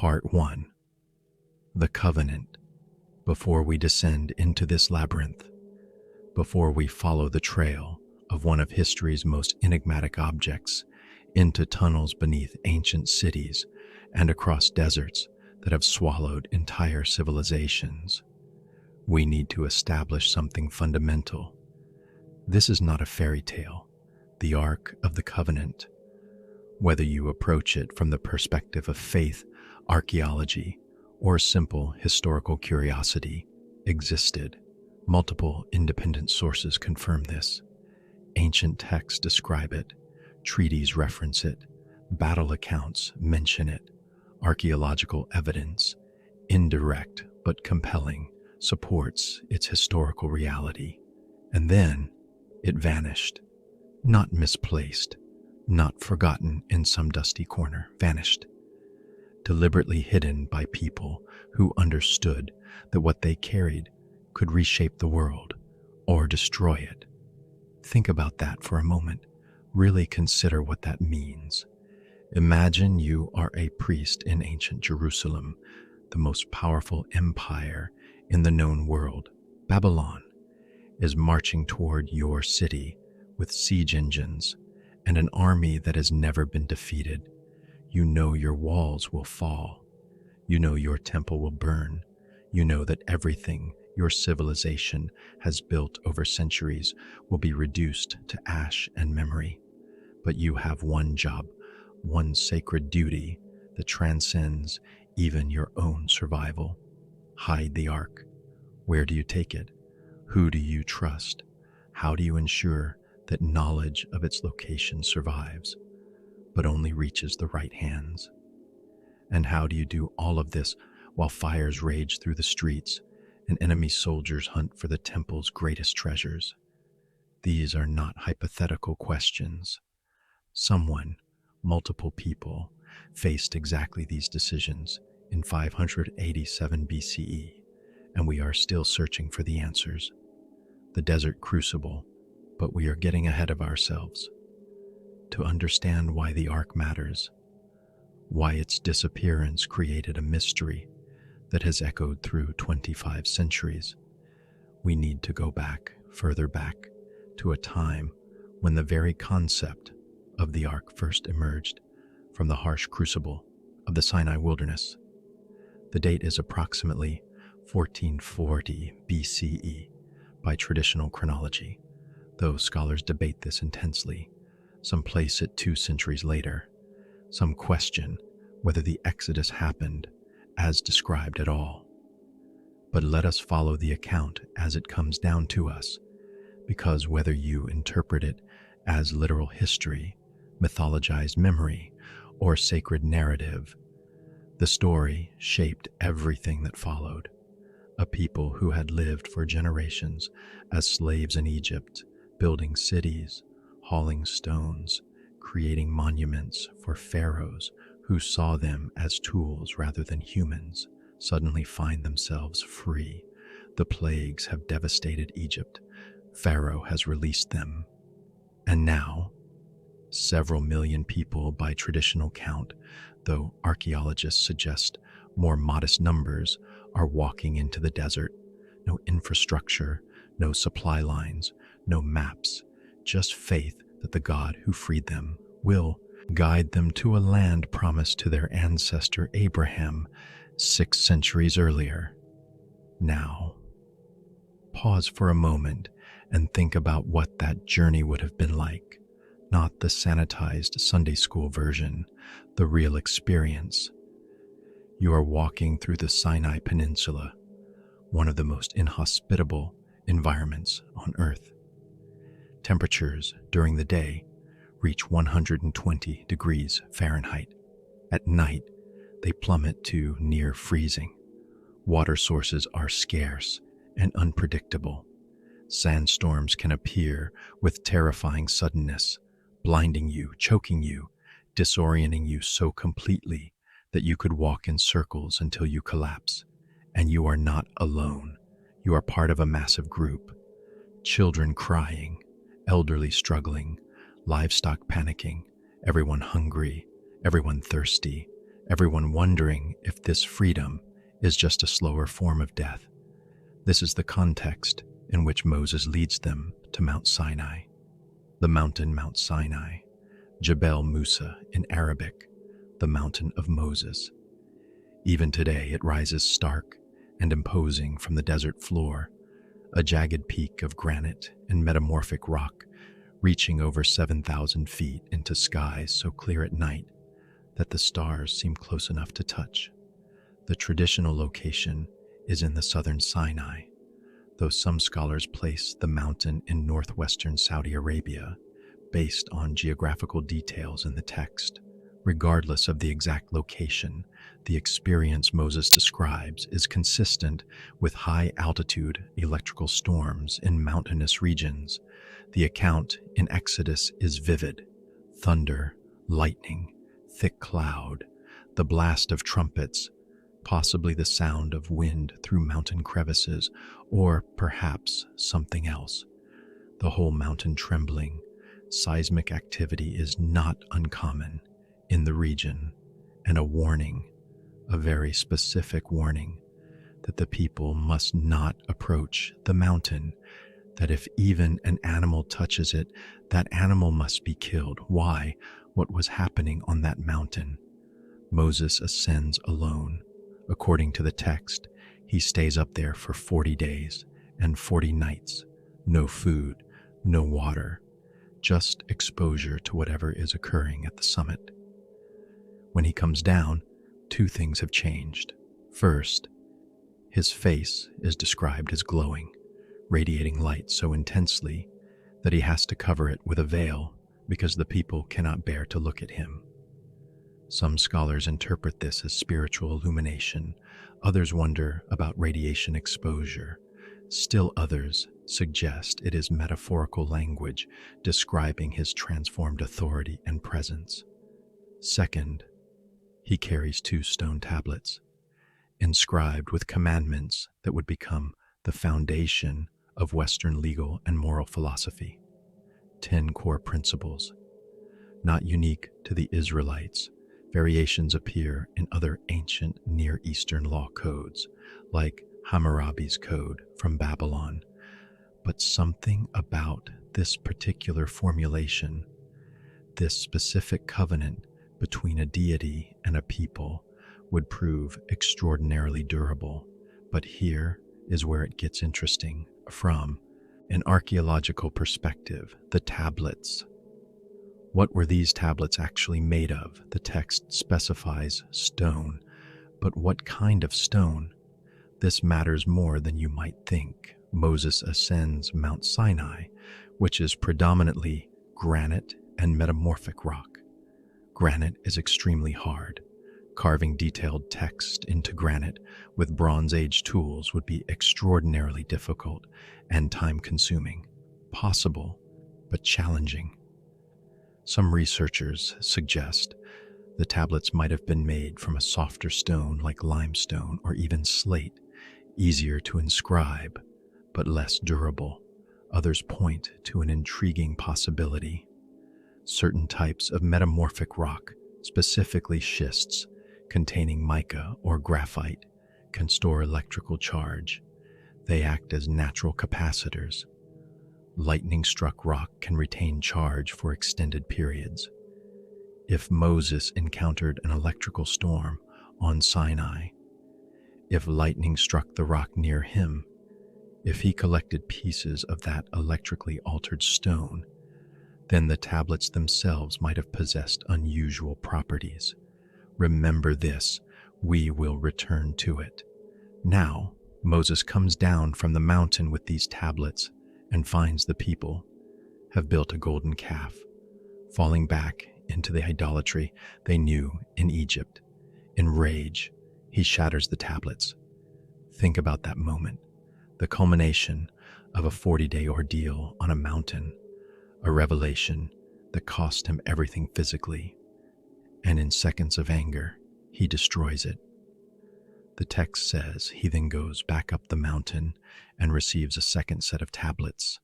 Part 1. The Covenant. Before we descend into this labyrinth, before we follow the trail of one of history's most enigmatic objects into tunnels beneath ancient cities and across deserts that have swallowed entire civilizations, we need to establish something fundamental. This is not a fairy tale, the Ark of the Covenant. Whether you approach it from the perspective of faith, archaeology, or simple historical curiosity, existed. Multiple independent sources confirm this. Ancient texts describe it, treaties reference it, battle accounts mention it, archaeological evidence, indirect but compelling, supports its historical reality. And then it vanished. Not misplaced, not forgotten in some dusty corner, vanished. Deliberately hidden by people who understood that what they carried could reshape the world or destroy it. Think about that for a moment. Really consider what that means. Imagine you are a priest in ancient Jerusalem, the most powerful empire in the known world. Babylon is marching toward your city with siege engines and an army that has never been defeated. You know your walls will fall. You know your temple will burn. You know that everything your civilization has built over centuries will be reduced to ash and memory. But you have one job, one sacred duty that transcends even your own survival. Hide the Ark. Where do you take it? Who do you trust? How do you ensure that knowledge of its location survives, but only reaches the right hands? And how do you do all of this while fires rage through the streets and enemy soldiers hunt for the temple's greatest treasures? These are not hypothetical questions. Someone, multiple people, faced exactly these decisions in 587 BCE, and we are still searching for the answers. The desert crucible, but we are getting ahead of ourselves. To understand why the Ark matters, why its disappearance created a mystery that has echoed through 25 centuries, we need to go back, further back, to a time when the very concept of the Ark first emerged from the harsh crucible of the Sinai wilderness. The date is approximately 1440 BCE by traditional chronology, though scholars debate this intensely. Some place it 2 centuries later. Some question whether the Exodus happened as described at all. But let us follow the account as it comes down to us, because whether you interpret it as literal history, mythologized memory, or sacred narrative, the story shaped everything that followed. A people who had lived for generations as slaves in Egypt, building cities, hauling stones, creating monuments for pharaohs who saw them as tools rather than humans, suddenly find themselves free. The plagues have devastated Egypt. Pharaoh has released them. And now, several million people by traditional count, though archaeologists suggest more modest numbers, are walking into the desert. No infrastructure, no supply lines, no maps, just faith that the God who freed them will guide them to a land promised to their ancestor Abraham 6 centuries earlier. Now, pause for a moment and think about what that journey would have been like. Not the sanitized Sunday school version, the real experience. You are walking through the Sinai Peninsula, one of the most inhospitable environments on Earth. Temperatures during the day reach 120 degrees Fahrenheit. At night, they plummet to near freezing. Water sources are scarce and unpredictable. Sandstorms can appear with terrifying suddenness, blinding you, choking you, disorienting you so completely that you could walk in circles until you collapse. And you are not alone. You are part of a massive group. Children crying, elderly struggling, livestock panicking, everyone hungry, everyone thirsty, everyone wondering if this freedom is just a slower form of death. This is the context in which Moses leads them to Mount Sinai. The mountain Mount Sinai, Jebel Musa in Arabic, the mountain of Moses. Even today it rises stark and imposing from the desert floor, a jagged peak of granite and metamorphic rock reaching over 7,000 feet into skies so clear at night that the stars seem close enough to touch. The traditional location is in the southern Sinai, though some scholars place the mountain in northwestern Saudi Arabia based on geographical details in the text. Regardless of the exact location, the experience Moses describes is consistent with high-altitude electrical storms in mountainous regions. The account in Exodus is vivid: thunder, lightning, thick cloud, the blast of trumpets, possibly the sound of wind through mountain crevices, or perhaps something else. The whole mountain trembling. Seismic activity is not uncommon in the region, and a warning, a very specific warning, that the people must not approach the mountain, that if even an animal touches it, that animal must be killed. Why? What was happening on that mountain? Moses ascends alone. According to the text, he stays up there for 40 days and 40 nights. No food, no water, just exposure to whatever is occurring at the summit. When he comes down, two things have changed. First, his face is described as glowing, radiating light so intensely that he has to cover it with a veil because the people cannot bear to look at him. Some scholars interpret this as spiritual illumination. Others wonder about radiation exposure. Still others suggest it is metaphorical language describing his transformed authority and presence. Second, he carries 2 stone tablets, inscribed with commandments that would become the foundation of Western legal and moral philosophy. 10 core principles. Not unique to the Israelites, variations appear in other ancient Near Eastern law codes, like Hammurabi's Code from Babylon. But something about this particular formulation, this specific covenant between a deity and a people, would prove extraordinarily durable. But here is where it gets interesting. From an archaeological perspective, the tablets. What were these tablets actually made of? The text specifies stone, but what kind of stone? This matters more than you might think. Moses ascends Mount Sinai, which is predominantly granite and metamorphic rock. Granite is extremely hard. Carving detailed text into granite with Bronze Age tools would be extraordinarily difficult and time-consuming. Possible, but challenging. Some researchers suggest the tablets might have been made from a softer stone like limestone or even slate, easier to inscribe, but less durable. Others point to an intriguing possibility. Certain types of metamorphic rock, specifically schists, containing mica or graphite, can store electrical charge. They act as natural capacitors. Lightning-struck rock can retain charge for extended periods. If Moses encountered an electrical storm on Sinai, if lightning struck the rock near him, if he collected pieces of that electrically altered stone, then the tablets themselves might have possessed unusual properties. Remember this, we will return to it. Now, Moses comes down from the mountain with these tablets and finds the people have built a golden calf, falling back into the idolatry they knew in Egypt. In rage, he shatters the tablets. Think about that moment, the culmination of a 40-day ordeal on a mountain, a revelation that cost him everything physically, and in seconds of anger, he destroys it. The text says he then goes back up the mountain and receives a second set of tablets.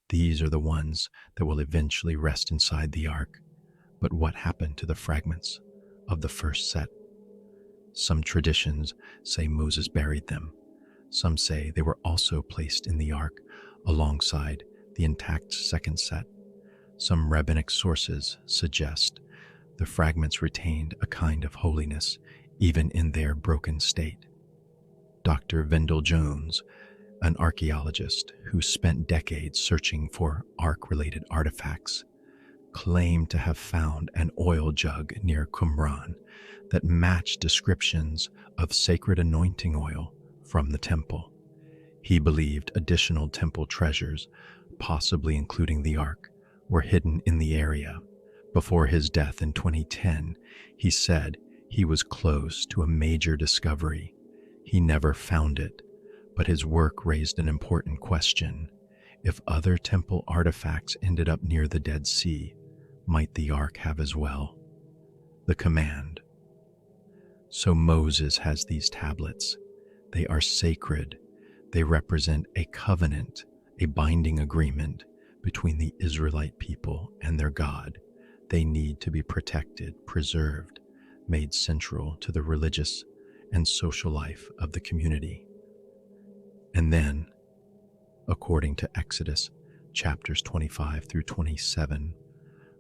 These are the ones that will eventually rest inside the ark. But what happened to the fragments? of the first set. Some traditions say Moses buried them. Some say they were also placed in the ark alongside the intact second set. Some rabbinic sources suggest the fragments retained a kind of holiness even in their broken state. Dr. Vendell Jones, an archaeologist who spent decades searching for ark-related artifacts, claimed to have found an oil jug near Qumran that matched descriptions of sacred anointing oil from the temple. He believed additional temple treasures, possibly including the ark, were hidden in the area. Before his death in 2010, he said he was close to a major discovery. He never found it, but his work raised an important question. If other temple artifacts ended up near the Dead Sea, might the ark have as well? The command. So Moses has these tablets. They are sacred. They represent a covenant, a binding agreement between the Israelite people and their God. They need to be protected, preserved, made central to the religious and social life of the community. And then, according to Exodus chapters 25 through 27,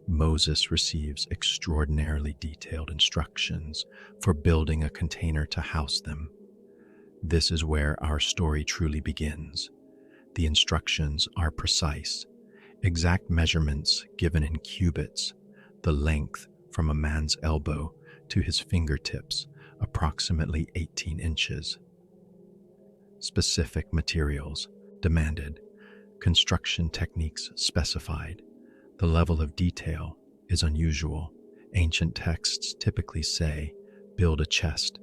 Moses receives extraordinarily detailed instructions for building a container to house them. This is where our story truly begins. The instructions are precise, exact measurements given in cubits, the length from a man's elbow to his fingertips, approximately 18 inches. Specific materials demanded, construction techniques specified. The level of detail is unusual. Ancient texts typically say, build a chest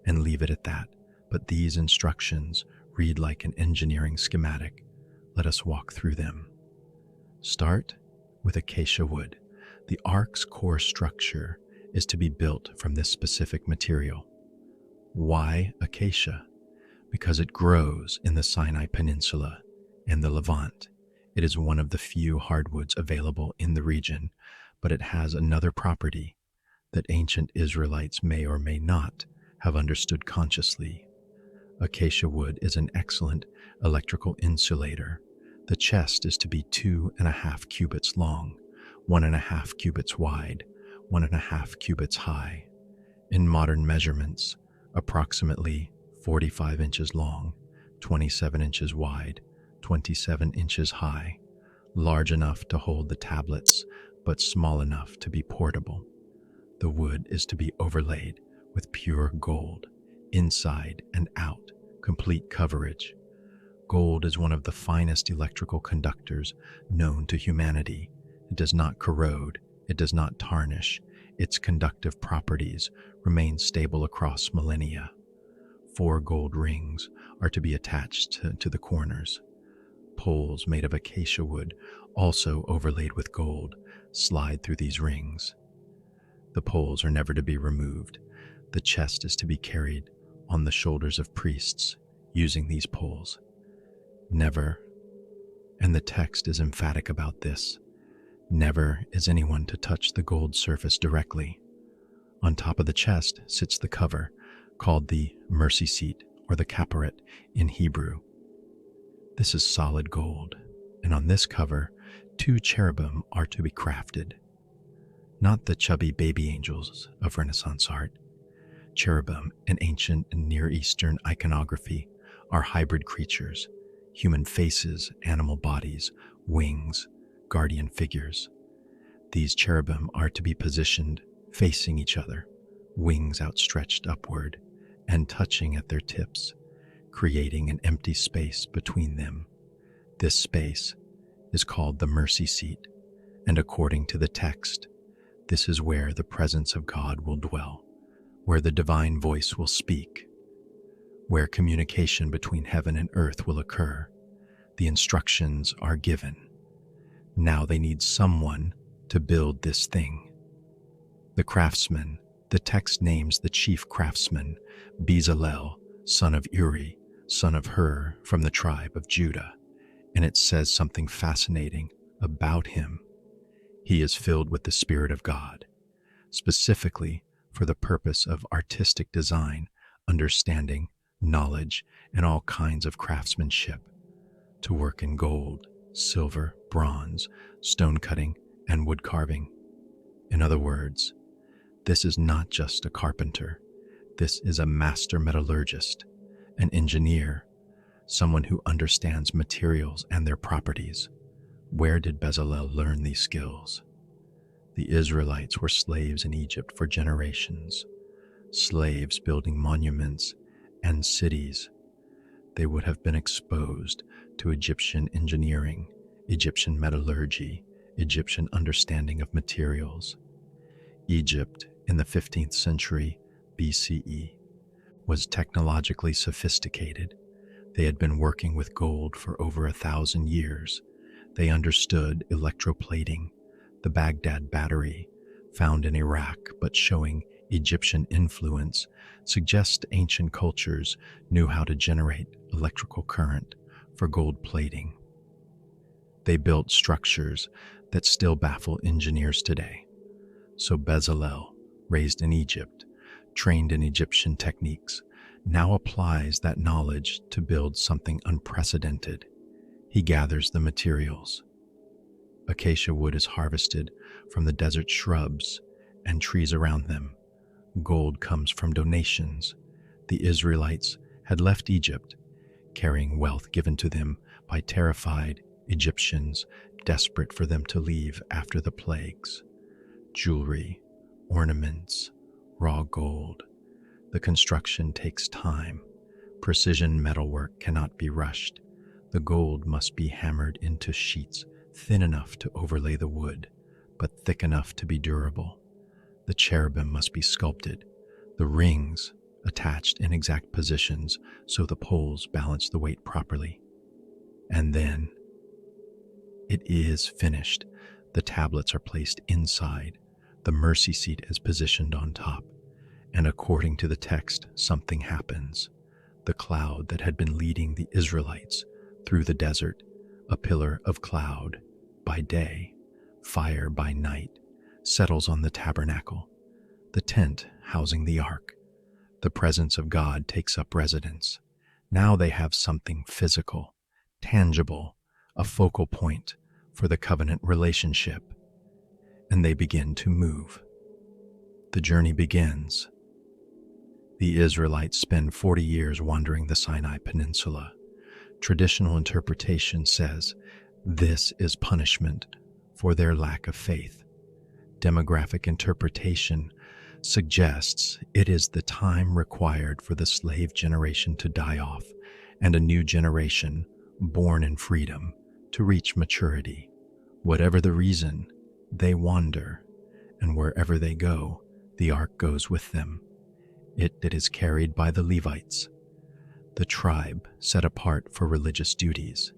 and leave it at that, but these instructions read like an engineering schematic. Let us walk through them. Start with acacia wood. The ark's core structure is to be built from this specific material. Why acacia? Because it grows in the Sinai Peninsula and the Levant. It is one of the few hardwoods available in the region, but it has another property that ancient Israelites may or may not have understood consciously. Acacia wood is an excellent electrical insulator. The chest is to be 2.5 cubits long, 1.5 cubits wide, 1.5 cubits high. In modern measurements, approximately 45 inches long, 27 inches wide, 27 inches high, large enough to hold the tablets, but small enough to be portable. The wood is to be overlaid with pure gold, inside and out, complete coverage. Gold is one of the finest electrical conductors known to humanity. It does not corrode, it does not tarnish. Its conductive properties remain stable across millennia. 4 gold rings are to be attached to the corners. Poles made of acacia wood, also overlaid with gold, slide through these rings. The poles are never to be removed. The chest is to be carried on the shoulders of priests using these poles. Never, and the text is emphatic about this, never is anyone to touch the gold surface directly. On top of the chest sits the cover, called the mercy seat or the kaparet in Hebrew. This is solid gold, and on this cover, 2 cherubim are to be crafted. Not the chubby baby angels of Renaissance art. Cherubim in ancient and Near Eastern iconography are hybrid creatures, human faces, animal bodies, wings, guardian figures. These cherubim are to be positioned facing each other, wings outstretched upward and touching at their tips, creating an empty space between them. This space is called the mercy seat, and according to the text, this is where the presence of God will dwell, where the divine voice will speak, where communication between heaven and earth will occur. The instructions are given. Now they need someone to build this thing. The craftsman, the text names the chief craftsman, Bezalel, son of Uri, son of Hur, from the tribe of Judah, and it says something fascinating about him. He is filled with the Spirit of God. Specifically, for the purpose of artistic design, understanding, knowledge, and all kinds of craftsmanship, to work in gold, silver, bronze, stone cutting, and wood carving. In other words, this is not just a carpenter. This is a master metallurgist, an engineer, someone who understands materials and their properties. Where did Bezalel learn these skills? The Israelites were slaves in Egypt for generations, slaves building monuments and cities. They would have been exposed to Egyptian engineering, Egyptian metallurgy, Egyptian understanding of materials. Egypt in the 15th century BCE was technologically sophisticated. They had been working with gold for over 1,000 years. They understood electroplating, the Baghdad battery, found in Iraq but showing Egyptian influence, suggests ancient cultures knew how to generate electrical current for gold plating. They built structures that still baffle engineers today. So Bezalel, raised in Egypt, trained in Egyptian techniques, now applies that knowledge to build something unprecedented. He gathers the materials. Acacia wood is harvested from the desert shrubs and trees around them. Gold comes from donations. The Israelites had left Egypt, carrying wealth given to them by terrified Egyptians desperate for them to leave after the plagues. Jewelry, ornaments, raw gold. The construction takes time. Precision metalwork cannot be rushed. The gold must be hammered into sheets thin enough to overlay the wood, but thick enough to be durable. The cherubim must be sculpted, the rings attached in exact positions so the poles balance the weight properly. And then it is finished. The tablets are placed inside. The mercy seat is positioned on top. And according to the text, something happens. The cloud that had been leading the Israelites through the desert, a pillar of cloud by day, fire by night, settles on the tabernacle, the tent housing the ark. The presence of God takes up residence. Now they have something physical, tangible, a focal point for the covenant relationship, and they begin to move. The journey begins. The Israelites spend 40 years wandering the Sinai Peninsula. Traditional interpretation says this is punishment for their lack of faith. Demographic interpretation suggests it is the time required for the slave generation to die off and a new generation, born in freedom, to reach maturity. Whatever the reason, they wander, and wherever they go, the ark goes with them. It is carried by the Levites, the tribe set apart for religious duties,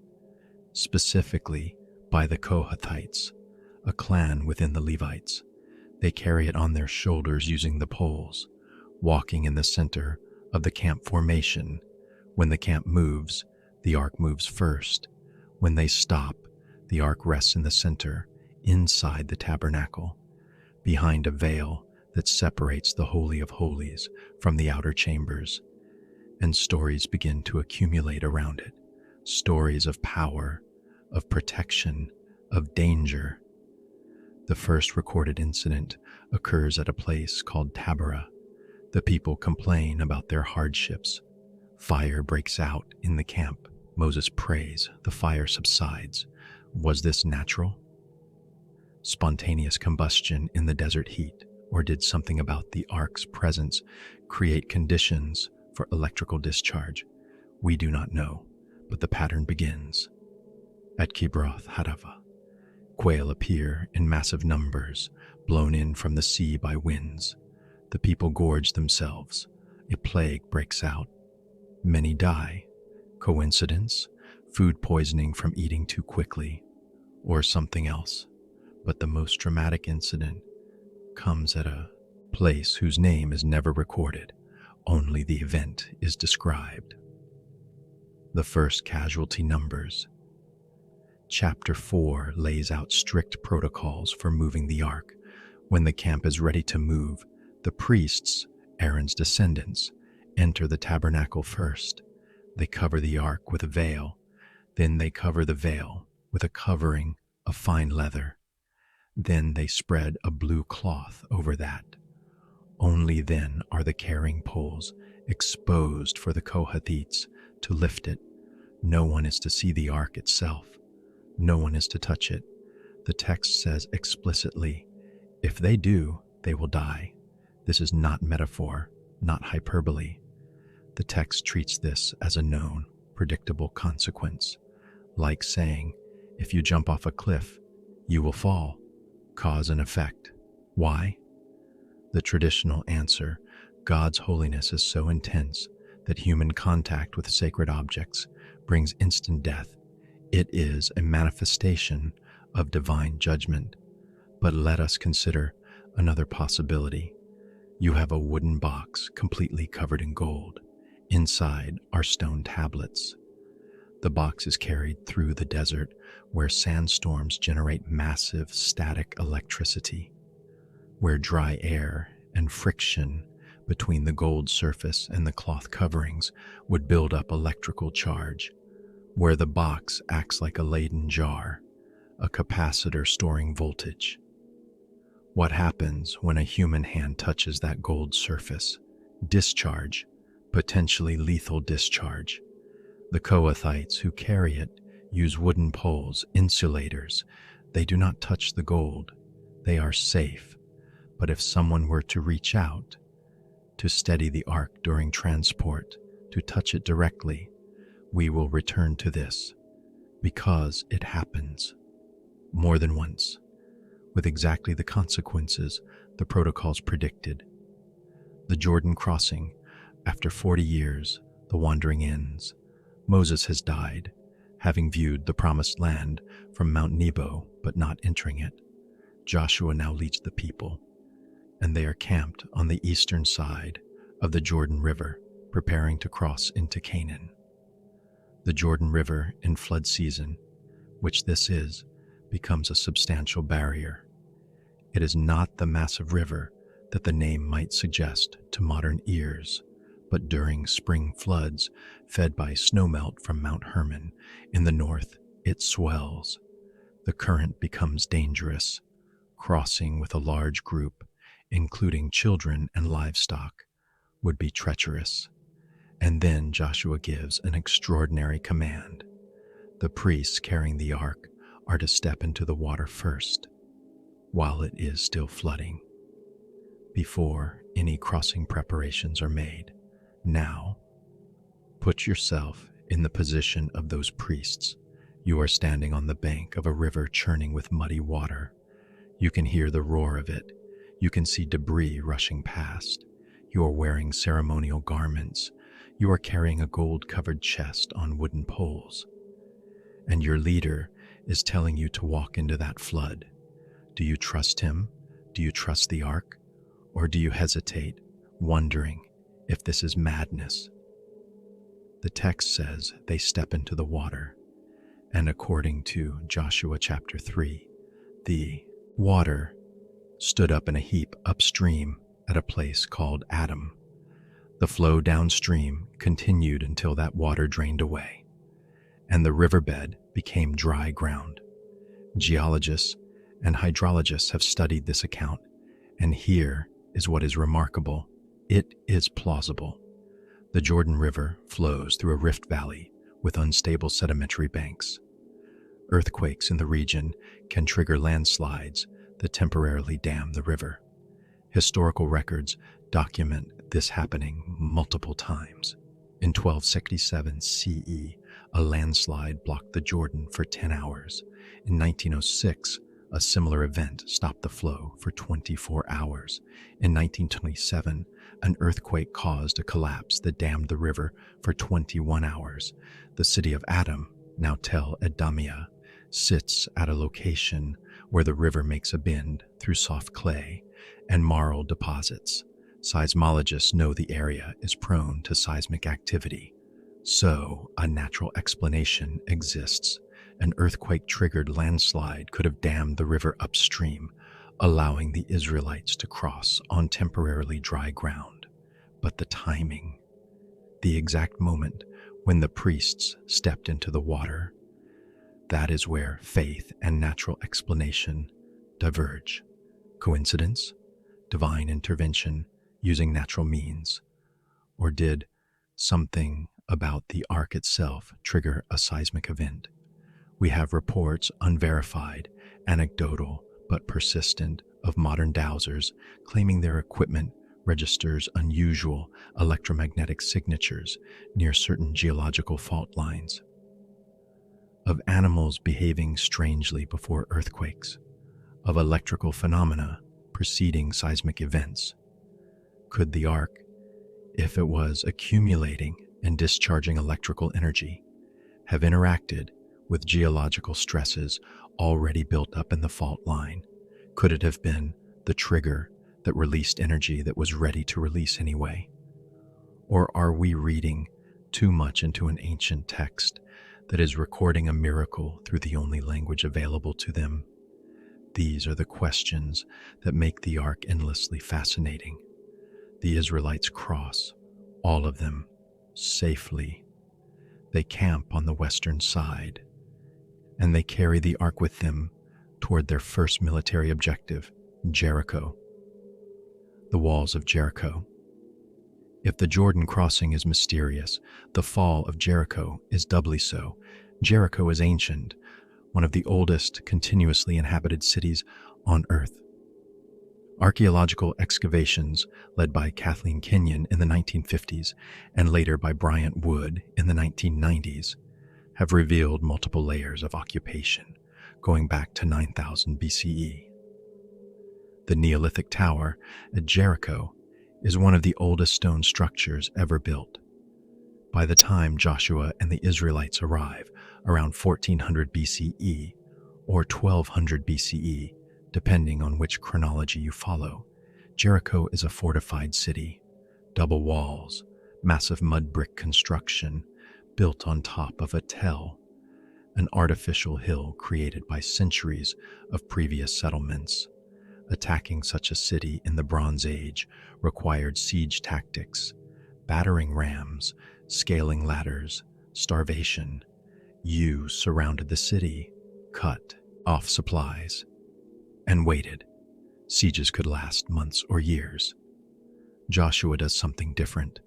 specifically by the Kohathites, a clan within the Levites. They carry it on their shoulders using the poles, walking in the center of the camp formation. When the camp moves, the ark moves first. When they stop, the ark rests in the center, inside the tabernacle, behind a veil that separates the Holy of Holies from the outer chambers, and stories begin to accumulate around it. Stories of power, of protection, of danger. The first recorded incident occurs at a place called Taberah. The people complain about their hardships. Fire breaks out in the camp. Moses prays. The fire subsides. Was this natural? Spontaneous combustion in the desert heat? Or did something about the ark's presence create conditions for electrical discharge? We do not know, but the pattern begins. At Kibroth Hadava, quail appear in massive numbers, blown in from the sea by winds. The people gorge themselves. A plague breaks out. Many die. Coincidence? Food poisoning from eating too quickly, or something else. But the most dramatic incident comes at a place whose name is never recorded. Only the event is described. The first casualty numbers. Chapter 4 lays out strict protocols for moving the ark. When the camp is ready to move, The priests, Aaron's descendants, enter the tabernacle first. They cover the ark with a veil. Then they cover the veil with a covering of fine leather. Then they spread a blue cloth over that. Only then are the carrying poles exposed for the Kohathites to lift it. No one is to see the ark itself. No one is to touch it. The text says explicitly, if they do, they will die. This is not metaphor, not hyperbole. The text treats this as a known, predictable consequence, like saying, if you jump off a cliff, you will fall. Cause and effect. Why? The traditional answer, God's holiness is so intense that human contact with sacred objects brings instant death. It is a manifestation of divine judgment. But let us consider another possibility. You have a wooden box completely covered in gold. Inside are stone tablets. The box is carried through the desert where sandstorms generate massive static electricity, where dry air and friction between the gold surface and the cloth coverings would build up electrical charge, where the box acts like a Leyden jar, a capacitor storing voltage. What happens when a human hand touches that gold surface? Discharge, potentially lethal discharge. The Kohathites who carry it use wooden poles, insulators. They do not touch the gold. They are safe. But if someone were to reach out, to steady the ark during transport, to touch it directly, we will return to this, because it happens more than once, with exactly the consequences the protocols predicted. The Jordan crossing, after 40 years, the wandering ends. Moses has died, having viewed the promised land from Mount Nebo, but not entering it. Joshua now leads the people, and they are camped on the eastern side of the Jordan River, preparing to cross into Canaan. The Jordan River in flood season, which this is, becomes a substantial barrier. It is not the massive river that the name might suggest to modern ears, but during spring floods fed by snowmelt from Mount Hermon in the north, it swells. The current becomes dangerous. Crossing with a large group, including children and livestock, would be treacherous. And then Joshua gives an extraordinary command. The priests carrying the ark are to step into the water first, while it is still flooding, before any crossing preparations are made. Now, put yourself in the position of those priests. You are standing on the bank of a river churning with muddy water. You can hear the roar of it. You can see debris rushing past. You are wearing ceremonial garments. You are carrying a gold-covered chest on wooden poles. And your leader is telling you to walk into that flood. Do you trust him? Do you trust the ark? Or do you hesitate, wondering if this is madness? The text says they step into the water, and according to Joshua chapter 3, the water stood up in a heap upstream at a place called Adam. The flow downstream continued until that water drained away, and the riverbed became dry ground. Geologists and hydrologists have studied this account, and here is what is remarkable. It is plausible. The Jordan River flows through a rift valley with unstable sedimentary banks. Earthquakes in the region can trigger landslides that temporarily dam the river. Historical records document this happening multiple times. In 1267 CE, a landslide blocked the Jordan for 10 hours. In 1906, a similar event stopped the flow for 24 hours. In 1927, an earthquake caused a collapse that dammed the river for 21 hours. The city of Adam, now Tel Adamia, sits at a location where the river makes a bend through soft clay and marl deposits. Seismologists know the area is prone to seismic activity, so a natural explanation exists. An earthquake-triggered landslide could have dammed the river upstream, allowing the Israelites to cross on temporarily dry ground. But the timing, the exact moment when the priests stepped into the water, that is where faith and natural explanation diverge. Coincidence? Divine intervention using natural means? Or did something about the ark itself trigger a seismic event? We have reports, unverified, anecdotal, but persistent, of modern dowsers claiming their equipment registers unusual electromagnetic signatures near certain geological fault lines, of animals behaving strangely before earthquakes, of electrical phenomena preceding seismic events. Could the ark, if it was accumulating and discharging electrical energy, have interacted with geological stresses already built up in the fault line? Could it have been the trigger that released energy that was ready to release anyway? Or are we reading too much into an ancient text that is recording a miracle through the only language available to them? These are the questions that make the ark endlessly fascinating. The Israelites cross, all of them, safely. They camp on the western side, and they carry the ark with them toward their first military objective, Jericho. The walls of Jericho. If the Jordan crossing is mysterious, the fall of Jericho is doubly so. Jericho is ancient, one of the oldest continuously inhabited cities on Earth. Archaeological excavations led by Kathleen Kenyon in the 1950s and later by Bryant Wood in the 1990s have revealed multiple layers of occupation going back to 9000 BCE. The Neolithic Tower at Jericho is one of the oldest stone structures ever built. By the time Joshua and the Israelites arrive, around 1400 BCE or 1200 BCE, depending on which chronology you follow, Jericho is a fortified city, double walls, massive mud brick construction built on top of a tell, an artificial hill created by centuries of previous settlements. Attacking such a city in the Bronze Age required siege tactics, battering rams, scaling ladders, starvation. You surrounded the city, cut off supplies, and waited. Sieges could last months or years. Joshua does something different.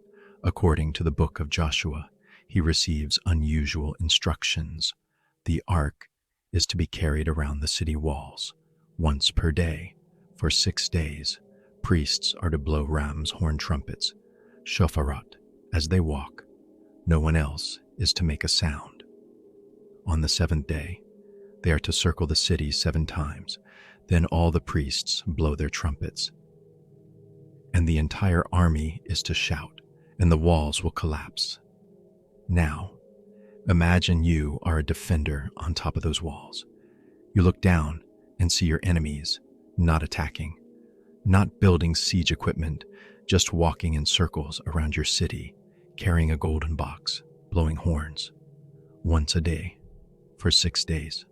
According to the book of Joshua, he receives unusual instructions. The ark is to be carried around the city walls once per day. For 6 days, priests are to blow ram's horn trumpets, shofarot, as they walk. No one else is to make a sound. On the 7th day, they are to circle the city 7 times. Then all the priests blow their trumpets, and the entire army is to shout, and the walls will collapse. Now, imagine you are a defender on top of those walls. You look down and see your enemies not attacking, not building siege equipment, just walking in circles around your city, carrying a golden box, blowing horns, once a day, for 6 days.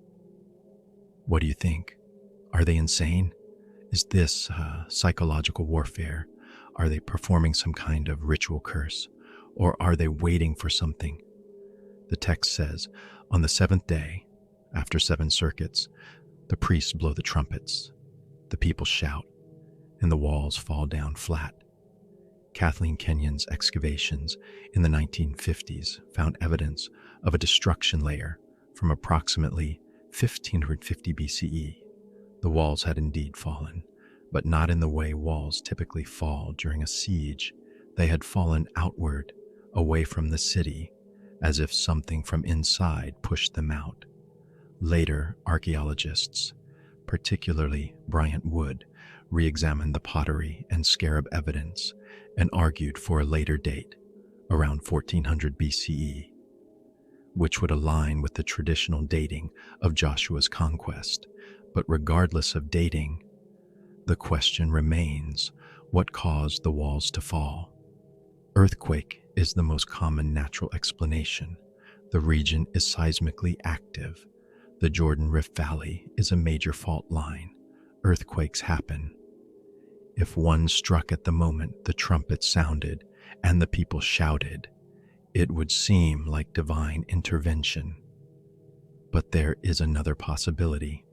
What do you think? Are they insane? Is this psychological warfare? Are they performing some kind of ritual curse? Or are they waiting for something? The text says, on the 7th day, after 7 circuits, the priests blow the trumpets, the people shout, and the walls fall down flat. Kathleen Kenyon's excavations in the 1950s found evidence of a destruction layer from approximately 1550 BCE. The walls had indeed fallen, but not in the way walls typically fall during a siege. They had fallen outward, away from the city, as if something from inside pushed them out. Later, archaeologists, particularly Bryant Wood, re-examined the pottery and scarab evidence and argued for a later date, around 1400 BCE, which would align with the traditional dating of Joshua's conquest. But regardless of dating, the question remains, what caused the walls to fall? Earthquake is the most common natural explanation. The region is seismically active. The Jordan Rift Valley is a major fault line. earthquakes happen. If one struck at the moment the trumpet sounded and the people shouted, it would seem like divine intervention. But there is another possibility,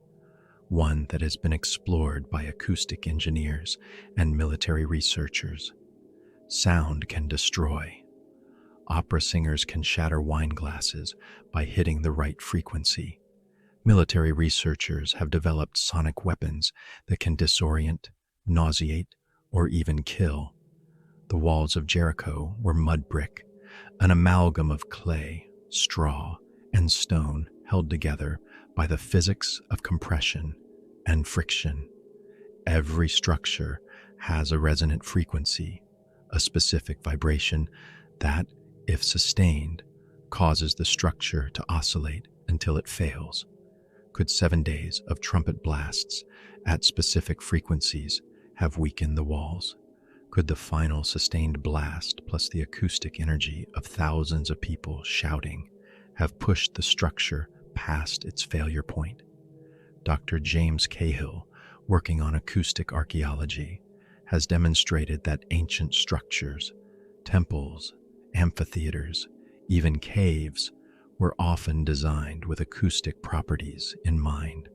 one that has been explored by acoustic engineers and military researchers. Sound can destroy. Opera singers can shatter wine glasses by hitting the right frequency. Military researchers have developed sonic weapons that can disorient, nauseate, or even kill. The walls of Jericho were mud brick, an amalgam of clay, straw, and stone held together by the physics of compression and friction. Every structure has a resonant frequency, a specific vibration that, if sustained, causes the structure to oscillate until it fails. Could 7 days of trumpet blasts at specific frequencies have weakened the walls? Could the final sustained blast plus the acoustic energy of thousands of people shouting have pushed the structure past its failure point? Dr. James Cahill, working on acoustic archaeology, has demonstrated that ancient structures, temples, amphitheaters, even caves, were often designed with acoustic properties in mind.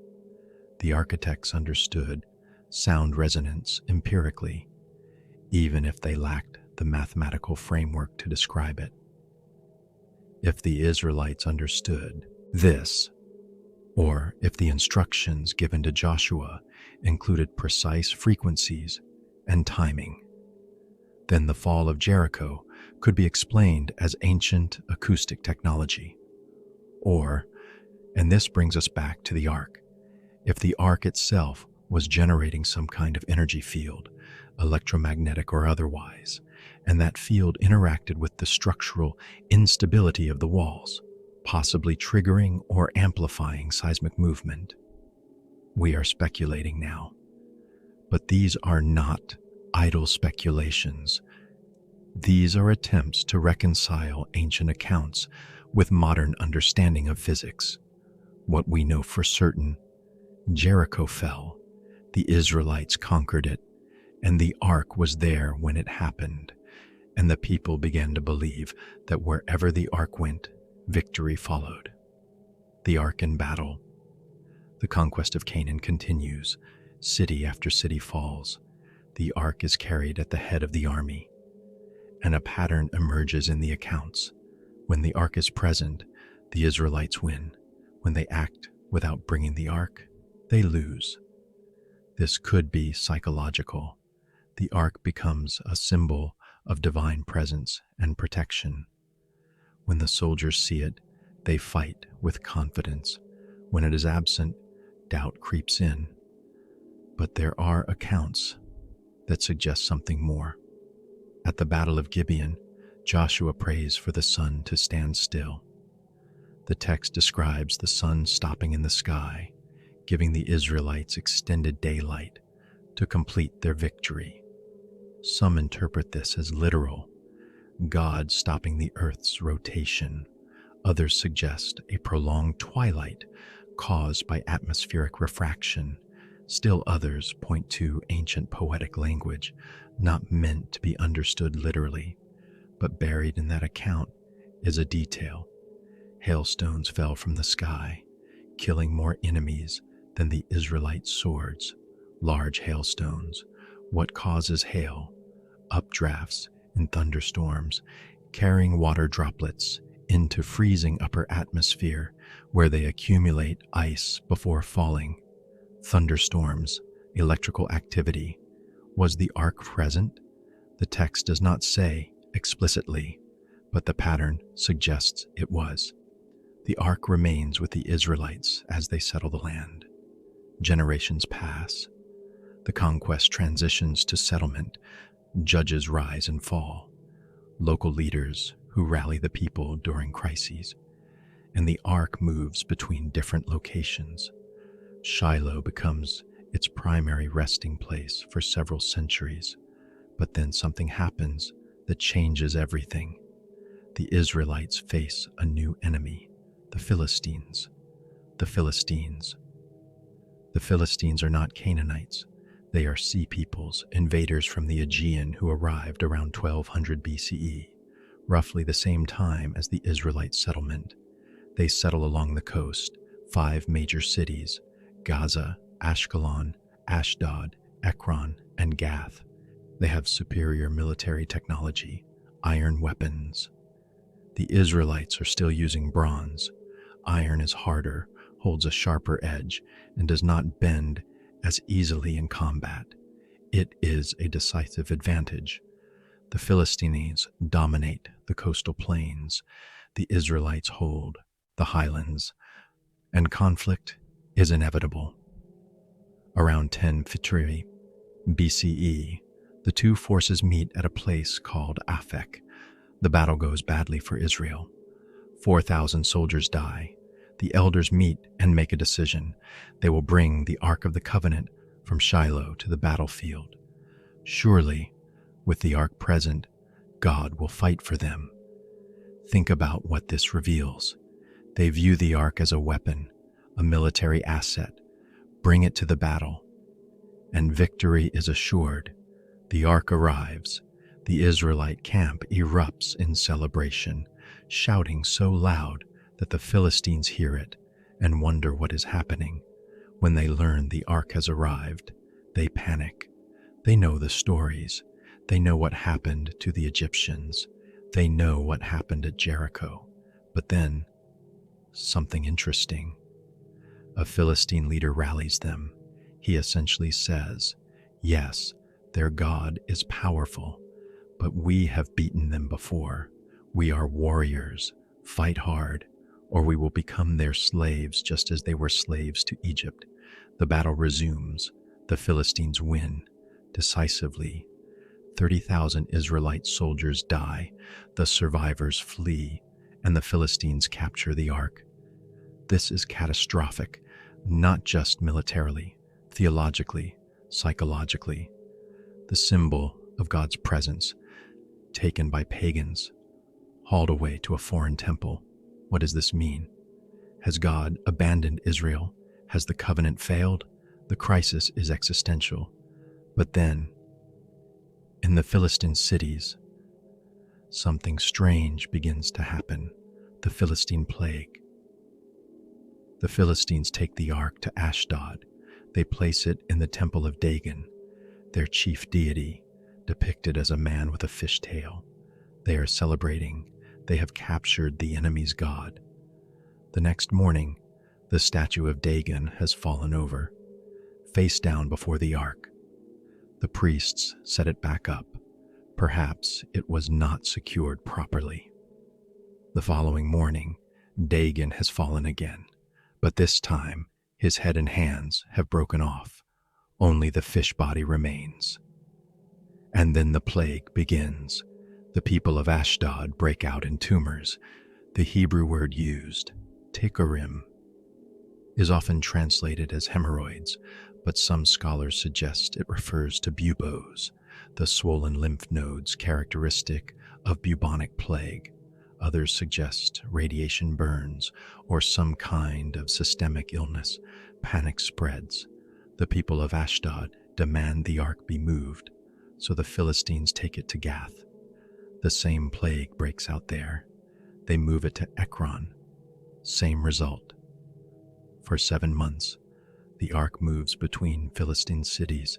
The architects understood sound resonance empirically, even if they lacked the mathematical framework to describe it. If the Israelites understood this, or if the instructions given to Joshua included precise frequencies and timing, then the fall of Jericho could be explained as ancient acoustic technology. Or, and this brings us back to the ark, if the ark itself was generating some kind of energy field, electromagnetic or otherwise, and that field interacted with the structural instability of the walls, possibly triggering or amplifying seismic movement. We are speculating now, but these are not idle speculations. These are attempts to reconcile ancient accounts with modern understanding of physics. What we know for certain: Jericho fell, the Israelites conquered it, and the ark was there when it happened, and the people began to believe that wherever the ark went, victory followed. The ark in battle. The conquest of Canaan continues. City after city falls. The ark is carried at the head of the army, and a pattern emerges in the accounts. When the ark is present, the Israelites win. When they act without bringing the ark, they lose. This could be psychological. The ark becomes a symbol of divine presence and protection. When the soldiers see it, they fight with confidence. When it is absent, doubt creeps in. But there are accounts that suggest something more. At the Battle of Gibeon, Joshua prays for the sun to stand still. The text describes the sun stopping in the sky, giving the Israelites extended daylight to complete their victory. Some interpret this as literal, God stopping the earth's rotation. Others suggest a prolonged twilight caused by atmospheric refraction. Still others point to ancient poetic language, not meant to be understood literally, but buried in that account is a detail. Hailstones fell from the sky, killing more enemies than the Israelite swords. Large hailstones. What causes hail? Updrafts in thunderstorms, carrying water droplets into freezing upper atmosphere where they accumulate ice before falling. Thunderstorms, electrical activity. Was the ark present? The text does not say explicitly, but the pattern suggests it was. The ark remains with the Israelites as they settle the land. Generations pass. The conquest transitions to settlement. Judges rise and fall. Local leaders who rally the people during crises. And the ark moves between different locations. Shiloh becomes its primary resting place for several centuries, but then something happens that changes everything. The Israelites face a new enemy, the Philistines. The The Philistines are not Canaanites. They are sea peoples, invaders from the Aegean who arrived around 1200 BCE, roughly the same time as the Israelite settlement. They settle along the coast, 5 major cities: Gaza, Ashkelon, Ashdod, Ekron, and Gath. They have superior military technology, iron weapons. The Israelites are still using bronze. Iron is harder, holds a sharper edge, and does not bend as easily in combat. It is a decisive advantage. The Philistines dominate the coastal plains. The Israelites hold the highlands, and conflict is inevitable. Around 1050 BCE, the two forces meet at a place called Aphek. The battle goes badly for Israel. 4,000 soldiers die. The elders meet and make a decision. They will bring the Ark of the Covenant from Shiloh to the battlefield. Surely, with the Ark present, God will fight for them. Think about what this reveals. They view the Ark as a weapon, a military asset. Bring it to the battle, and victory is assured. The Ark arrives. The Israelite camp erupts in celebration, shouting so loud that the Philistines hear it and wonder what is happening. When they learn the Ark has arrived, they panic. They know the stories. They know what happened to the Egyptians. They know what happened at Jericho. But then, something interesting. A Philistine leader rallies them. He essentially says, yes, their God is powerful, but we have beaten them before. We are warriors. Fight hard, or we will become their slaves just as they were slaves to Egypt. The battle resumes. The Philistines win decisively. 30,000 Israelite soldiers die. The survivors flee, and the Philistines capture the Ark. This is catastrophic, not just militarily, theologically, psychologically. The symbol of God's presence, taken by pagans, hauled away to a foreign temple. What does this mean? Has God abandoned Israel? Has the covenant failed? The crisis is existential. But then, in the Philistine cities, something strange begins to happen. The Philistine plague. The Philistines take the Ark to Ashdod. They place it in the temple of Dagon, their chief deity, depicted as a man with a fish tail. They are celebrating. They have captured the enemy's god. The next morning, the statue of Dagon has fallen over, face down before the Ark. The priests set it back up. Perhaps it was not secured properly. The following morning, Dagon has fallen again, but this time his head and hands have broken off. Only the fish body remains. And then the plague begins. The people of Ashdod break out in tumors. The Hebrew word used, tikarim, is often translated as hemorrhoids, but some scholars suggest it refers to buboes, the swollen lymph nodes characteristic of bubonic plague. Others suggest radiation burns or some kind of systemic illness. Panic spreads. The people of Ashdod demand the Ark be moved, so the Philistines take it to Gath. The same plague breaks out there. They move it to Ekron. Same result. For 7 months, the Ark moves between Philistine cities,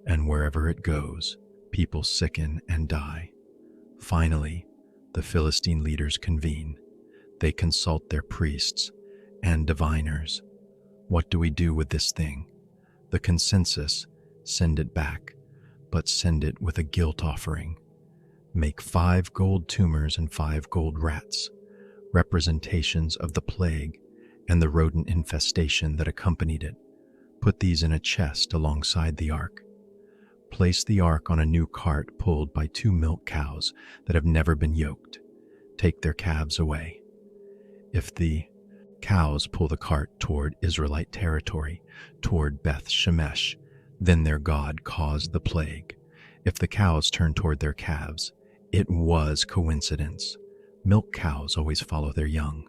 and wherever it goes, people sicken and die. Finally, the Philistine leaders convene. They consult their priests and diviners. What do we do with this thing? The consensus: send it back, but send it with a guilt offering. Make 5 gold tumors and 5 gold rats, representations of the plague and the rodent infestation that accompanied it. Put these in a chest alongside the Ark. Place the Ark on a new cart pulled by 2 milk cows that have never been yoked. Take their calves away. If the cows pull the cart toward Israelite territory, toward Beth Shemesh, then their God caused the plague. If the cows turn toward their calves, it was coincidence. Milk cows always follow their young.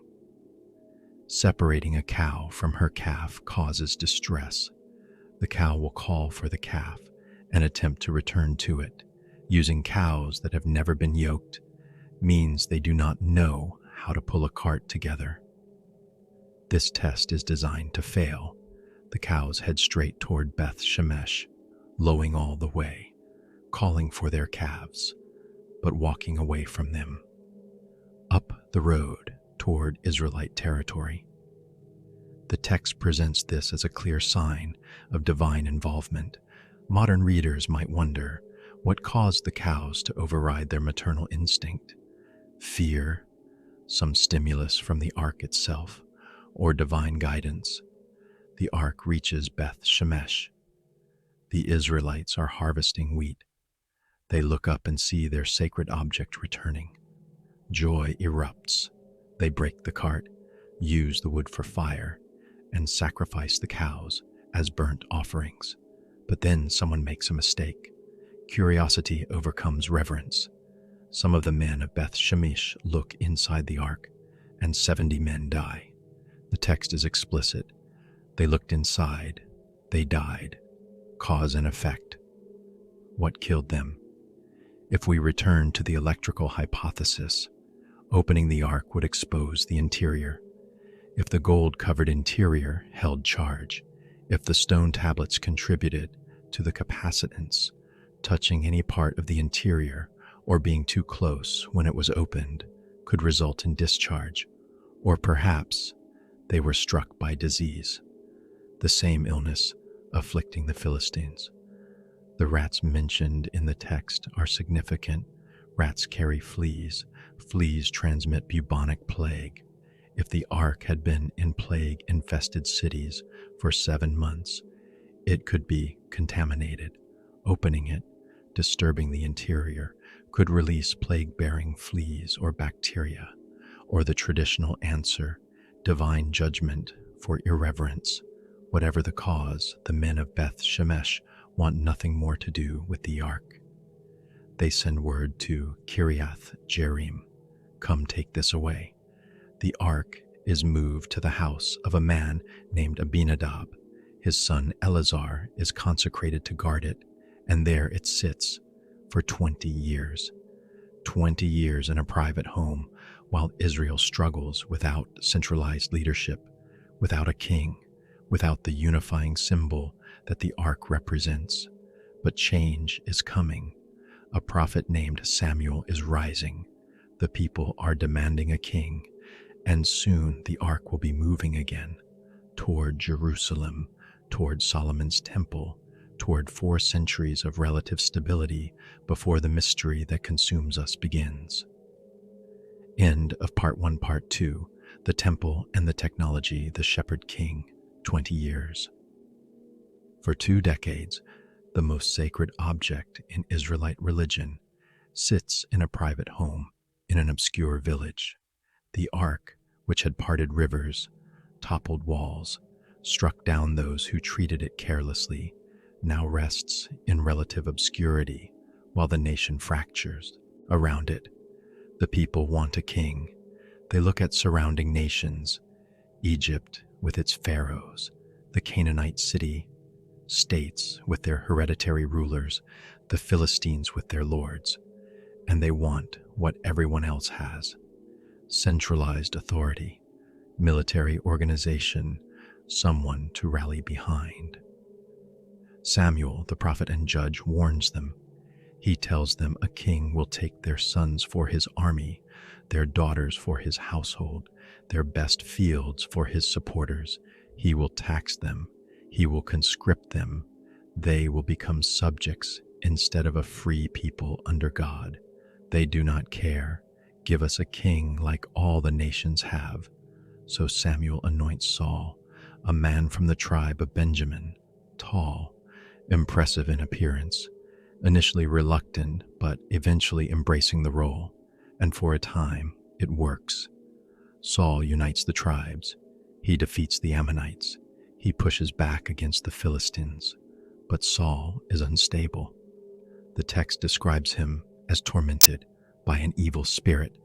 Separating a cow from her calf causes distress. The cow will call for the calf and attempt to return to it. Using cows that have never been yoked means they do not know how to pull a cart together. This test is designed to fail. The cows head straight toward Beth Shemesh, lowing all the way, calling for their calves, but walking away from them, up the road toward Israelite territory. The text presents this as a clear sign of divine involvement. Modern readers might wonder what caused the cows to override their maternal instinct. Fear, some stimulus from the ark itself, or divine guidance. The ark reaches Beth Shemesh. The Israelites are harvesting wheat. They look up and see their sacred object returning. Joy erupts. They break the cart, use the wood for fire, and sacrifice the cows as burnt offerings. But then someone makes a mistake. Curiosity overcomes reverence. Some of the men of Beth Shemesh look inside the ark, and 70 men die. The text is explicit. They looked inside. They died. Cause and effect. What killed them? If we return to the electrical hypothesis, opening the ark would expose the interior. If the gold-covered interior held charge, if the stone tablets contributed to the capacitance, touching any part of the interior or being too close when it was opened could result in discharge, or perhaps they were struck by disease, the same illness afflicting the Philistines. The rats mentioned in the text are significant. Rats carry fleas. Fleas transmit bubonic plague. If the ark had been in plague-infested cities for 7 months, it could be contaminated. Opening it, disturbing the interior, could release plague-bearing fleas or bacteria, or the traditional answer, divine judgment for irreverence. Whatever the cause, the men of Beth Shemesh want nothing more to do with the ark. They send word to Kiriath Jearim, "Come take this away." The ark is moved to the house of a man named Abinadab. His son Eleazar is consecrated to guard it, and there it sits for 20 years. 20 years in a private home, while Israel struggles without centralized leadership, without a king, without the unifying symbol that the ark represents. But change is coming. A prophet named Samuel is rising. The people are demanding a king, and soon the ark will be moving again toward Jerusalem, toward Solomon's temple, toward 4 centuries of relative stability before the mystery that consumes us begins. End of Part 1, Part 2, The Temple and the Technology, the Shepherd King, 20 years. For 2 decades, the most sacred object in Israelite religion sits in a private home in an obscure village. The ark, which had parted rivers, toppled walls, struck down those who treated it carelessly, now rests in relative obscurity while the nation fractures around it. The people want a king. They look at surrounding nations, Egypt with its pharaohs, the Canaanite states with their hereditary rulers, the Philistines with their lords, and they want what everyone else has: centralized authority, military organization, someone to rally behind. Samuel, the prophet and judge, warns them. He tells them a king will take their sons for his army, their daughters for his household, their best fields for his supporters. He will tax them. He will conscript them. They will become subjects instead of a free people under God. They do not care. Give us a king like all the nations have. So Samuel anoints Saul, a man from the tribe of Benjamin, tall, impressive in appearance, initially reluctant but eventually embracing the role, and for a time it works. Saul unites the tribes. He defeats the Ammonites. He pushes back against the Philistines, but Saul is unstable. The text describes him as tormented by an evil spirit.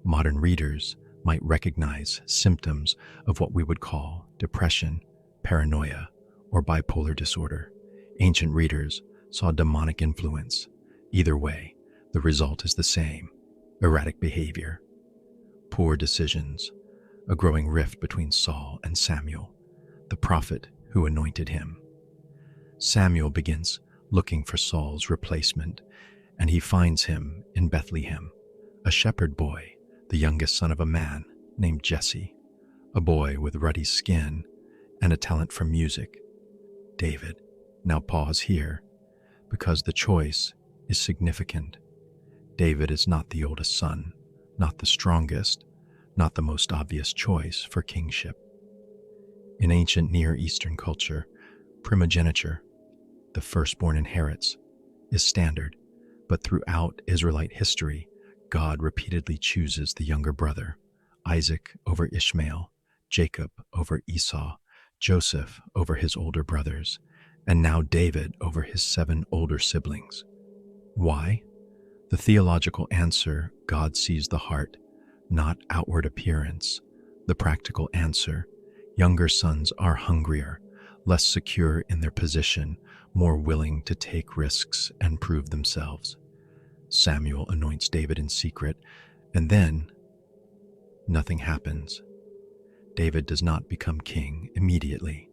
Modern readers might recognize symptoms of what we would call depression, paranoia, or bipolar disorder. Ancient readers saw demonic influence. Either way, the result is the same: erratic behavior, poor decisions, a growing rift between Saul and Samuel, the prophet who anointed him. Samuel begins looking for Saul's replacement, and he finds him in Bethlehem, a shepherd boy, the youngest son of a man named Jesse, a boy with ruddy skin and a talent for music. David. Now pause here, because the choice is significant. David is not the oldest son, not the strongest, not the most obvious choice for kingship. In ancient Near Eastern culture, primogeniture, the firstborn inherits, is standard, but throughout Israelite history, God repeatedly chooses the younger brother: Isaac over Ishmael, Jacob over Esau, Joseph over his older brothers, and now David over his 7 older siblings. Why? The theological answer: God sees the heart, not outward appearance. The practical answer: younger sons are hungrier, less secure in their position, more willing to take risks and prove themselves. Samuel anoints David in secret, and then nothing happens. David does not become king immediately.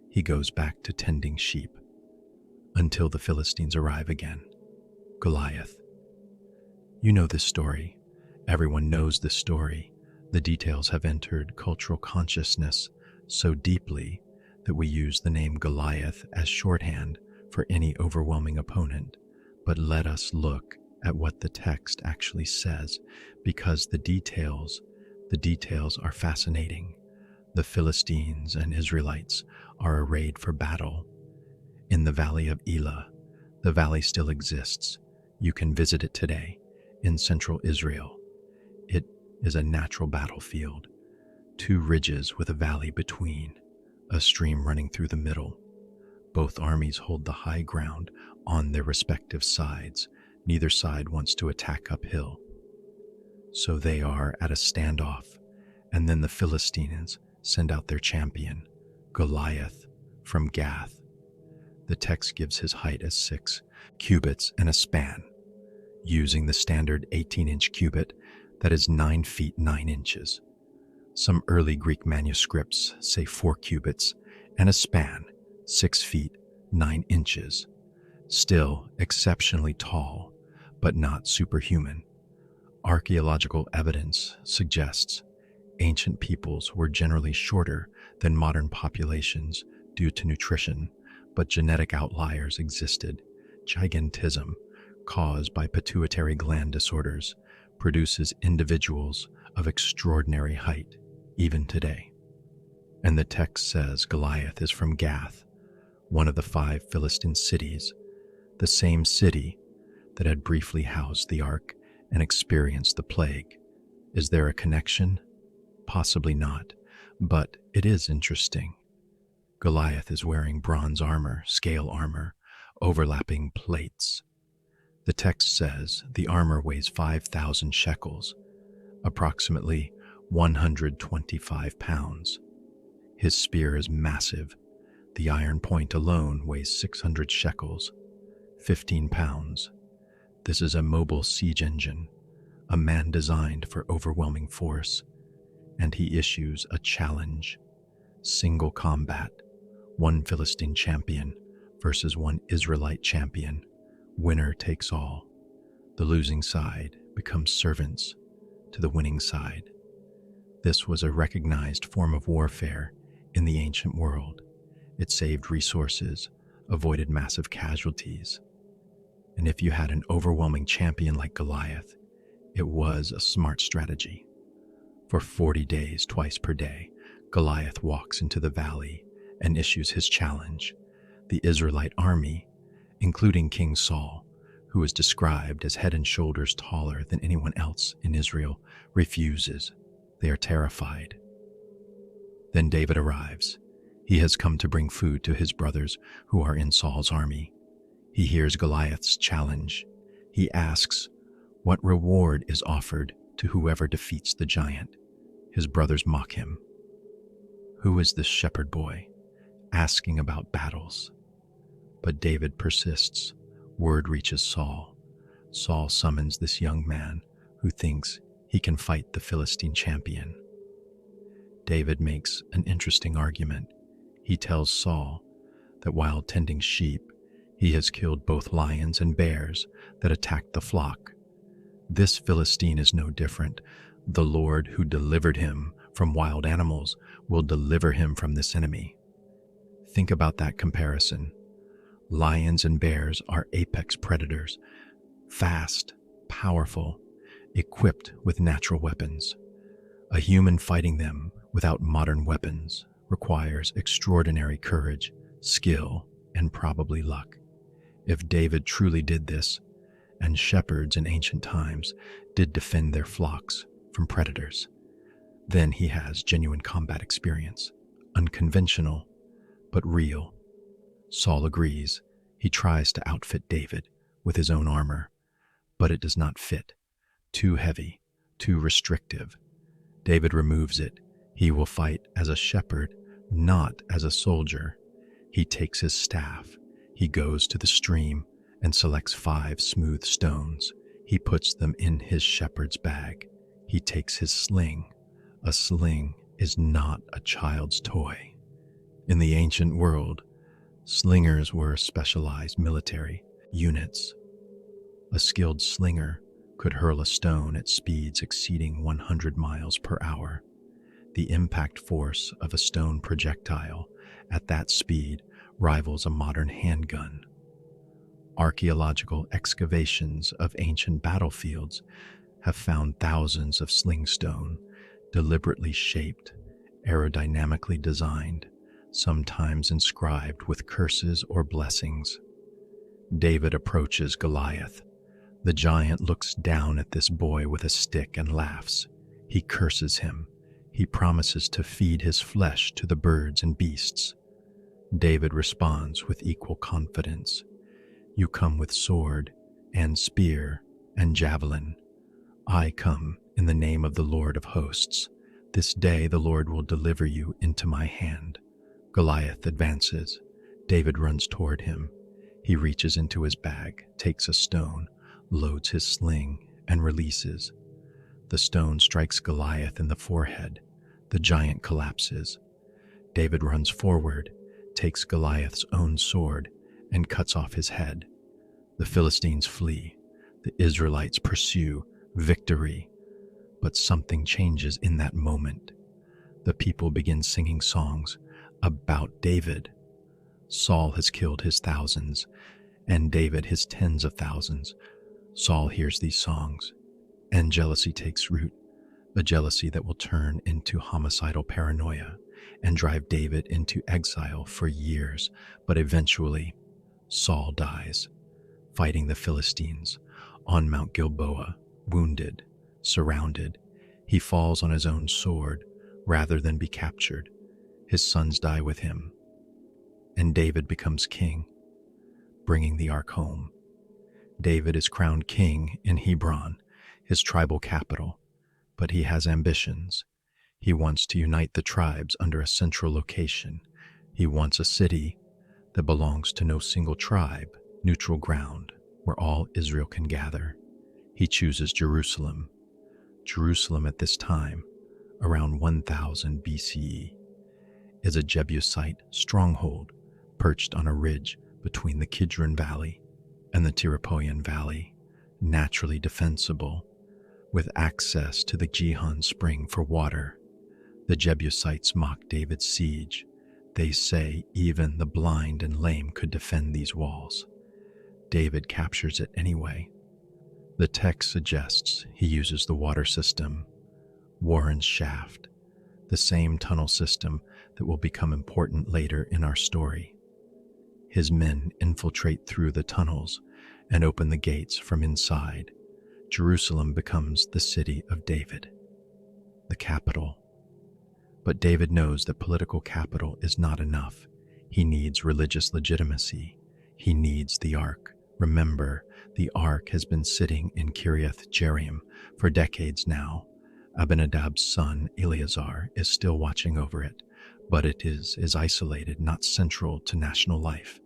He goes back to tending sheep until the Philistines arrive again. Goliath. You know this story. Everyone knows this story. The details have entered cultural consciousness so deeply that we use the name Goliath as shorthand for any overwhelming opponent. But let us look at what the text actually says, because the details are fascinating. The Philistines and Israelites are arrayed for battle. In the valley of Elah, the valley still exists. You can visit it today in central Israel. It is a natural battlefield, 2 ridges with a valley between, a stream running through the middle. Both armies hold the high ground on their respective sides. Neither side wants to attack uphill. So they are at a standoff, and then the Philistines send out their champion, Goliath, from Gath. The text gives his height as 6 cubits and a span, using the standard 18-inch cubit, that is 9 feet 9 inches. Some early Greek manuscripts say 4 cubits and a span, 6 feet 9 inches. Still exceptionally tall, but not superhuman. Archaeological evidence suggests ancient peoples were generally shorter than modern populations due to nutrition, but genetic outliers existed. Gigantism, caused by pituitary gland disorders, produces individuals of extraordinary height, even today. And the text says Goliath is from Gath, one of the 5 Philistine cities, the same city that had briefly housed the ark and experienced the plague. Is there a connection? Possibly not, but it is interesting. Goliath is wearing bronze armor, scale armor, overlapping plates. The text says the armor weighs 5,000 shekels, approximately 125 pounds. His spear is massive. The iron point alone weighs 600 shekels, 15 pounds. This is a mobile siege engine, a man designed for overwhelming force, and he issues a challenge. Single combat, 1 Philistine champion versus 1 Israelite champion. Winner takes all. The losing side becomes servants to the winning side. This was a recognized form of warfare in the ancient world. It saved resources, avoided massive casualties. And if you had an overwhelming champion like Goliath, it was a smart strategy. For 40 days, twice per day, Goliath walks into the valley and issues his challenge. The Israelite army, including King Saul, who is described as head and shoulders taller than anyone else in Israel, refuses. They are terrified. Then David arrives. He has come to bring food to his brothers who are in Saul's army. He hears Goliath's challenge. He asks, what reward is offered to whoever defeats the giant? His brothers mock him. Who is this shepherd boy? asking about battles. But David persists. Word reaches Saul. Saul summons this young man who thinks he can fight the Philistine champion. David makes an interesting argument. He tells Saul that while tending sheep, he has killed both lions and bears that attacked the flock. This Philistine is no different. The Lord who delivered him from wild animals will deliver him from this enemy. Think about that comparison. Lions and bears are apex predators, fast, powerful, equipped with natural weapons. A human fighting them without modern weapons requires extraordinary courage, skill, and probably luck. If David truly did this, and shepherds in ancient times did defend their flocks from predators, then he has genuine combat experience, unconventional, but real. Saul agrees. He tries to outfit David with his own armor, but it does not fit. Too heavy, too restrictive. David removes it. He will fight as a shepherd, not as a soldier. He takes his staff. He goes to the stream and selects 5 smooth stones. He puts them in his shepherd's bag. He takes his sling. A sling is not a child's toy. In the ancient world, slingers were specialized military units. A skilled slinger could hurl a stone at speeds exceeding 100 miles per hour. The impact force of a stone projectile at that speed rivals a modern handgun. Archaeological excavations of ancient battlefields have found thousands of slingstone, deliberately shaped, aerodynamically designed, sometimes inscribed with curses or blessings. David approaches Goliath. The giant looks down at this boy with a stick and laughs. He curses him. He promises to feed his flesh to the birds and beasts. David responds with equal confidence. You come with sword and spear and javelin. I come in the name of the Lord of hosts. This day the Lord will deliver you into my hand. Goliath advances. David runs toward him. He reaches into his bag, takes a stone, loads his sling, and releases. The stone strikes Goliath in the forehead. The giant collapses. David runs forward, takes Goliath's own sword, and cuts off his head. The Philistines flee. The Israelites pursue. Victory. But something changes in that moment. The people begin singing songs about David. Saul has killed his thousands, and David his tens of thousands. Saul hears these songs, and jealousy takes root, a jealousy that will turn into homicidal paranoia and drive David into exile for years. But eventually, Saul dies, fighting the Philistines on Mount Gilboa, wounded, surrounded. He falls on his own sword rather than be captured. His sons die with him, and David becomes king, bringing the ark home. David is crowned king in Hebron, his tribal capital, but he has ambitions. He wants to unite the tribes under a central location. He wants a city that belongs to no single tribe, neutral ground where all Israel can gather. He chooses Jerusalem. Jerusalem at this time, around 1000 BCE, is a Jebusite stronghold perched on a ridge between the Kidron Valley and the Tirapoian Valley, naturally defensible, with access to the Gihon spring for water. The Jebusites mock David's siege. They say even the blind and lame could defend these walls. David captures it anyway. The text suggests he uses the water system, Warren's Shaft, the same tunnel system that will become important later in our story. His men infiltrate through the tunnels and open the gates from inside. Jerusalem becomes the city of David, the capital. But David knows that political capital is not enough. He needs religious legitimacy. He needs the ark. Remember, the ark has been sitting in Kiriath Jearim for decades now. Abinadab's son Eleazar is still watching over it, but it is isolated, not central to national life.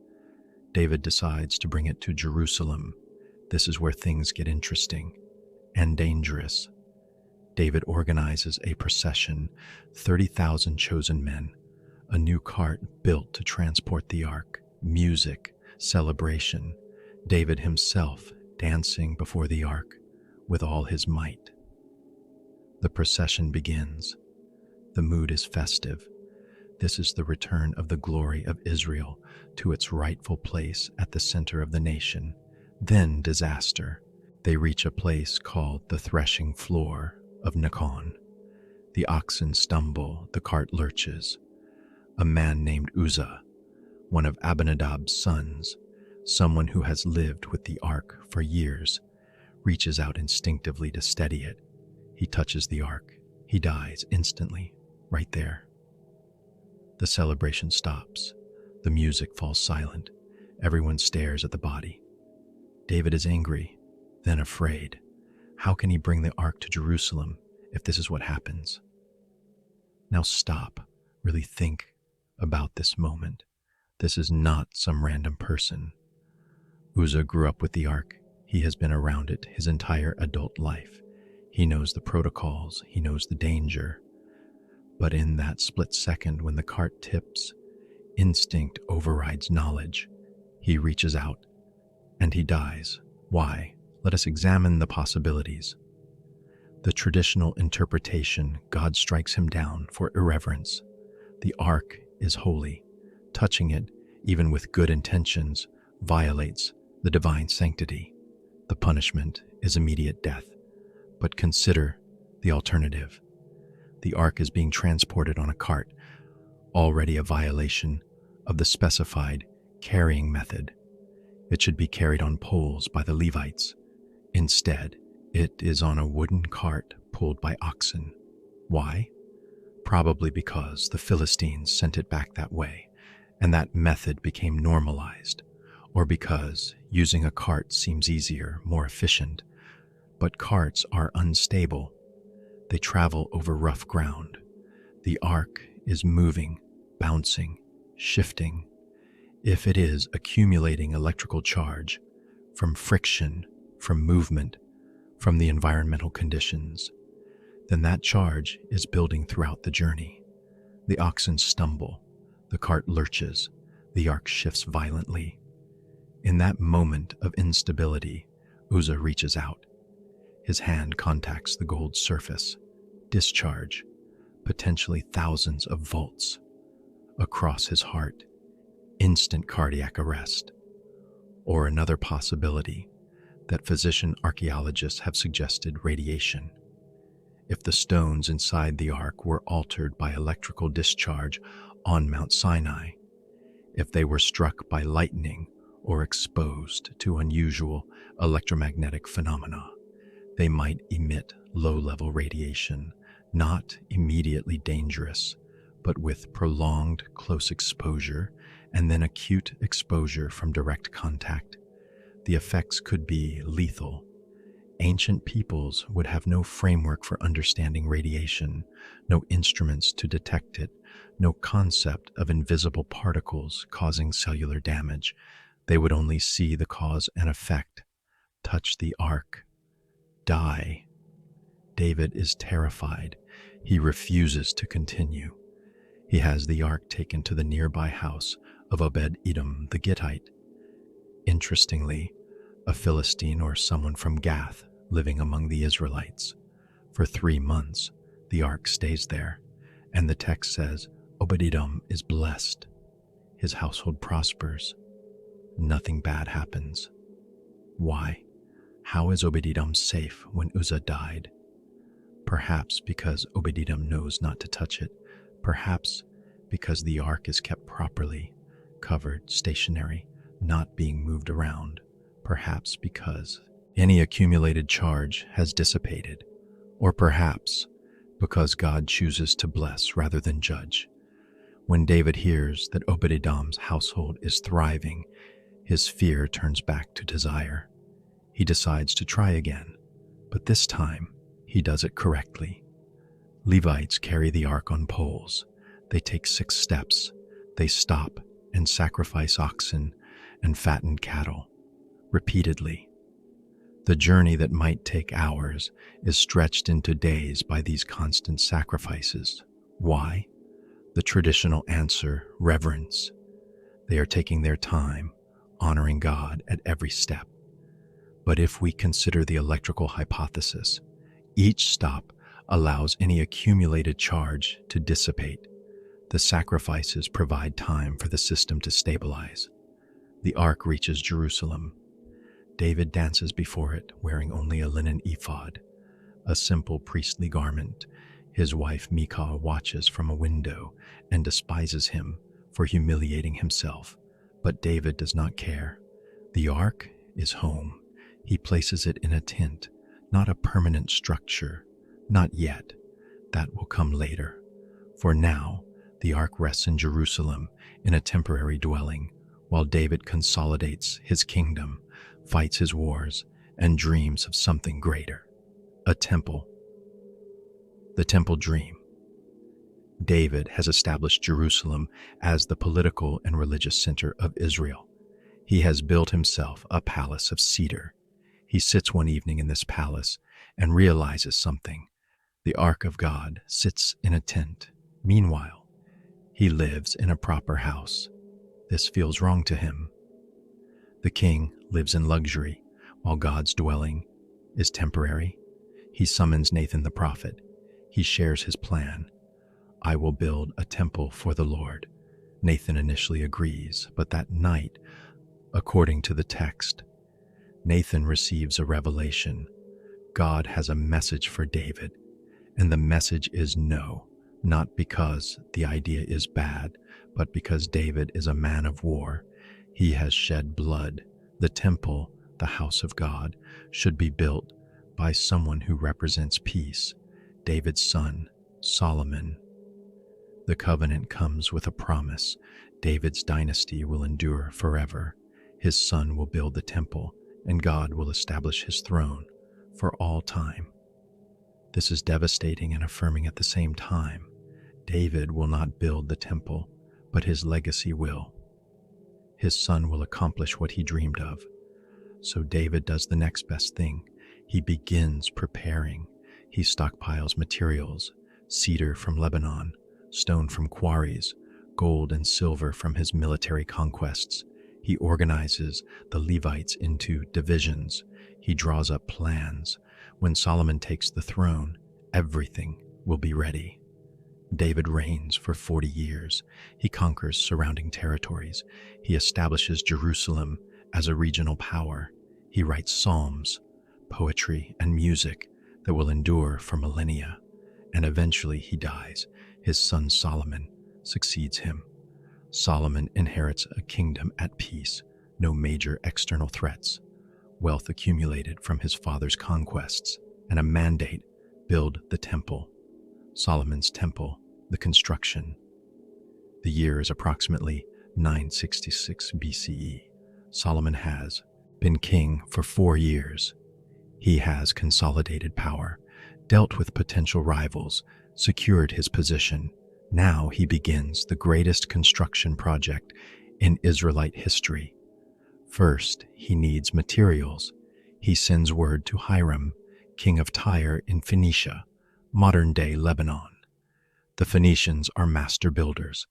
David decides to bring it to Jerusalem. This is where things get interesting and dangerous. David organizes a procession, 30,000 chosen men, a new cart built to transport the ark, music, celebration, David himself dancing before the ark with all his might. The procession begins. The mood is festive. This is the return of the glory of Israel to its rightful place at the center of the nation. Then disaster. They reach a place called the threshing floor of Nakon. The oxen stumble, the cart lurches. A man named Uzzah, one of Abinadab's sons, someone who has lived with the ark for years, reaches out instinctively to steady it. He touches the ark. He dies instantly, right there. The celebration stops. The music falls silent. Everyone stares at the body. David is angry, then afraid. How can he bring the ark to Jerusalem if this is what happens? Now stop. Really think about this moment. This is not some random person. Uzzah grew up with the ark. He has been around it his entire adult life. He knows the protocols. He knows the danger. But in that split second when the cart tips, instinct overrides knowledge. He reaches out, and he dies. Why? Let us examine the possibilities. The traditional interpretation, God strikes him down for irreverence. The ark is holy. Touching it, even with good intentions, violates the divine sanctity. The punishment is immediate death. But consider the alternative. The ark is being transported on a cart, already a violation of the specified carrying method. It should be carried on poles by the Levites. Instead, it is on a wooden cart pulled by oxen. Why? Probably because the Philistines sent it back that way, and that method became normalized, or because using a cart seems easier, more efficient. But carts are unstable. They travel over rough ground. The ark is moving, bouncing, shifting. If it is accumulating electrical charge from friction, from movement, from the environmental conditions, then that charge is building throughout the journey. The oxen stumble, the cart lurches, the ark shifts violently. In that moment of instability, Uzzah reaches out. His hand contacts the gold surface. Discharge, potentially thousands of volts. Across his heart, instant cardiac arrest. Or another possibility that physician archaeologists have suggested: radiation. If the stones inside the ark were altered by electrical discharge on Mount Sinai, if they were struck by lightning or exposed to unusual electromagnetic phenomena, they might emit low-level radiation, not immediately dangerous, but with prolonged close exposure and then acute exposure from direct contact. The effects could be lethal. Ancient peoples would have no framework for understanding radiation, no instruments to detect it, no concept of invisible particles causing cellular damage. They would only see the cause and effect. Touch the ark. Die. David is terrified. He refuses to continue. He has the ark taken to the nearby house of Obed-Edom the Gittite. Interestingly, a Philistine or someone from Gath living among the Israelites. For 3 months, the ark stays there, and the text says Obed-Edom is blessed. His household prospers. Nothing bad happens. Why? How is Obed-Edom safe when Uzzah died? Perhaps because Obed-Edom knows not to touch it. Perhaps because the ark is kept properly, covered, stationary, not being moved around. Perhaps because any accumulated charge has dissipated. Or perhaps because God chooses to bless rather than judge. When David hears that Obed-Edom's household is thriving, his fear turns back to desire. He decides to try again, but this time he does it correctly. Levites carry the ark on poles. They take 6 steps. They stop and sacrifice oxen and fattened cattle, repeatedly. The journey that might take hours is stretched into days by these constant sacrifices. Why? The traditional answer: reverence. They are taking their time, honoring God at every step. But if we consider the electrical hypothesis, each stop allows any accumulated charge to dissipate. The sacrifices provide time for the system to stabilize. The ark reaches Jerusalem. David dances before it, wearing only a linen ephod, a simple priestly garment. His wife Michal watches from a window and despises him for humiliating himself. But David does not care. The ark is home. He places it in a tent, not a permanent structure. Not yet. That will come later. For now, the ark rests in Jerusalem in a temporary dwelling, while David consolidates his kingdom, fights his wars, and dreams of something greater. A temple. The temple dream. David has established Jerusalem as the political and religious center of Israel. He has built himself a palace of cedar. He sits one evening in this palace and realizes something. The ark of God sits in a tent. Meanwhile, he lives in a proper house. This feels wrong to him. The king lives in luxury, while God's dwelling is temporary. He summons Nathan the prophet. He shares his plan. I will build a temple for the Lord. Nathan initially agrees, but that night, according to the text, Nathan receives a revelation. God has a message for David, and the message is no, not because the idea is bad, but because David is a man of war. He has shed blood. The temple, the house of God, should be built by someone who represents peace, David's son, Solomon. The covenant comes with a promise. David's dynasty will endure forever. His son will build the temple, and God will establish his throne for all time. This is devastating and affirming at the same time. David will not build the temple, but his legacy will. His son will accomplish what he dreamed of. So David does the next best thing. He begins preparing. He stockpiles materials: cedar from Lebanon, stone from quarries, gold and silver from his military conquests. He organizes the Levites into divisions. He draws up plans. When Solomon takes the throne, everything will be ready. David reigns for 40 years. He conquers surrounding territories. He establishes Jerusalem as a regional power. He writes psalms, poetry, and music that will endure for millennia. And eventually he dies. His son Solomon succeeds him. Solomon inherits a kingdom at peace, no major external threats, wealth accumulated from his father's conquests, and a mandate: build the temple. Solomon's temple, the construction. The year is approximately 966 BCE. Solomon has been king for 4 years. He has consolidated power, dealt with potential rivals, secured his position. Now he begins the greatest construction project in Israelite history. First, he needs materials. He sends word to Hiram, king of Tyre in Phoenicia, modern-day Lebanon. The Phoenicians are master builders.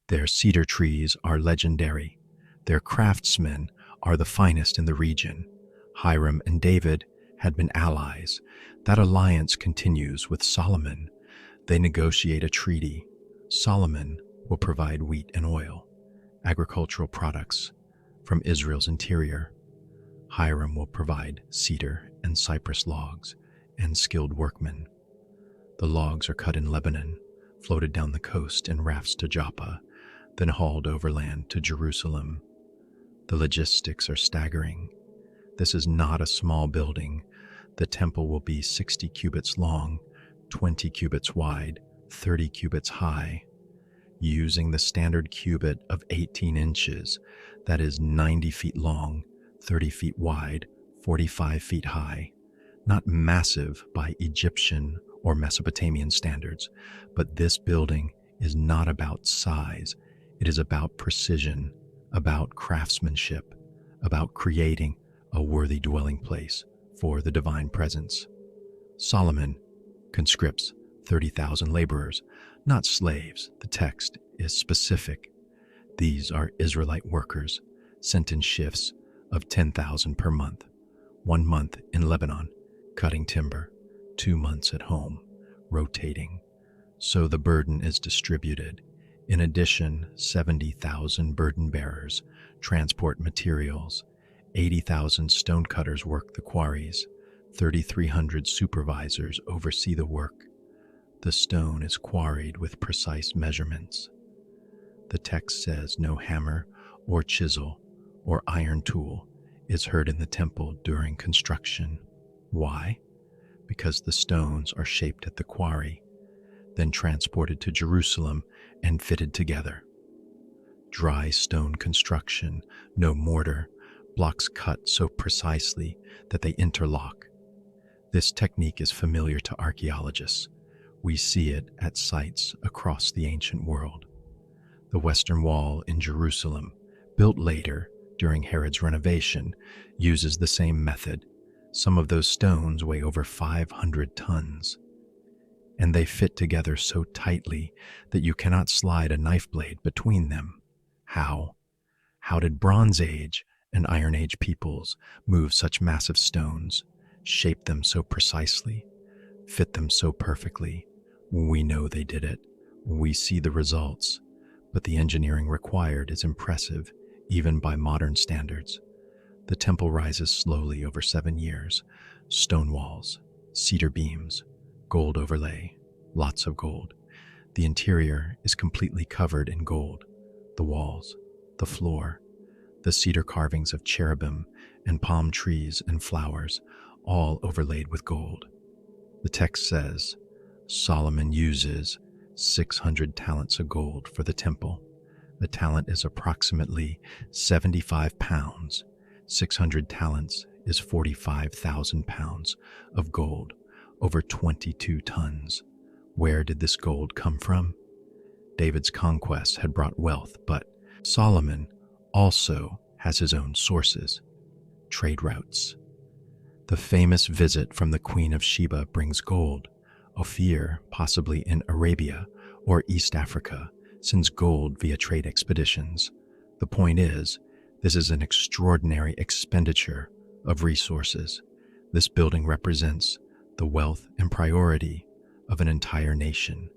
Their cedar trees are legendary. Their craftsmen are the finest in the region. Hiram and David had been allies. That alliance continues with Solomon. They negotiate a treaty. Solomon will provide wheat and oil, agricultural products from Israel's interior. Hiram will provide cedar and cypress logs and skilled workmen. The logs are cut in Lebanon, floated down the coast in rafts to Joppa, then hauled overland to Jerusalem. The logistics are staggering. This is not a small building. The temple will be 60 cubits long, 20 cubits wide, 30 cubits high. Using the standard cubit of 18 inches, that is 90 feet long, 30 feet wide, 45 feet high. Not massive by Egyptian or Mesopotamian standards, but this building is not about size. It is about precision, about craftsmanship, about creating a worthy dwelling place for the divine presence. Solomon conscripts 30,000 laborers, not slaves. The text is specific. These are Israelite workers sent in shifts of 10,000 per month, 1 month in Lebanon, cutting timber, 2 months at home, rotating. So the burden is distributed. In addition, 70,000 burden bearers transport materials, 80,000 stonecutters work the quarries, 3,300 supervisors oversee the work. The stone is quarried with precise measurements. The text says no hammer or chisel or iron tool is heard in the temple during construction. Why? Because the stones are shaped at the quarry, then transported to Jerusalem and fitted together. Dry stone construction, no mortar, blocks cut so precisely that they interlock. This technique is familiar to archaeologists. We see it at sites across the ancient world. The Western Wall in Jerusalem, built later during Herod's renovation, uses the same method. Some of those stones weigh over 500 tons, and they fit together so tightly that you cannot slide a knife blade between them. How? How did Bronze Age and Iron Age peoples move such massive stones, shape them so precisely, fit them so perfectly? We know they did it. We see the results, but the engineering required is impressive, even by modern standards. The temple rises slowly over 7 years. Stone walls, cedar beams, gold overlay, lots of gold. The interior is completely covered in gold. The walls, the floor, the cedar carvings of cherubim and palm trees and flowers, all overlaid with gold. The text says, Solomon uses 600 talents of gold for the temple. A talent is approximately 75 pounds. 600 talents is 45,000 pounds of gold, over 22 tons. Where did this gold come from? David's conquests had brought wealth, but Solomon also has his own sources, trade routes. The famous visit from the Queen of Sheba brings gold. Ophir, possibly in Arabia or East Africa, sends gold via trade expeditions. The point is, this is an extraordinary expenditure of resources. This building represents the wealth and priority of an entire nation.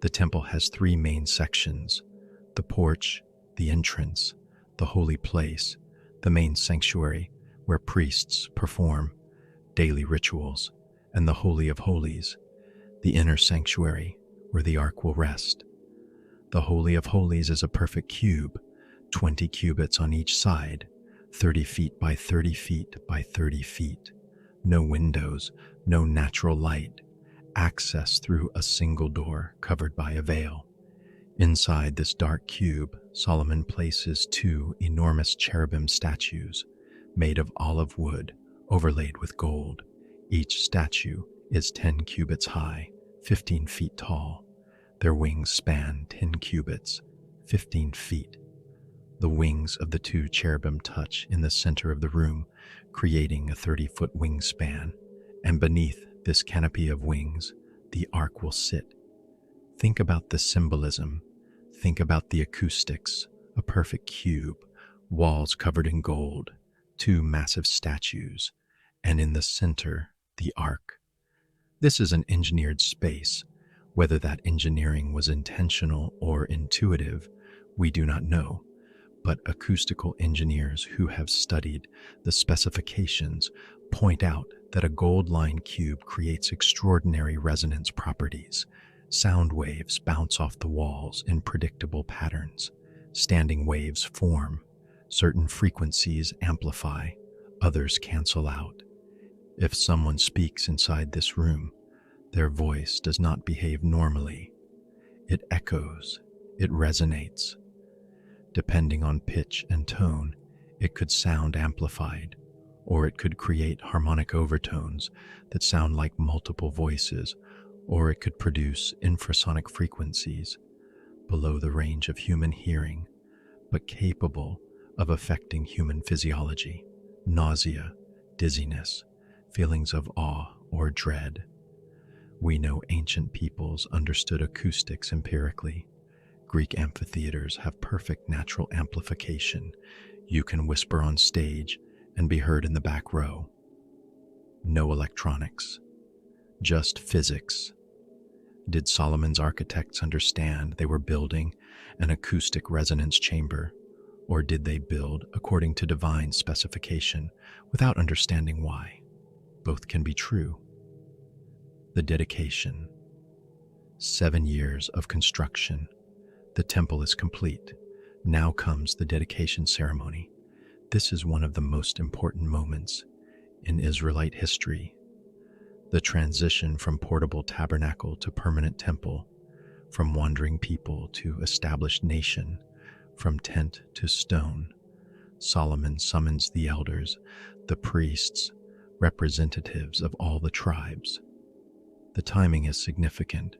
The temple has 3 main sections: the porch, the entrance, the holy place, the main sanctuary where priests perform daily rituals, and the Holy of Holies, the inner sanctuary where the ark will rest. The Holy of Holies is a perfect cube, 20 cubits on each side, 30 feet by 30 feet by 30 feet. No windows, no natural light, access through a single door covered by a veil. Inside this dark cube, Solomon places 2 enormous cherubim statues made of olive wood overlaid with gold. Each statue is 10 cubits high, 15 feet tall. Their wings span 10 cubits, 15 feet. The wings of the 2 cherubim touch in the center of the room, creating a 30-foot wingspan, and beneath this canopy of wings, the ark will sit. Think about the symbolism. Think about the acoustics. A perfect cube, walls covered in gold, 2 massive statues, and in the center, the ark. This is an engineered space. Whether that engineering was intentional or intuitive, we do not know. But acoustical engineers who have studied the specifications point out that a gold-lined cube creates extraordinary resonance properties. Sound waves bounce off the walls in predictable patterns. Standing waves form. Certain frequencies amplify, others cancel out. If someone speaks inside this room, their voice does not behave normally. It echoes, it resonates. Depending on pitch and tone, it could sound amplified, or it could create harmonic overtones that sound like multiple voices, or it could produce infrasonic frequencies. below the range of human hearing, but capable of affecting human physiology, nausea, dizziness, feelings of awe or dread. We know ancient peoples understood acoustics empirically. Greek amphitheaters have perfect natural amplification. You can whisper on stage and be heard in the back row. No electronics, just physics. Did Solomon's architects understand they were building an acoustic resonance chamber, or did they build according to divine specification without understanding why? Both can be true. The dedication. 7 years of construction. The temple is complete. Now comes the dedication ceremony. This is one of the most important moments in Israelite history. The transition from portable tabernacle to permanent temple, from wandering people to established nation, from tent to stone. Solomon summons the elders, the priests, representatives of all the tribes. The timing is significant.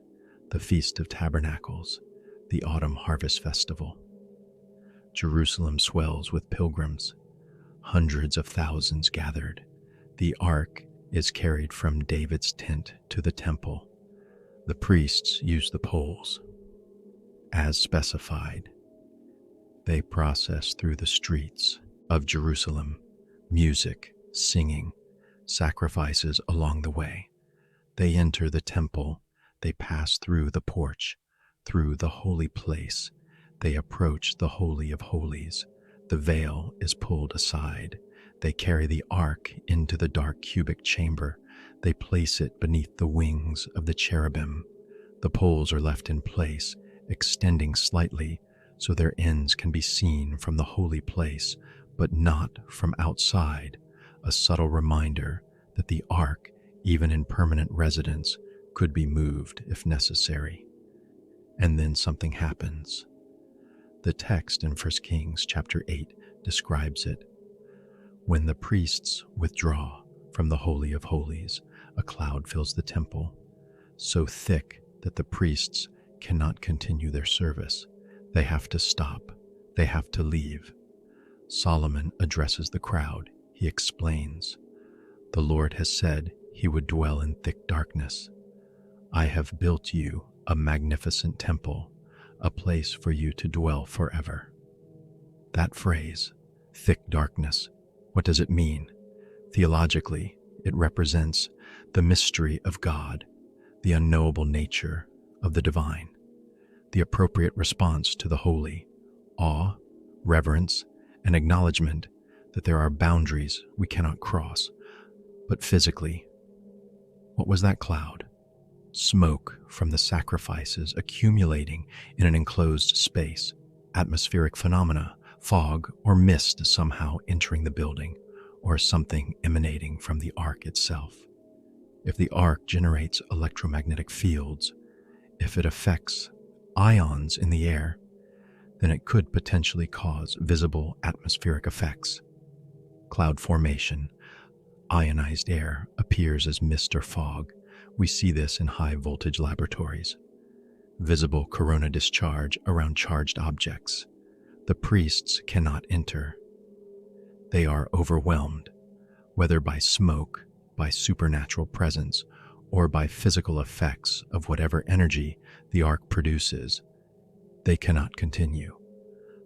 The Feast of Tabernacles, the Autumn Harvest Festival. Jerusalem swells with pilgrims. Hundreds of thousands gathered. The ark is carried from David's tent to the temple. The priests use the poles. As specified, they process through the streets of Jerusalem, music, singing, sacrifices along the way. They enter the temple. They pass through the porch, through the holy place. They approach the Holy of Holies. The veil is pulled aside. They carry the ark into the dark cubic chamber. They place it beneath the wings of the cherubim. The poles are left in place, extending slightly so their ends can be seen from the holy place, but not from outside, a subtle reminder that the ark, even in permanent residence, could be moved if necessary. And then something happens. The text in 1 Kings chapter 8 describes it. When the priests withdraw from the Holy of Holies, a cloud fills the temple, so thick that the priests cannot continue their service. They have to stop. They have to leave. Solomon addresses the crowd. He explains, "The Lord has said he would dwell in thick darkness. I have built you a magnificent temple, a place for you to dwell forever." That phrase, thick darkness, what does it mean? Theologically, it represents the mystery of God, the unknowable nature of the divine, the appropriate response to the holy, awe, reverence, and acknowledgement that there are boundaries we cannot cross. But physically, what was that cloud? Smoke from the sacrifices accumulating in an enclosed space, atmospheric phenomena, fog or mist somehow entering the building, or something emanating from the ark itself. If the ark generates electromagnetic fields, if it affects ions in the air, then it could potentially cause visible atmospheric effects. Cloud formation, ionized air appears as mist or fog. We see this in high-voltage laboratories. Visible corona discharge around charged objects. The priests cannot enter. They are overwhelmed, whether by smoke, by supernatural presence, or by physical effects of whatever energy the ark produces. They cannot continue.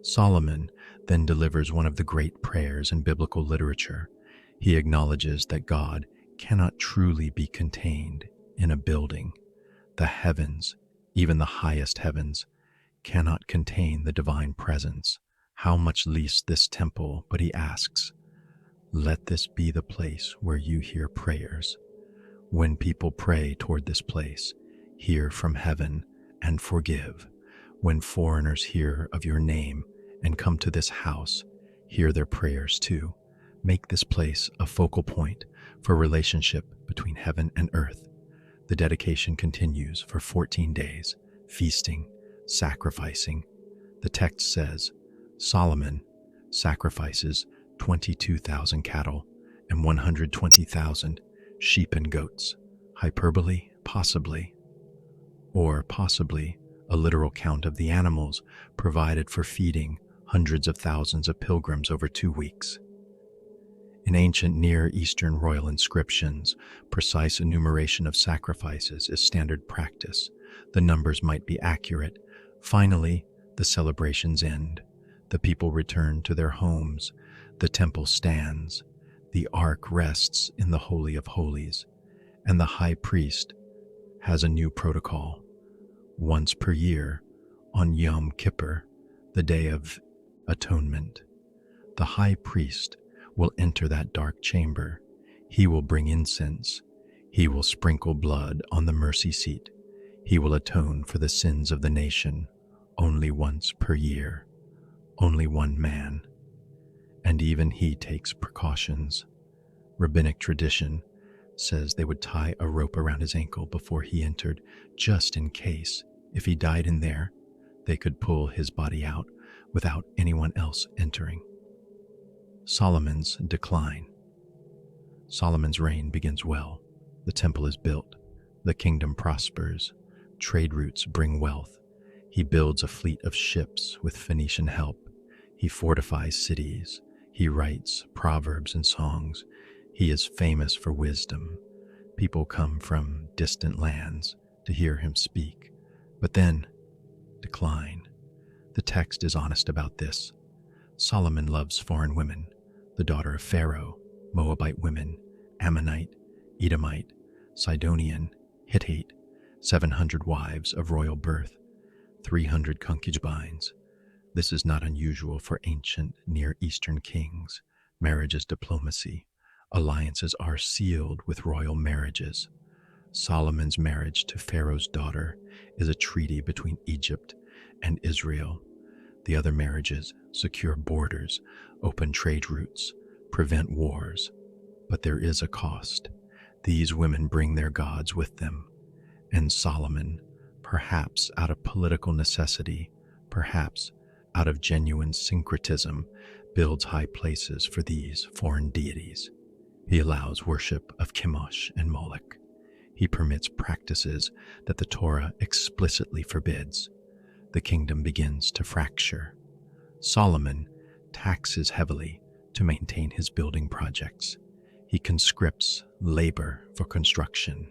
Solomon then delivers one of the great prayers in biblical literature. He acknowledges that God cannot truly be contained in a building. The heavens, even the highest heavens, cannot contain the divine presence. How much least this temple? But he asks, "Let this be the place where you hear prayers." When people pray toward this place, hear from heaven and forgive. When foreigners hear of your name and come to this house, hear their prayers too. Make this place a focal point for relationship between heaven and earth. The dedication continues for 14 days, feasting, sacrificing. The text says, Solomon sacrifices 22,000 cattle and 120,000 sheep and goats. Hyperbole? Possibly. Or possibly a literal count of the animals provided for feeding hundreds of thousands of pilgrims over 2 weeks. In ancient Near Eastern royal inscriptions, precise enumeration of sacrifices is standard practice. The numbers might be accurate. Finally, the celebrations end. The people return to their homes. The temple stands. The ark rests in the Holy of Holies. And the high priest has a new protocol. Once per year, on Yom Kippur, the Day of Atonement, the high priest will enter that dark chamber. He will bring incense. He will sprinkle blood on the mercy seat. He will atone for the sins of the nation only once per year, only one man. And even he takes precautions. Rabbinic tradition says they would tie a rope around his ankle before he entered, just in case, if he died in there, they could pull his body out without anyone else entering. Solomon's decline. Solomon's reign begins well. The temple is built. The kingdom prospers. Trade routes bring wealth. He builds a fleet of ships with Phoenician help. He fortifies cities. He writes proverbs and songs. He is famous for wisdom. People come from distant lands to hear him speak. But then, decline. The text is honest about this. Solomon loves foreign women, the daughter of Pharaoh, Moabite women, Ammonite, Edomite, Sidonian, Hittite, 700 wives of royal birth, 300 concubines. This is not unusual for ancient Near Eastern kings. Marriage is diplomacy. Alliances are sealed with royal marriages. Solomon's marriage to Pharaoh's daughter is a treaty between Egypt and Israel. The other marriages secure borders, open trade routes, prevent wars. But there is a cost. These women bring their gods with them. And Solomon, perhaps out of political necessity, perhaps out of genuine syncretism, builds high places for these foreign deities. He allows worship of Chemosh and Moloch. He permits practices that the Torah explicitly forbids. The kingdom begins to fracture. Solomon taxes heavily to maintain his building projects. He conscripts labor for construction.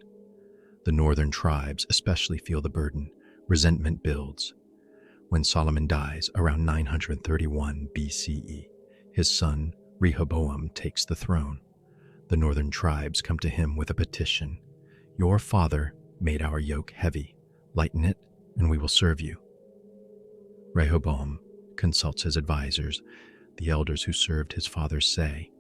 The northern tribes especially feel the burden. Resentment builds. When Solomon dies around 931 BCE, his son Rehoboam takes the throne. The northern tribes come to him with a petition. Your father made our yoke heavy. Lighten it, and we will serve you. Rehoboam consults his advisors. The elders who served his father say,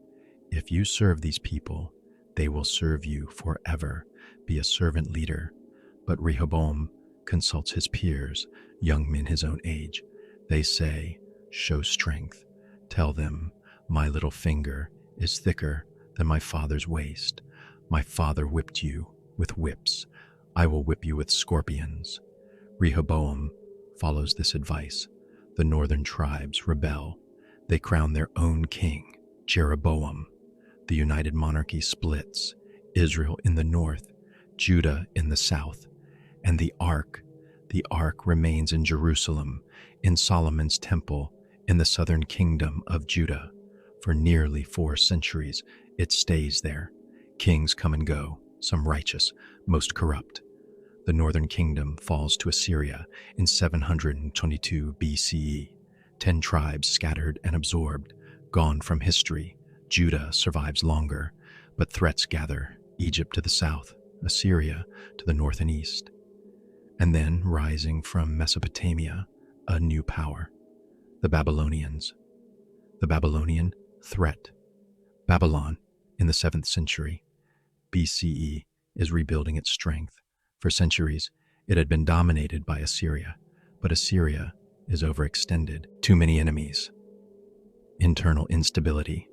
if you serve these people, they will serve you forever. Be a servant leader. But Rehoboam consults his peers, young men his own age. They say, show strength. Tell them, my little finger is thicker than my father's waist. My father whipped you with whips. I will whip you with scorpions. Rehoboam follows this advice. The northern tribes rebel. They crown their own king, Jeroboam. The united monarchy splits. Israel in the north, Judah in the south. And the ark remains in Jerusalem, in Solomon's temple, in the southern kingdom of Judah. For nearly 4 centuries, it stays there. Kings come and go, some righteous, most corrupt. The northern kingdom falls to Assyria in 722 BCE. 10 tribes scattered and absorbed, gone from history. Judah survives longer, but threats gather. Egypt to the south, Assyria to the north and east. And then, rising from Mesopotamia, a new power, the Babylonians. The Babylonian threat. Babylon, in the 7th century BCE, is rebuilding its strength. For centuries, it had been dominated by Assyria, but Assyria is overextended. Too many enemies. Internal instability.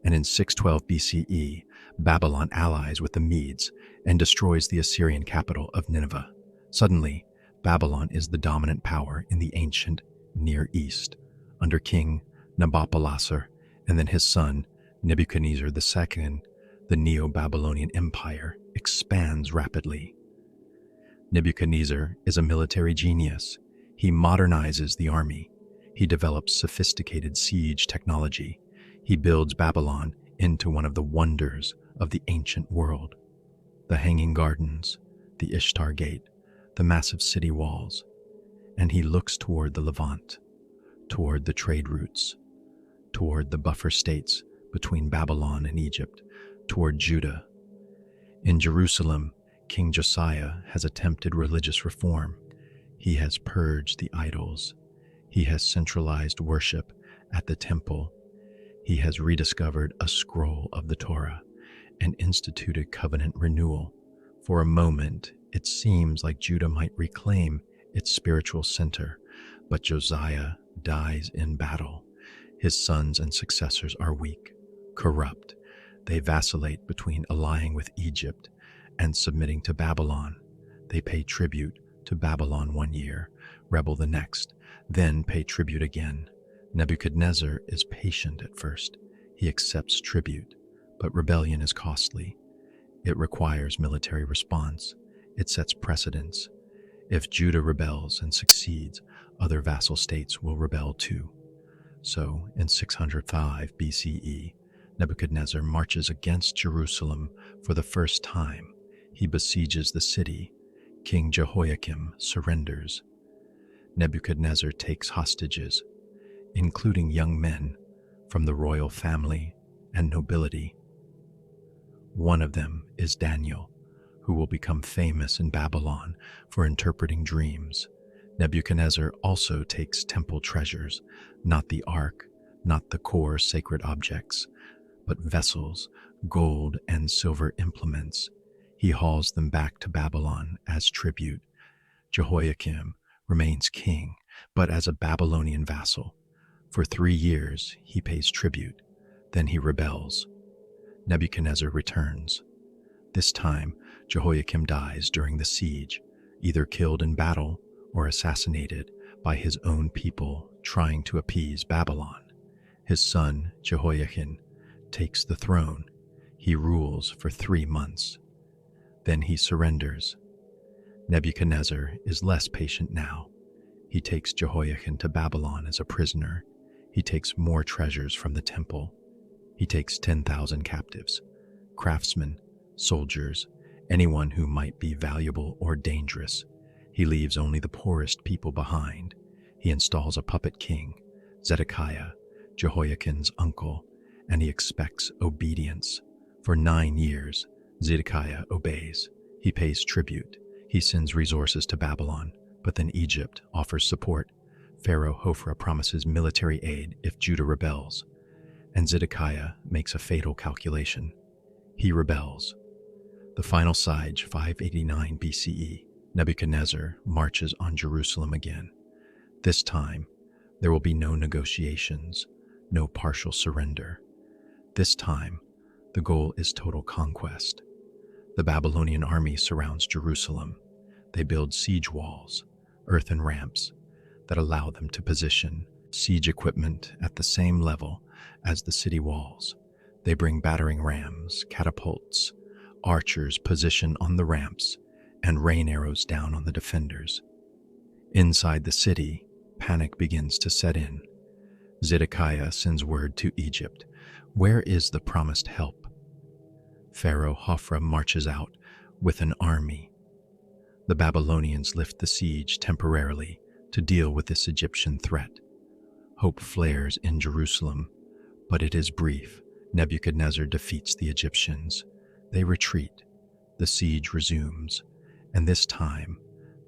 And in 612 BCE, Babylon allies with the Medes and destroys the Assyrian capital of Nineveh. Suddenly, Babylon is the dominant power in the ancient Near East, under King Nabopolassar and then his son Nebuchadnezzar II. The Neo-Babylonian Empire expands rapidly. Nebuchadnezzar is a military genius. He modernizes the army. He develops sophisticated siege technology. He builds Babylon into one of the wonders of the ancient world. The Hanging Gardens, the Ishtar Gate, the massive city walls. And he looks toward the Levant, toward the trade routes, toward the buffer states between Babylon and Egypt, toward Judah. In Jerusalem, King Josiah has attempted religious reform. He has purged the idols. He has centralized worship at the temple. He has rediscovered a scroll of the Torah and instituted covenant renewal. For a moment, it seems like Judah might reclaim its spiritual center, but Josiah dies in battle. His sons and successors are weak, corrupt. They vacillate between allying with Egypt and submitting to Babylon. They pay tribute to Babylon 1 year, rebel the next, then pay tribute again. Nebuchadnezzar is patient at first. He accepts tribute, but rebellion is costly. It requires military response. It sets precedents. If Judah rebels and succeeds, other vassal states will rebel too. So, in 605 BCE, Nebuchadnezzar marches against Jerusalem for the first time. He besieges the city. King Jehoiakim surrenders. Nebuchadnezzar takes hostages, including young men from the royal family and nobility. One of them is Daniel, who will become famous in Babylon for interpreting dreams. Nebuchadnezzar also takes temple treasures, not the ark, not the core sacred objects, but vessels, gold and silver implements. He hauls them back to Babylon as tribute. Jehoiakim remains king, but as a Babylonian vassal. For 3 years, he pays tribute. Then he rebels. Nebuchadnezzar returns. This time, Jehoiakim dies during the siege, either killed in battle or assassinated by his own people trying to appease Babylon. His son, Jehoiachin, takes the throne. He rules for 3 months. Then he surrenders. Nebuchadnezzar is less patient now. He takes Jehoiachin to Babylon as a prisoner. He takes more treasures from the temple. He takes 10,000 captives, craftsmen, soldiers, anyone who might be valuable or dangerous. He leaves only the poorest people behind. He installs a puppet king, Zedekiah, Jehoiachin's uncle, and he expects obedience. For 9 years, Zedekiah obeys. He pays tribute. He sends resources to Babylon, but then Egypt offers support. Pharaoh Hophra promises military aid if Judah rebels, and Zedekiah makes a fatal calculation. He rebels. The final siege, 589 BCE, Nebuchadnezzar marches on Jerusalem again. This time, there will be no negotiations, no partial surrender. This time, the goal is total conquest. The Babylonian army surrounds Jerusalem. They build siege walls, earthen ramps, that allow them to position siege equipment at the same level as the city walls. They bring battering rams, catapults, archers position on the ramps, and rain arrows down on the defenders. Inside the city, panic begins to set in. Zedekiah sends word to Egypt, "Where is the promised help?" Pharaoh Hophra marches out with an army. The Babylonians lift the siege temporarily to deal with this Egyptian threat. Hope flares in Jerusalem, but it is brief. Nebuchadnezzar defeats the Egyptians. They retreat. The siege resumes, and this time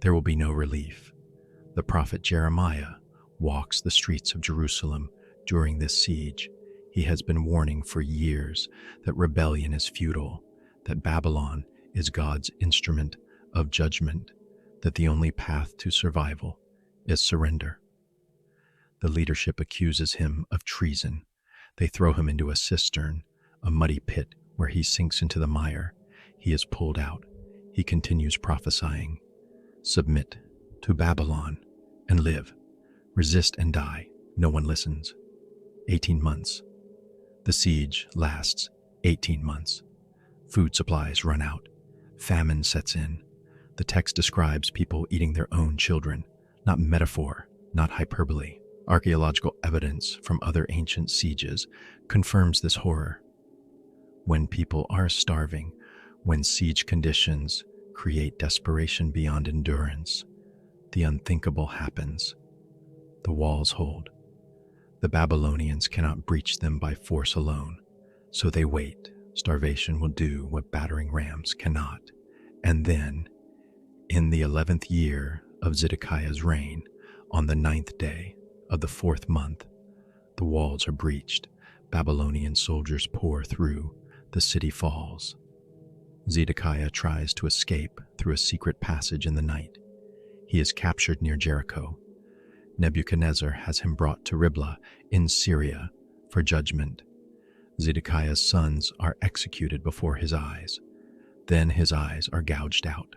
there will be no relief. The prophet Jeremiah walks the streets of Jerusalem during this siege. He has been warning for years that rebellion is futile, that Babylon is God's instrument of judgment, that the only path to survival is surrender. The leadership accuses him of treason. They throw him into a cistern, a muddy pit where he sinks into the mire. He is pulled out. He continues prophesying, "Submit to Babylon and live. Resist and die." No one listens. 18 months. The siege lasts 18 months. Food supplies run out. Famine sets in. The text describes people eating their own children, not metaphor, not hyperbole. Archaeological evidence from other ancient sieges confirms this horror. When people are starving, when siege conditions create desperation beyond endurance, the unthinkable happens. The walls hold. The Babylonians cannot breach them by force alone, so they wait. Starvation will do what battering rams cannot. And then, in the 11th year of Zedekiah's reign, on the 9th day of the 4th month, the walls are breached. Babylonian soldiers pour through. The city falls. Zedekiah tries to escape through a secret passage in the night. He is captured near Jericho. Nebuchadnezzar has him brought to Riblah in Syria for judgment. Zedekiah's sons are executed before his eyes. Then his eyes are gouged out.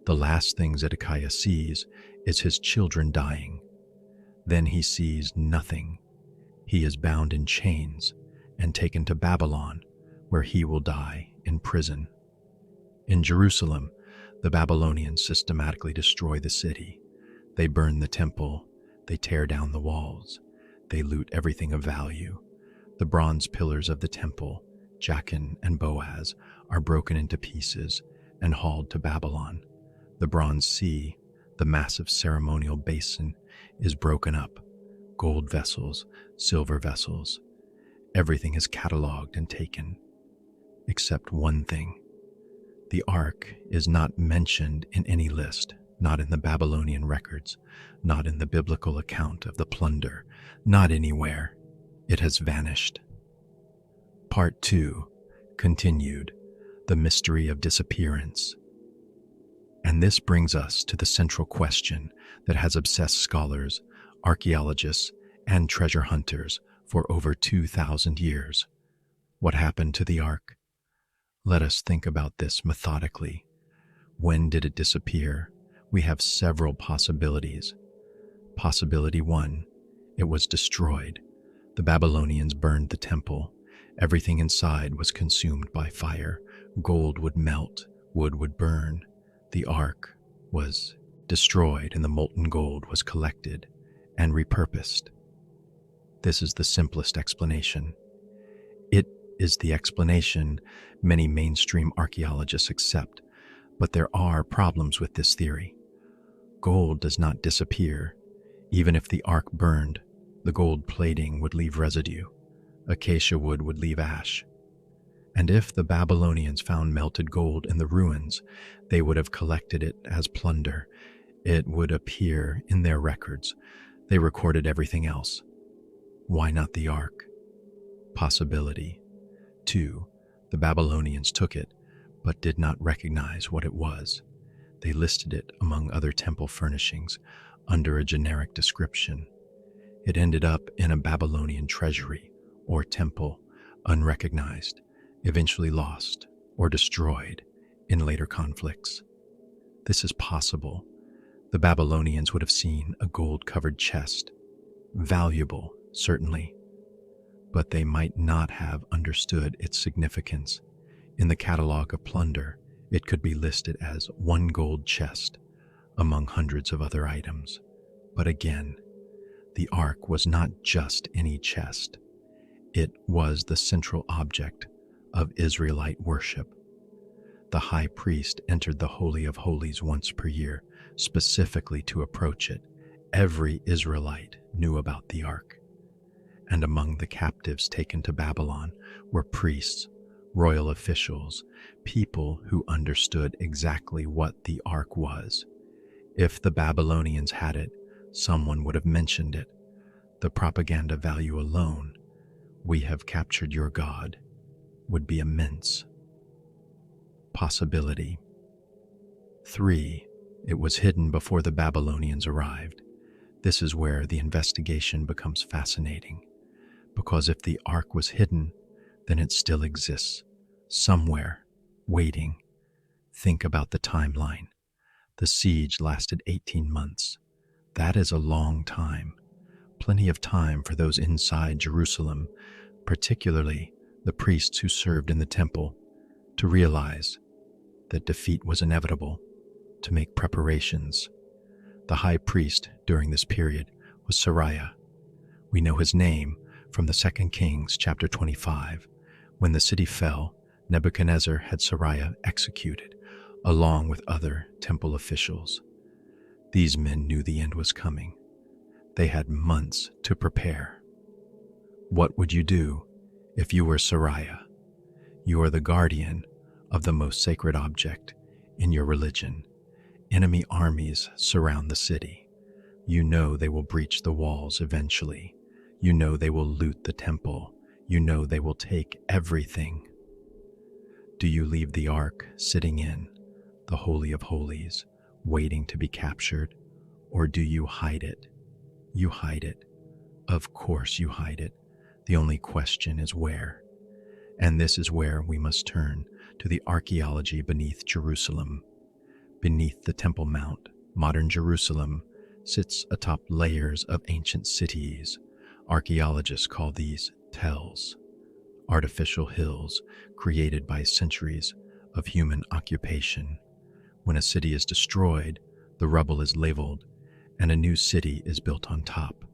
The last thing Zedekiah sees is his children dying. Then he sees nothing. He is bound in chains and taken to Babylon, where he will die in prison. In Jerusalem, the Babylonians systematically destroy the city. They burn the temple, they tear down the walls, they loot everything of value. The bronze pillars of the temple, Jachin and Boaz, are broken into pieces and hauled to Babylon. The bronze sea, the massive ceremonial basin, is broken up. Gold vessels, silver vessels, everything is cataloged and taken. Except one thing. The ark is not mentioned in any list, not in the Babylonian records, not in the biblical account of the plunder, not anywhere. It has vanished. Part 2, continued, the mystery of disappearance. And this brings us to the central question that has obsessed scholars, archaeologists, and treasure hunters for over 2,000 years. What happened to the ark? Let us think about this methodically. When did it disappear? We have several possibilities. Possibility 1, it was destroyed. The Babylonians burned the temple. Everything inside was consumed by fire. Gold would melt, wood would burn. The ark was destroyed and the molten gold was collected and repurposed. This is the simplest explanation. It is the explanation many mainstream archaeologists accept, but there are problems with this theory. Gold does not disappear. Even if the ark burned, the gold plating would leave residue. Acacia wood would leave ash. And if the Babylonians found melted gold in the ruins, they would have collected it as plunder. It would appear in their records. They recorded everything else. Why not the ark? Possibility 2, the Babylonians took it, but did not recognize what it was. They listed it among other temple furnishings under a generic description. It ended up in a Babylonian treasury or temple, unrecognized, eventually lost or destroyed in later conflicts. This is possible. The Babylonians would have seen a gold-covered chest, valuable, certainly, but they might not have understood its significance. In the catalog of plunder, it could be listed as one gold chest among hundreds of other items. But again, the ark was not just any chest. It was the central object of Israelite worship. The high priest entered the Holy of Holies once per year, specifically to approach it. Every Israelite knew about the ark. And among the captives taken to Babylon were priests, royal officials, people who understood exactly what the ark was. If the Babylonians had it, someone would have mentioned it. The propaganda value alone, "We have captured your God," would be immense. Possibility 3, it was hidden before the Babylonians arrived. This is where the investigation becomes fascinating, because if the ark was hidden, then it still exists, somewhere, waiting. Think about the timeline. The siege lasted 18 months. That is a long time. Plenty of time for those inside Jerusalem, particularly the priests who served in the temple, to realize that defeat was inevitable. to make preparations. The high priest during this period was Sariah. We know his name from the 2 Kings chapter 25. When the city fell, Nebuchadnezzar had Sariah executed, along with other temple officials. These men knew the end was coming. They had months to prepare. What would you do if you were Sariah? You are the guardian of the most sacred object in your religion. Enemy armies surround the city. You know they will breach the walls eventually. You know they will loot the temple. You know they will take everything. Do you leave the ark sitting in the Holy of Holies, waiting to be captured, or do you hide it? You hide it. Of course you hide it. The only question is where. And this is where we must turn to the archaeology beneath Jerusalem. Beneath the Temple Mount, modern Jerusalem sits atop layers of ancient cities. Archaeologists call these tells, artificial hills created by centuries of human occupation. When a city is destroyed, the rubble is leveled, and a new city is built on top.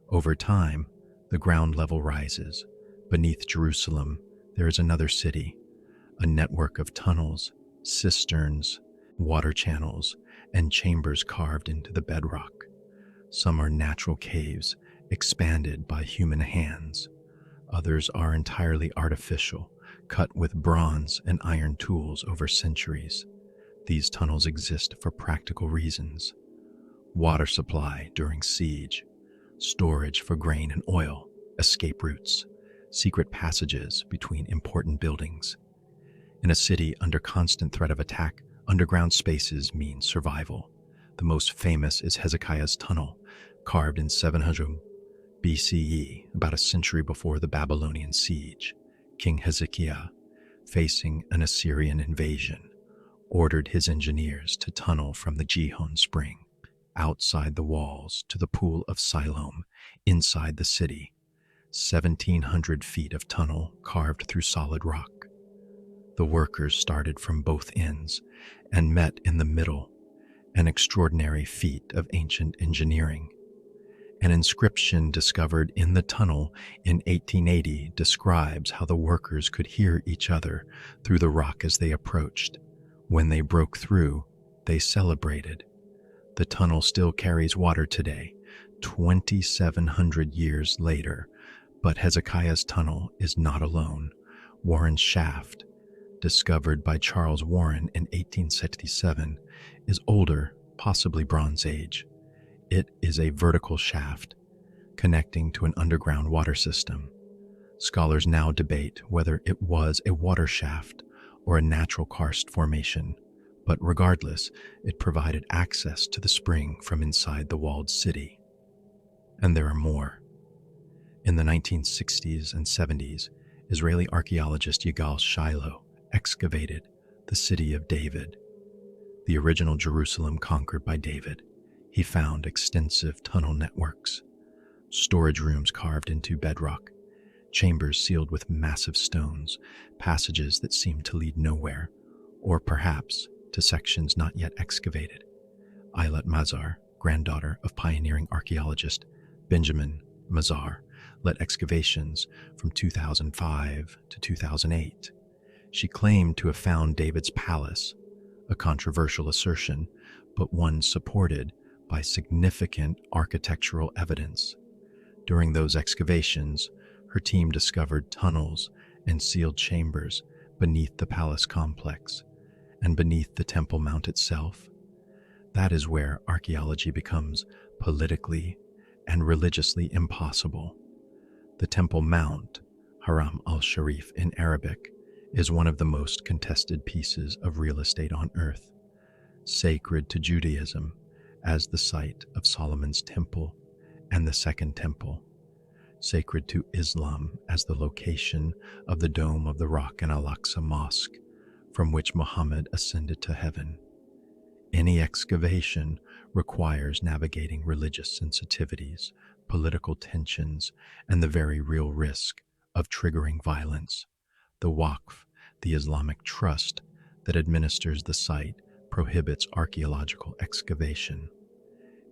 Over time, the ground level rises. Beneath Jerusalem, there is another city, a network of tunnels, cisterns, water channels, and chambers carved into the bedrock. Some are natural caves expanded by human hands. Others are entirely artificial, cut with bronze and iron tools over centuries. These tunnels exist for practical reasons: water supply during siege, storage for grain and oil, escape routes, secret passages between important buildings. In a city under constant threat of attack, underground spaces mean survival. The most famous is Hezekiah's tunnel, carved in 700 BCE, about a century before the Babylonian siege. King Hezekiah, facing an Assyrian invasion, ordered his engineers to tunnel from the Gihon spring outside the walls to the pool of Siloam inside the city. 1,700 feet of tunnel carved through solid rock. The workers started from both ends and met in the middle, an extraordinary feat of ancient engineering. An inscription discovered in the tunnel in 1880 describes how the workers could hear each other through the rock as they approached. When they broke through, they celebrated. The tunnel still carries water today, 2,700 years later, but Hezekiah's tunnel is not alone. Warren's shaft, discovered by Charles Warren in 1867, is older, possibly Bronze Age. It is a vertical shaft connecting to an underground water system. Scholars now debate whether it was a water shaft or a natural karst formation, but regardless, it provided access to the spring from inside the walled city. And there are more. In the 1960s and 70s, Israeli archaeologist Yigal Shiloh excavated the city of David, the original Jerusalem conquered by David. He found extensive tunnel networks, storage rooms carved into bedrock, chambers sealed with massive stones, passages that seemed to lead nowhere, or perhaps to sections not yet excavated. Eilat Mazar, granddaughter of pioneering archaeologist Benjamin Mazar, led excavations from 2005 to 2008. She claimed to have found David's palace, a controversial assertion, but one supported by significant architectural evidence. During those excavations, her team discovered tunnels and sealed chambers beneath the palace complex and beneath the Temple Mount itself. That is where archaeology becomes politically and religiously impossible. The Temple Mount, Haram al-Sharif in Arabic, is one of the most contested pieces of real estate on earth. Sacred to Judaism as the site of Solomon's temple and the Second Temple. Sacred to Islam as the location of the Dome of the Rock and Al-Aqsa Mosque, from which Muhammad ascended to heaven. Any excavation requires navigating religious sensitivities, political tensions, and the very real risk of triggering violence. The Waqf, the Islamic trust that administers the site, prohibits archaeological excavation.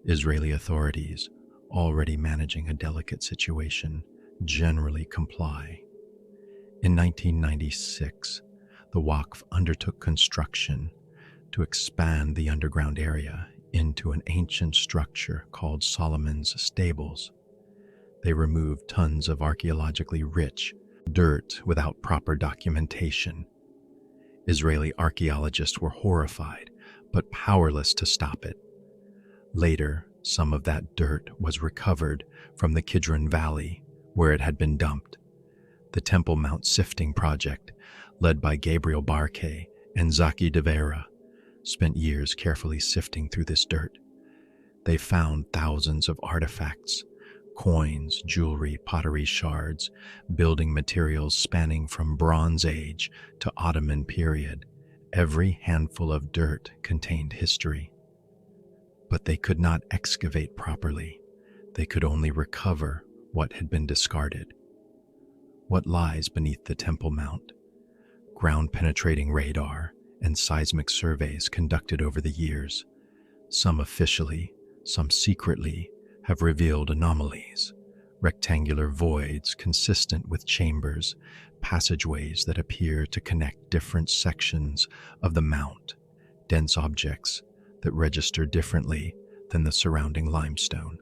Israeli authorities, already managing a delicate situation, generally comply. In 1996, the Waqf undertook construction to expand the underground area into an ancient structure called Solomon's Stables. They removed tons of archaeologically rich dirt without proper documentation. Israeli archaeologists were horrified, but powerless to stop it. Later, some of that dirt was recovered from the Kidron Valley, where it had been dumped. The Temple Mount Sifting Project, led by Gabriel Barkay and Zaki Devera, spent years carefully sifting through this dirt. They found thousands of artifacts, coins, jewelry, pottery shards, building materials spanning from Bronze Age to Ottoman period. Every handful of dirt contained history. But they could not excavate properly. They could only recover what had been discarded. What lies beneath the Temple Mount? Ground-penetrating radar and seismic surveys conducted over the years, some officially, some secretly, have revealed anomalies, rectangular voids consistent with chambers, passageways that appear to connect different sections of the mount, dense objects that register differently than the surrounding limestone.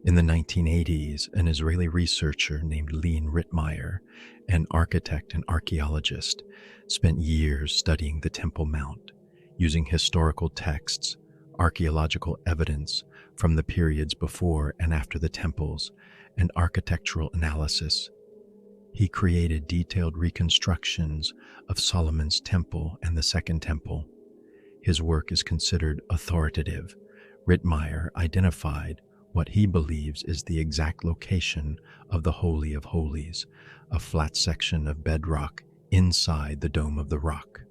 In the 1980s, an Israeli researcher named Leon Rittmeyer, an architect and archaeologist, spent years studying the Temple Mount, using historical texts, archaeological evidence from the periods before and after the temples, and architectural analysis. He created detailed reconstructions of Solomon's Temple and the Second Temple. His work is considered authoritative. Rittmeyer identified what he believes is the exact location of the Holy of Holies, a flat section of bedrock inside the Dome of the Rock.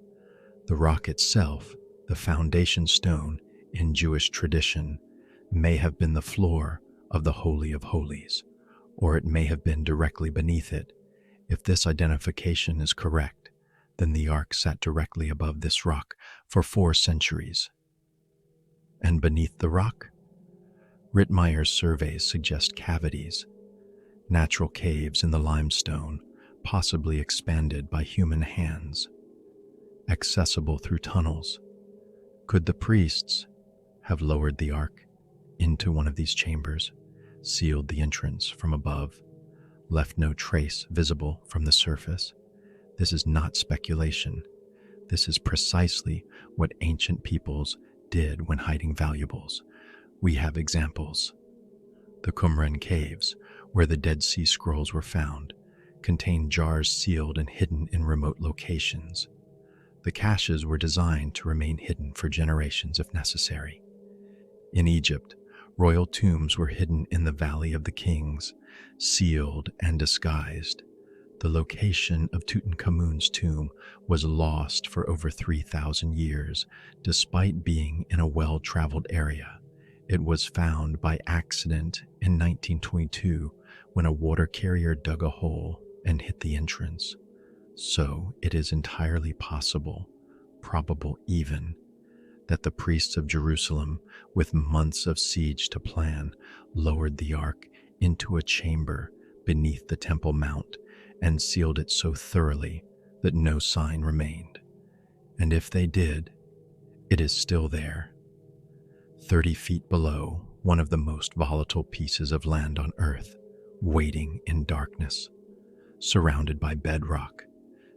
The rock itself, the foundation stone in Jewish tradition, may have been the floor of the Holy of Holies, or it may have been directly beneath it. If this identification is correct, then the Ark sat directly above this rock for 4 centuries. And beneath the rock? Rittmeyer's surveys suggest cavities, natural caves in the limestone, possibly expanded by human hands, accessible through tunnels. Could the priests have lowered the Ark into one of these chambers, sealed the entrance from above, left no trace visible from the surface? This is not speculation. This is precisely what ancient peoples did when hiding valuables. We have examples. The Qumran caves, where the Dead Sea Scrolls were found, contained jars sealed and hidden in remote locations. The caches were designed to remain hidden for generations if necessary. In Egypt, royal tombs were hidden in the Valley of the Kings, sealed and disguised. The location of Tutankhamun's tomb was lost for over 3,000 years, despite being in a well-traveled area. It was found by accident in 1922 when a water carrier dug a hole and hit the entrance. So it is entirely possible, probable even, that the priests of Jerusalem, with months of siege to plan, lowered the Ark into a chamber beneath the Temple Mount and sealed it so thoroughly that no sign remained. And if they did, it is still there, 30 feet below one of the most volatile pieces of land on Earth, waiting in darkness, surrounded by bedrock,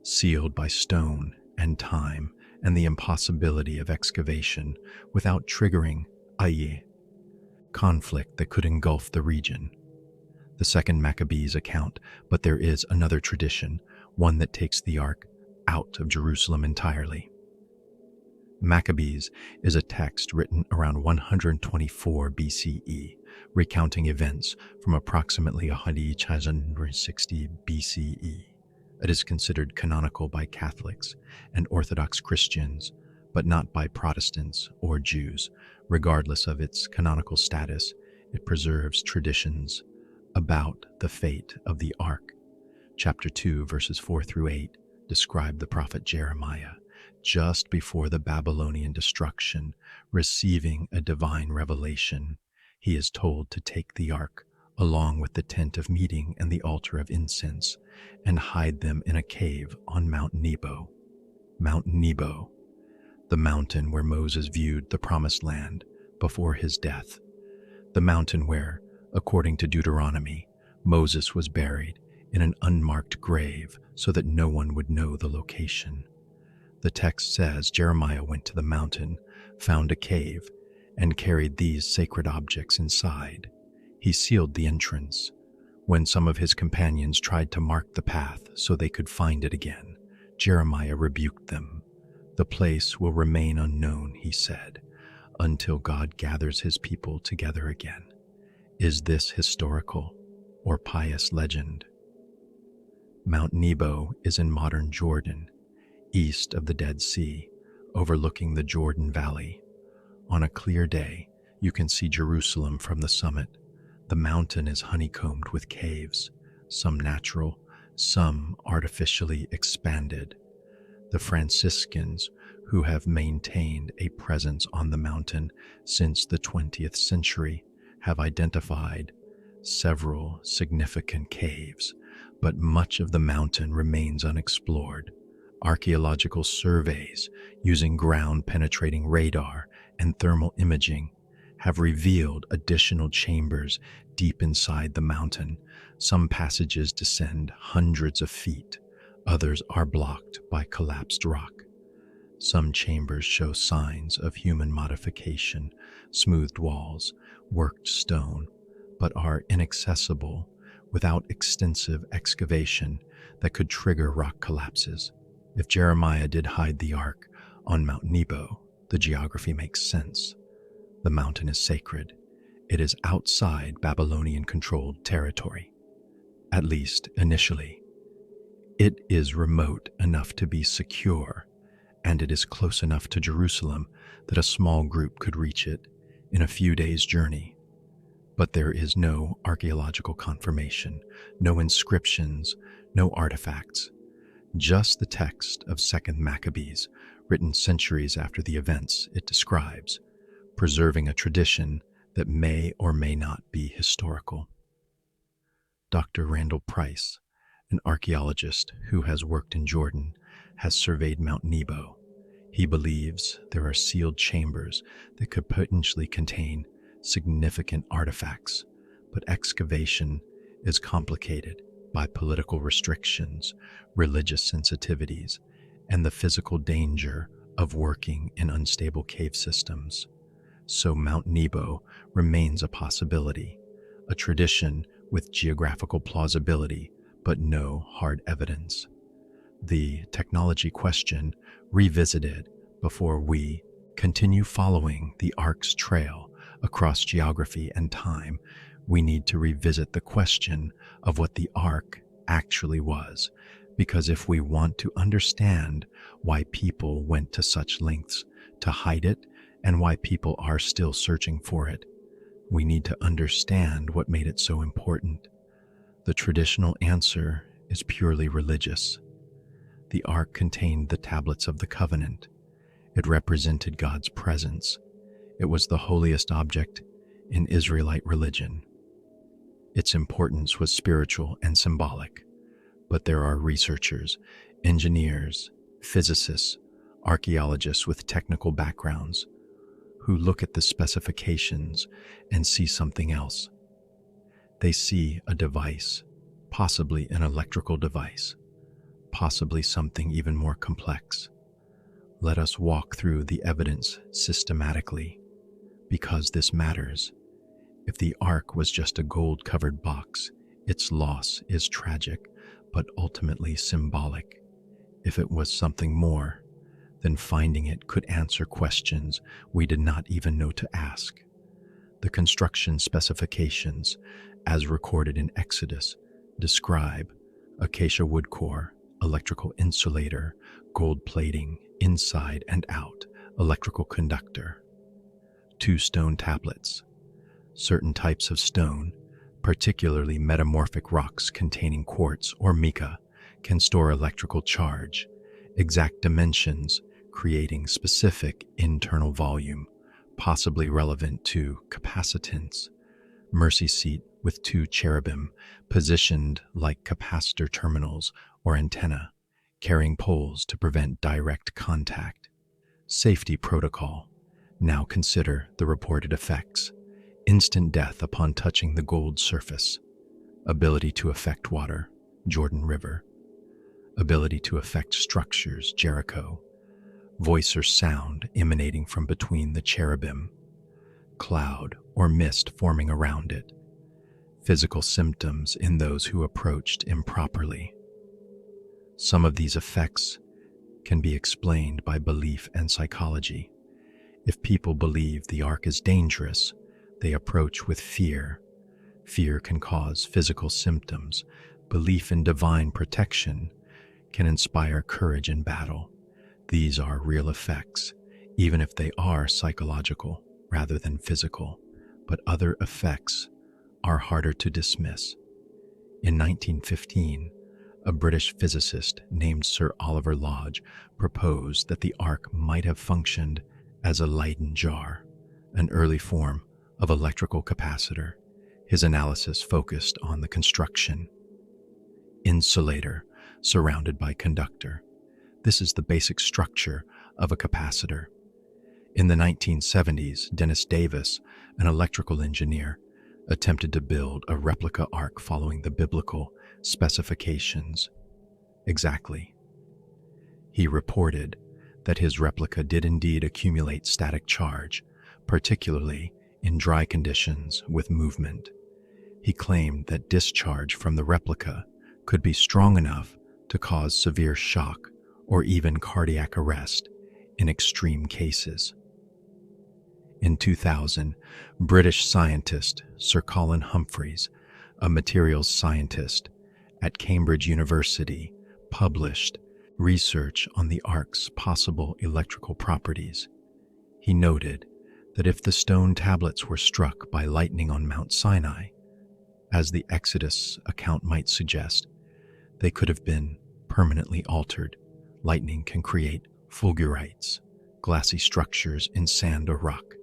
sealed by stone and time and the impossibility of excavation without triggering conflict that could engulf the region. The Second Maccabees account, but there is another tradition, one that takes the Ark out of Jerusalem entirely. Maccabees is a text written around 124 BCE, recounting events from approximately 160 BCE. It is considered canonical by Catholics and Orthodox Christians, but not by Protestants or Jews. Regardless of its canonical status, it preserves traditions about the fate of the Ark. Chapter 2, verses 4 through 8 describe the prophet Jeremiah just before the Babylonian destruction, receiving a divine revelation, he is told to take the ark along with the tent of meeting and the altar of incense and hide them in a cave on Mount Nebo. Mount Nebo, the mountain where Moses viewed the promised land before his death, the mountain where, according to Deuteronomy, Moses was buried in an unmarked grave so that no one would know the location. The text says Jeremiah went to the mountain, found a cave, and carried these sacred objects inside. He sealed the entrance. When some of his companions tried to mark the path so they could find it again, Jeremiah rebuked them. "The place will remain unknown," he said, "until God gathers his people together again." Is this historical or pious legend? Mount Nebo is in modern Jordan, east of the Dead Sea, overlooking the Jordan Valley. On a clear day, you can see Jerusalem from the summit. The mountain is honeycombed with caves, some natural, some artificially expanded. The Franciscans, who have maintained a presence on the mountain since the 20th century, have identified several significant caves, but much of the mountain remains unexplored. Archaeological surveys using ground-penetrating radar and thermal imaging have revealed additional chambers deep inside the mountain. Some passages descend hundreds of feet, others are blocked by collapsed rock. Some chambers show signs of human modification, smoothed walls, worked stone, but are inaccessible without extensive excavation that could trigger rock collapses. If Jeremiah did hide the ark on Mount Nebo, the geography makes sense. The mountain is sacred. It is outside Babylonian-controlled territory, at least initially. It is remote enough to be secure, and it is close enough to Jerusalem that a small group could reach it in a few days' journey. But there is no archaeological confirmation, no inscriptions, no artifacts, just the text of 2nd Maccabees, written centuries after the events it describes, preserving a tradition that may or may not be historical. Dr. Randall Price, an archaeologist who has worked in Jordan, has surveyed Mount Nebo. He believes there are sealed chambers that could potentially contain significant artifacts, but excavation is complicated by political restrictions, religious sensitivities, and the physical danger of working in unstable cave systems. So Mount Nebo remains a possibility, a tradition with geographical plausibility, but no hard evidence. The technology question revisited before we continue following the Ark's trail across geography and time. We need to revisit the question of what the Ark actually was, because if we want to understand why people went to such lengths to hide it and why people are still searching for it, we need to understand what made it so important. The traditional answer is purely religious. The Ark contained the tablets of the covenant. It represented God's presence. It was the holiest object in Israelite religion. Its importance was spiritual and symbolic, but there are researchers, engineers, physicists, archaeologists with technical backgrounds who look at the specifications and see something else. They see a device, possibly an electrical device, possibly something even more complex. Let us walk through the evidence systematically, because this matters. If the Ark was just a gold-covered box, its loss is tragic, but ultimately symbolic. If it was something more, then finding it could answer questions we did not even know to ask. The construction specifications, as recorded in Exodus, describe acacia wood core, electrical insulator, gold plating, inside and out, electrical conductor. 2 stone tablets. Certain types of stone, particularly metamorphic rocks containing quartz or mica, can store electrical charge. Exact dimensions, creating specific internal volume, possibly relevant to capacitance. Mercy seat with two cherubim positioned like capacitor terminals or antenna, carrying poles to prevent direct contact. Safety protocol. Now consider the reported effects. Instant death upon touching the gold surface. Ability to affect water, Jordan River. Ability to affect structures, Jericho. Voice or sound emanating from between the cherubim. Cloud or mist forming around it. Physical symptoms in those who approached improperly. Some of these effects can be explained by belief and psychology. If people believe the ark is dangerous, they approach with fear. Fear can cause physical symptoms. Belief in divine protection can inspire courage in battle. These are real effects, even if they are psychological rather than physical, but other effects are harder to dismiss. In 1915, a British physicist named Sir Oliver Lodge proposed that the ark might have functioned as a Leyden jar, an early form of electrical capacitor. His analysis focused on the construction. Insulator surrounded by conductor. This is the basic structure of a capacitor. In the 1970s, Dennis Davis, an electrical engineer, attempted to build a replica ark following the biblical specifications. Exactly. He reported that his replica did indeed accumulate static charge, particularly in dry conditions with movement. He claimed that discharge from the replica could be strong enough to cause severe shock or even cardiac arrest in extreme cases. In 2000, British scientist Sir Colin Humphreys, a materials scientist at Cambridge University, published research on the ark's possible electrical properties. He noted that if the stone tablets were struck by lightning on Mount Sinai, as the Exodus account might suggest, they could have been permanently altered. Lightning can create fulgurites, glassy structures in sand or rock,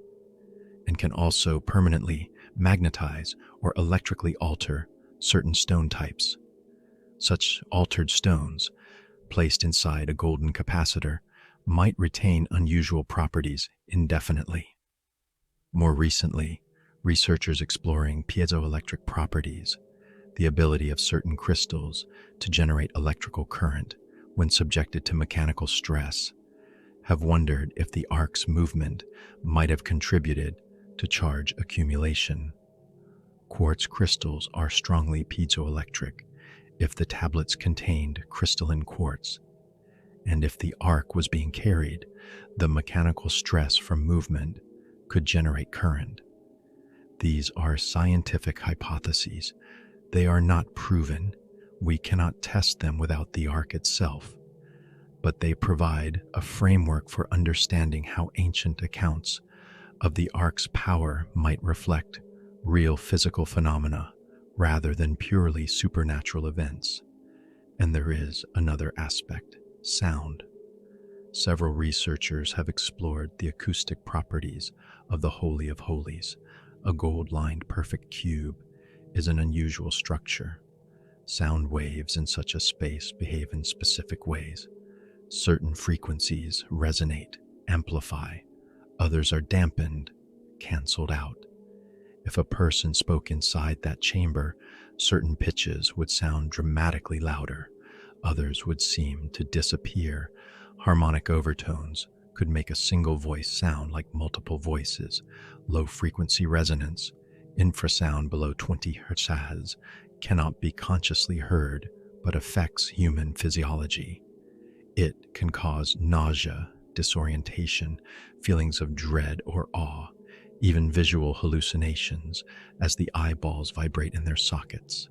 and can also permanently magnetize or electrically alter certain stone types. Such altered stones, placed inside a golden capacitor, might retain unusual properties indefinitely. More recently, researchers exploring piezoelectric properties, the ability of certain crystals to generate electrical current when subjected to mechanical stress, have wondered if the ark's movement might have contributed to charge accumulation. Quartz crystals are strongly piezoelectric if the tablets contained crystalline quartz, and if the ark was being carried, the mechanical stress from movement could generate current. These are scientific hypotheses. They are not proven. We cannot test them without the ark itself, but they provide a framework for understanding how ancient accounts of the ark's power might reflect real physical phenomena rather than purely supernatural events. And there is another aspect, sound. Several researchers have explored the acoustic properties of the Holy of Holies. A gold-lined perfect cube is an unusual structure. Sound waves in such a space behave in specific ways. Certain frequencies resonate, amplify. Others are dampened, canceled out. If a person spoke inside that chamber, certain pitches would sound dramatically louder. Others would seem to disappear. Harmonic overtones could make a single voice sound like multiple voices. Low-frequency resonance, infrasound below 20 Hz, cannot be consciously heard but affects human physiology. It can cause nausea, disorientation, feelings of dread or awe, even visual hallucinations as the eyeballs vibrate in their sockets.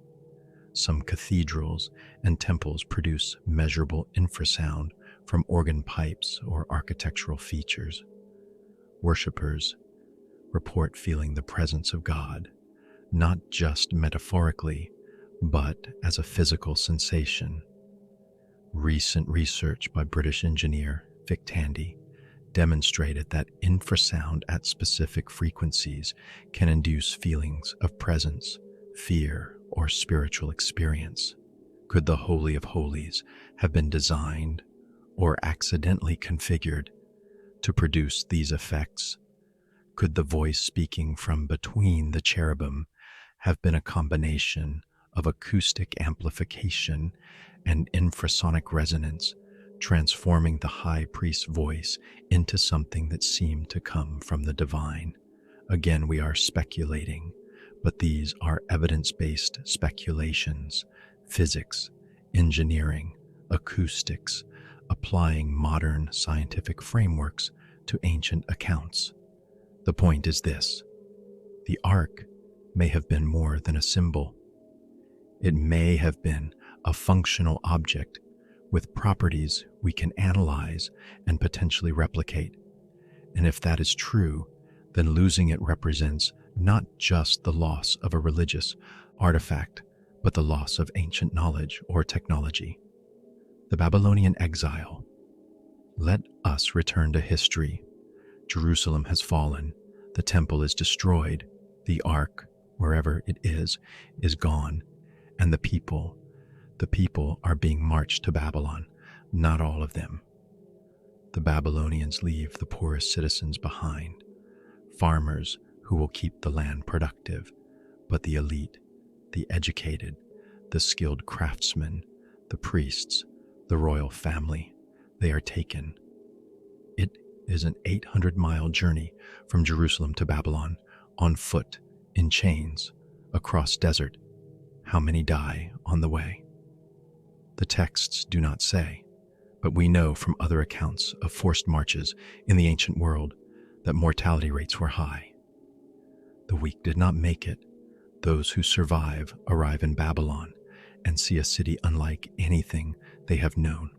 Some cathedrals and temples produce measurable infrasound from organ pipes or architectural features. Worshippers report feeling the presence of God, not just metaphorically, but as a physical sensation. Recent research by British engineer, Victandi, demonstrated that infrasound at specific frequencies can induce feelings of presence, fear, or spiritual experience. Could the Holy of Holies have been designed or accidentally configured to produce these effects? Could the voice speaking from between the cherubim have been a combination of acoustic amplification and infrasonic resonance, transforming the high priest's voice into something that seemed to come from the divine? Again, we are speculating, but these are evidence-based speculations, physics, engineering, acoustics, applying modern scientific frameworks to ancient accounts. The point is this: the ark may have been more than a symbol. It may have been a functional object with properties we can analyze and potentially replicate. And if that is true, then losing it represents not just the loss of a religious artifact, but the loss of ancient knowledge or technology. The Babylonian exile. Let us return to history. Jerusalem has fallen. The temple is destroyed. The ark, wherever it is gone. And the people are being marched to Babylon. Not all of them. The Babylonians leave the poorest citizens behind, farmers who will keep the land productive, but the elite, the educated, the skilled craftsmen, the priests, the royal family, they are taken. It is an 800-mile journey from Jerusalem to Babylon, on foot, in chains, across desert. How many die on the way? The texts do not say, but we know from other accounts of forced marches in the ancient world that mortality rates were high. The weak did not make it. Those who survive arrive in Babylon and see a city unlike anything they have known.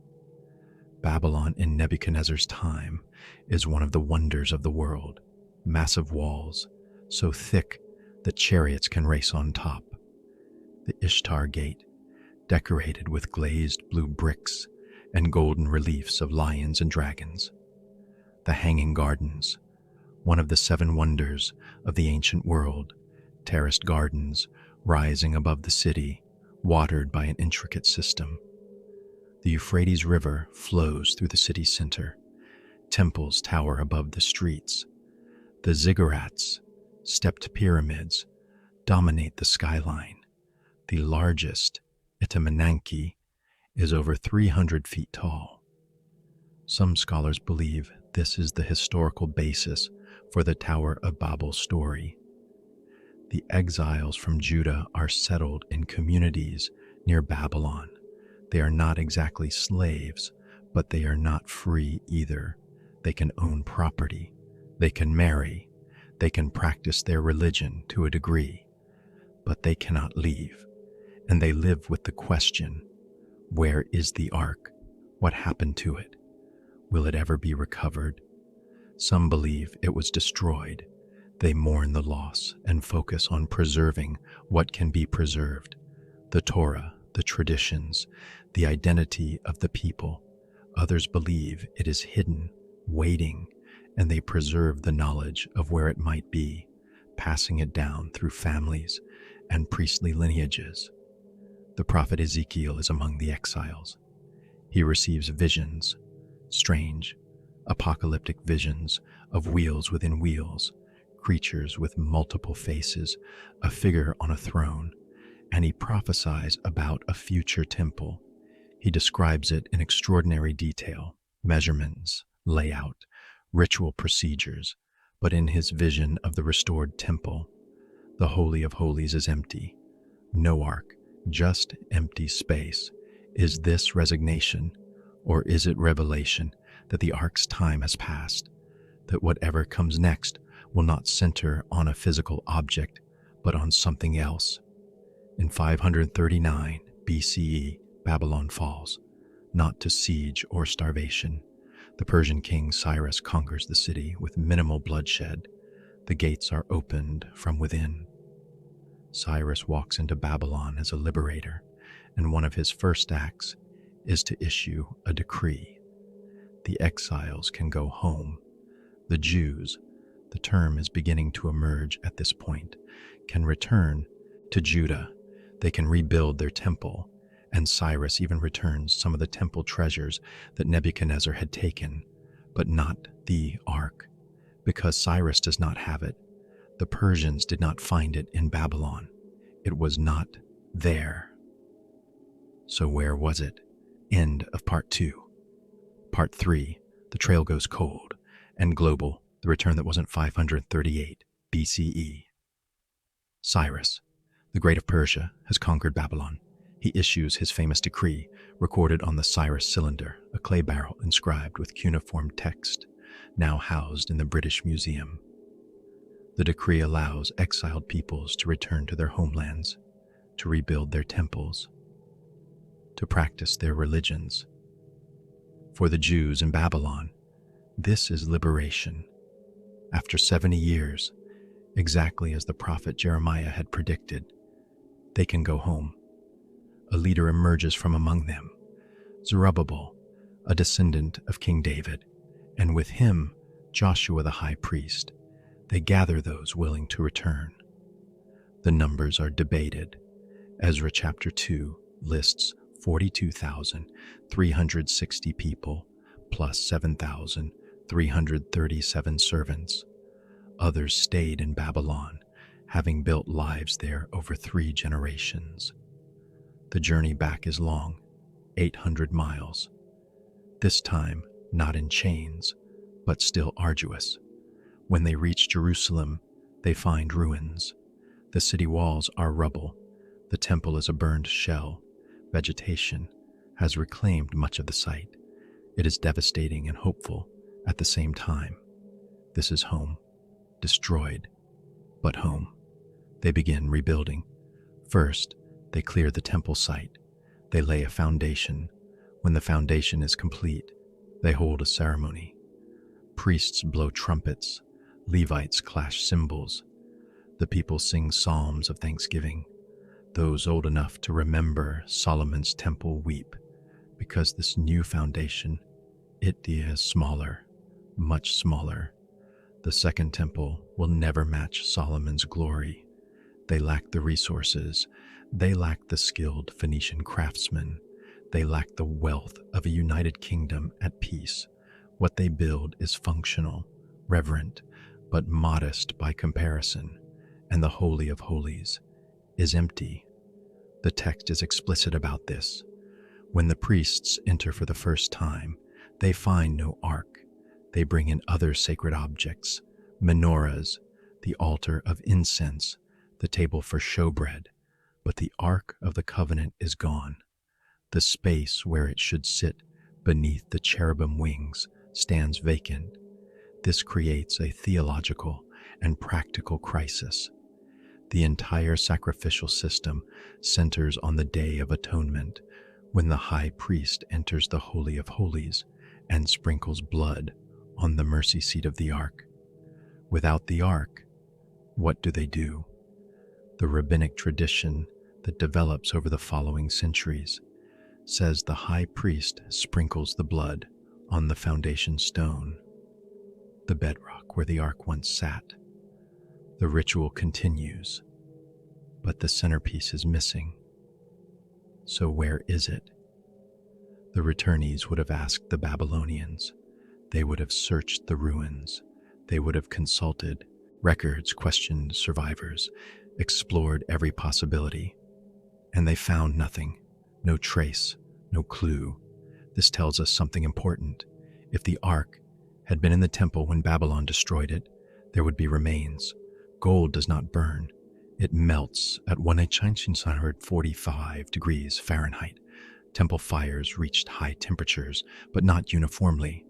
Babylon in Nebuchadnezzar's time is one of the wonders of the world. Massive walls, so thick that chariots can race on top. The Ishtar Gate, decorated with glazed blue bricks and golden reliefs of lions and dragons. The Hanging Gardens, one of the 7 wonders of the ancient world, terraced gardens rising above the city, watered by an intricate system. The Euphrates River flows through the city center. Temples tower above the streets. The ziggurats, stepped pyramids, dominate the skyline. The largest, Itamananki, is over 300 feet tall. Some scholars believe this is the historical basis for the Tower of Babel story. The exiles from Judah are settled in communities near Babylon. They are not exactly slaves, but they are not free either. They can own property. They can marry. They can practice their religion to a degree, but they cannot leave. And they live with the question, where is the ark? What happened to it? Will it ever be recovered? Some believe it was destroyed. They mourn the loss and focus on preserving what can be preserved: the Torah, the traditions, the identity of the people. Others believe it is hidden, waiting, and they preserve the knowledge of where it might be, passing it down through families and priestly lineages. The prophet Ezekiel is among the exiles. He receives visions, strange, apocalyptic visions of wheels within wheels, creatures with multiple faces, a figure on a throne, and he prophesies about a future temple. He describes it in extraordinary detail, measurements, layout, ritual procedures, but in his vision of the restored temple, the Holy of Holies is empty. No ark, just empty space. Is this resignation, or is it revelation that the ark's time has passed, that whatever comes next will not center on a physical object, but on something else? In 539 BCE, Babylon falls, not to siege or starvation. The Persian king Cyrus conquers the city with minimal bloodshed. The gates are opened from within. Cyrus walks into Babylon as a liberator, and one of his first acts is to issue a decree. the exiles can go home. The Jews, the term is beginning to emerge at this point, can return to Judah. They can rebuild their temple, and Cyrus even returns some of the temple treasures that Nebuchadnezzar had taken, but not the ark. Because Cyrus does not have it, the Persians did not find it in Babylon. It was not there. So where was it? End of part 2. Part 3, the trail goes cold, and global, the return that wasn't 538 BCE. Cyrus, the Great of Persia, has conquered Babylon. He issues his famous decree, recorded on the Cyrus cylinder, a clay barrel inscribed with cuneiform text, now housed in the British Museum. The decree allows exiled peoples to return to their homelands, to rebuild their temples, to practice their religions. For the Jews in Babylon, this is liberation. After 70 years, exactly as the prophet Jeremiah had predicted, they can go home. A leader emerges from among them, Zerubbabel, a descendant of King David, and with him, Joshua the high priest. They gather those willing to return. The numbers are debated. Ezra chapter 2 lists 42,360 people plus 7,337 servants. Others stayed in Babylon, having built lives there over 3 generations. The journey back is long, 800 miles. This time, not in chains, but still arduous. When they reach Jerusalem, they find ruins. The city walls are rubble. The temple is a burned shell. Vegetation has reclaimed much of the site. It is devastating and hopeful at the same time. This is home, destroyed, but home. They begin rebuilding. First, they clear the temple site. They lay a foundation. When the foundation is complete, they hold a ceremony. Priests blow trumpets. Levites clash cymbals. The people sing psalms of thanksgiving. Those old enough to remember Solomon's temple weep, because this new foundation, it is smaller, much smaller. The second temple will never match Solomon's glory. They lack the resources. They lack the skilled Phoenician craftsmen. They lack the wealth of a united kingdom at peace. What they build is functional, reverent, but modest by comparison, and the Holy of Holies is empty. The text is explicit about this. When the priests enter for the first time, they find no ark. They bring in other sacred objects, menorahs, the altar of incense, the table for showbread, but the Ark of the Covenant is gone. The space where it should sit beneath the cherubim wings stands vacant. This creates a theological and practical crisis. The entire sacrificial system centers on the Day of Atonement, when the high priest enters the Holy of Holies and sprinkles blood on the mercy seat of the ark. Without the ark, what do they do? The rabbinic tradition that develops over the following centuries says the high priest sprinkles the blood on the foundation stone, the bedrock where the ark once sat. The ritual continues, but the centerpiece is missing. So where is it? The returnees would have asked the Babylonians. They would have searched the ruins. They would have consulted records, questioned survivors, explored every possibility. And they found nothing, no trace, no clue. This tells us something important. If the ark had been in the temple when Babylon destroyed it, there would be remains. Gold does not burn. It melts at 1945 degrees Fahrenheit. Temple fires reached high temperatures, but not uniformly.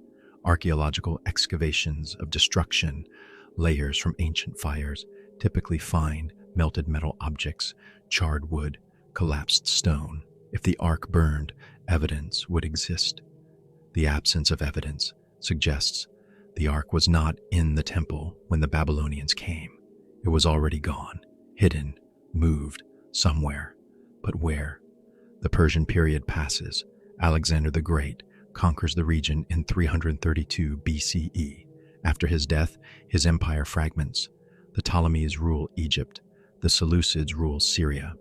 Archaeological excavations of destruction, layers from ancient fires, typically find melted metal objects, charred wood, collapsed stone. If the ark burned, evidence would exist. The absence of evidence suggests the ark was not in the temple when the Babylonians came. It was already gone, hidden, moved, somewhere. But where? The Persian period passes. Alexander the Great, conquers the region in 332 BCE. After his death, his empire fragments. The Ptolemies rule Egypt. The Seleucids rule Syria.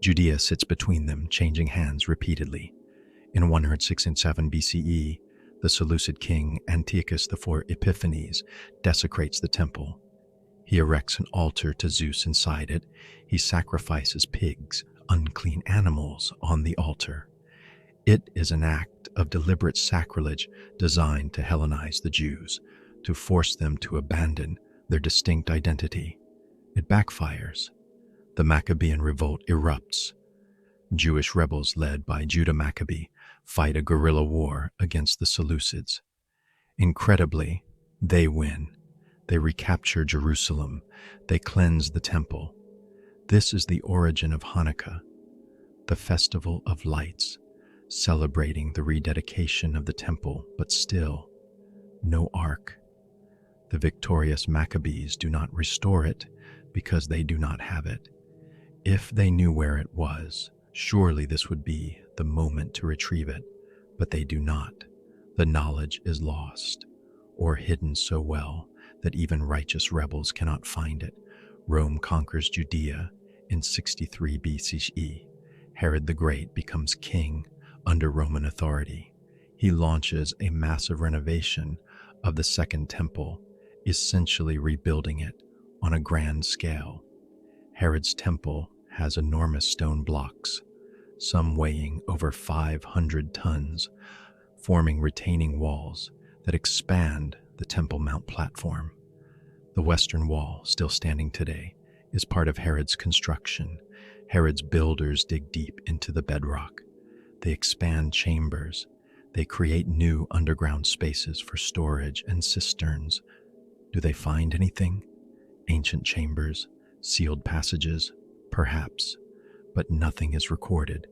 Judea sits between them, changing hands repeatedly. In 167 BCE, the Seleucid king Antiochus IV Epiphanes desecrates the temple. He erects an altar to Zeus inside it. He sacrifices pigs, unclean animals, on the altar. It is an act of deliberate sacrilege designed to Hellenize the Jews, to force them to abandon their distinct identity. It backfires. The Maccabean revolt erupts. Jewish rebels led by Judah Maccabee fight a guerrilla war against the Seleucids. Incredibly, they win. They recapture Jerusalem. They cleanse the temple. This is the origin of Hanukkah, the festival of lights, celebrating the rededication of the temple, but still, no ark. The victorious Maccabees do not restore it because they do not have it. If they knew where it was, surely this would be the moment to retrieve it, but they do not. The knowledge is lost, or hidden so well that even righteous rebels cannot find it. Rome conquers Judea in 63 BCE. Herod the Great becomes king under Roman authority. He launches a massive renovation of the Second Temple, essentially rebuilding it on a grand scale. Herod's temple has enormous stone blocks, some weighing over 500 tons, forming retaining walls that expand the Temple Mount platform. The western wall, still standing today, is part of Herod's construction. Herod's builders dig deep into the bedrock. They expand chambers. They create new underground spaces for storage and cisterns. Do they find anything? Ancient chambers, sealed passages, perhaps, but nothing is recorded.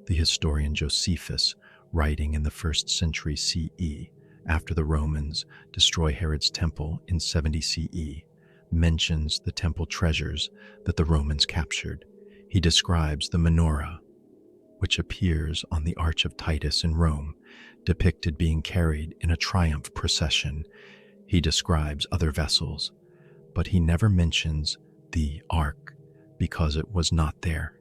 The historian Josephus, writing in the 1st century CE, after the Romans destroy Herod's temple in 70 CE, mentions the temple treasures that the Romans captured. He describes the menorah, which appears on the Arch of Titus in Rome, depicted being carried in a triumph procession. He describes other vessels, but he never mentions the ark because it was not there,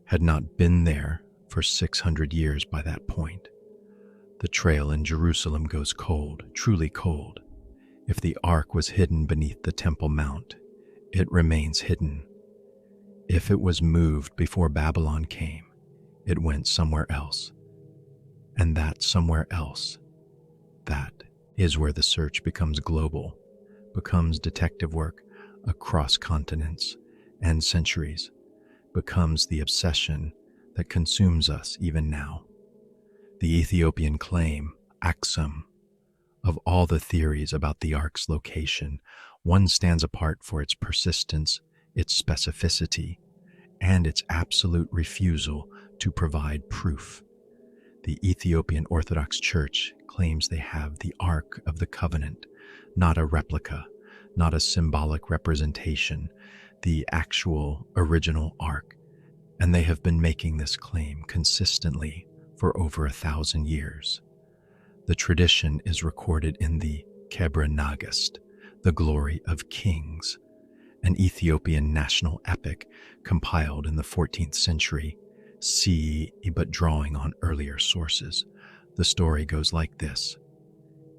had not been there for 600 years by that point. The trail in Jerusalem goes cold, truly cold. If the ark was hidden beneath the Temple Mount, it remains hidden. If it was moved before Babylon came, it went somewhere else. And that somewhere else, that is where the search becomes global, becomes detective work across continents and centuries, becomes the obsession that consumes us even now. The Ethiopian claim, Aksum, of all the theories about the ark's location, one stands apart for its persistence, its specificity, and its absolute refusal to provide proof. The Ethiopian Orthodox Church claims they have the Ark of the Covenant, not a replica, not a symbolic representation, the actual original Ark, and they have been making this claim consistently for over 1,000 years. The tradition is recorded in the Kebra Nagast, the Glory of Kings, an Ethiopian national epic compiled in the 14th century CE, but drawing on earlier sources. The story goes like this.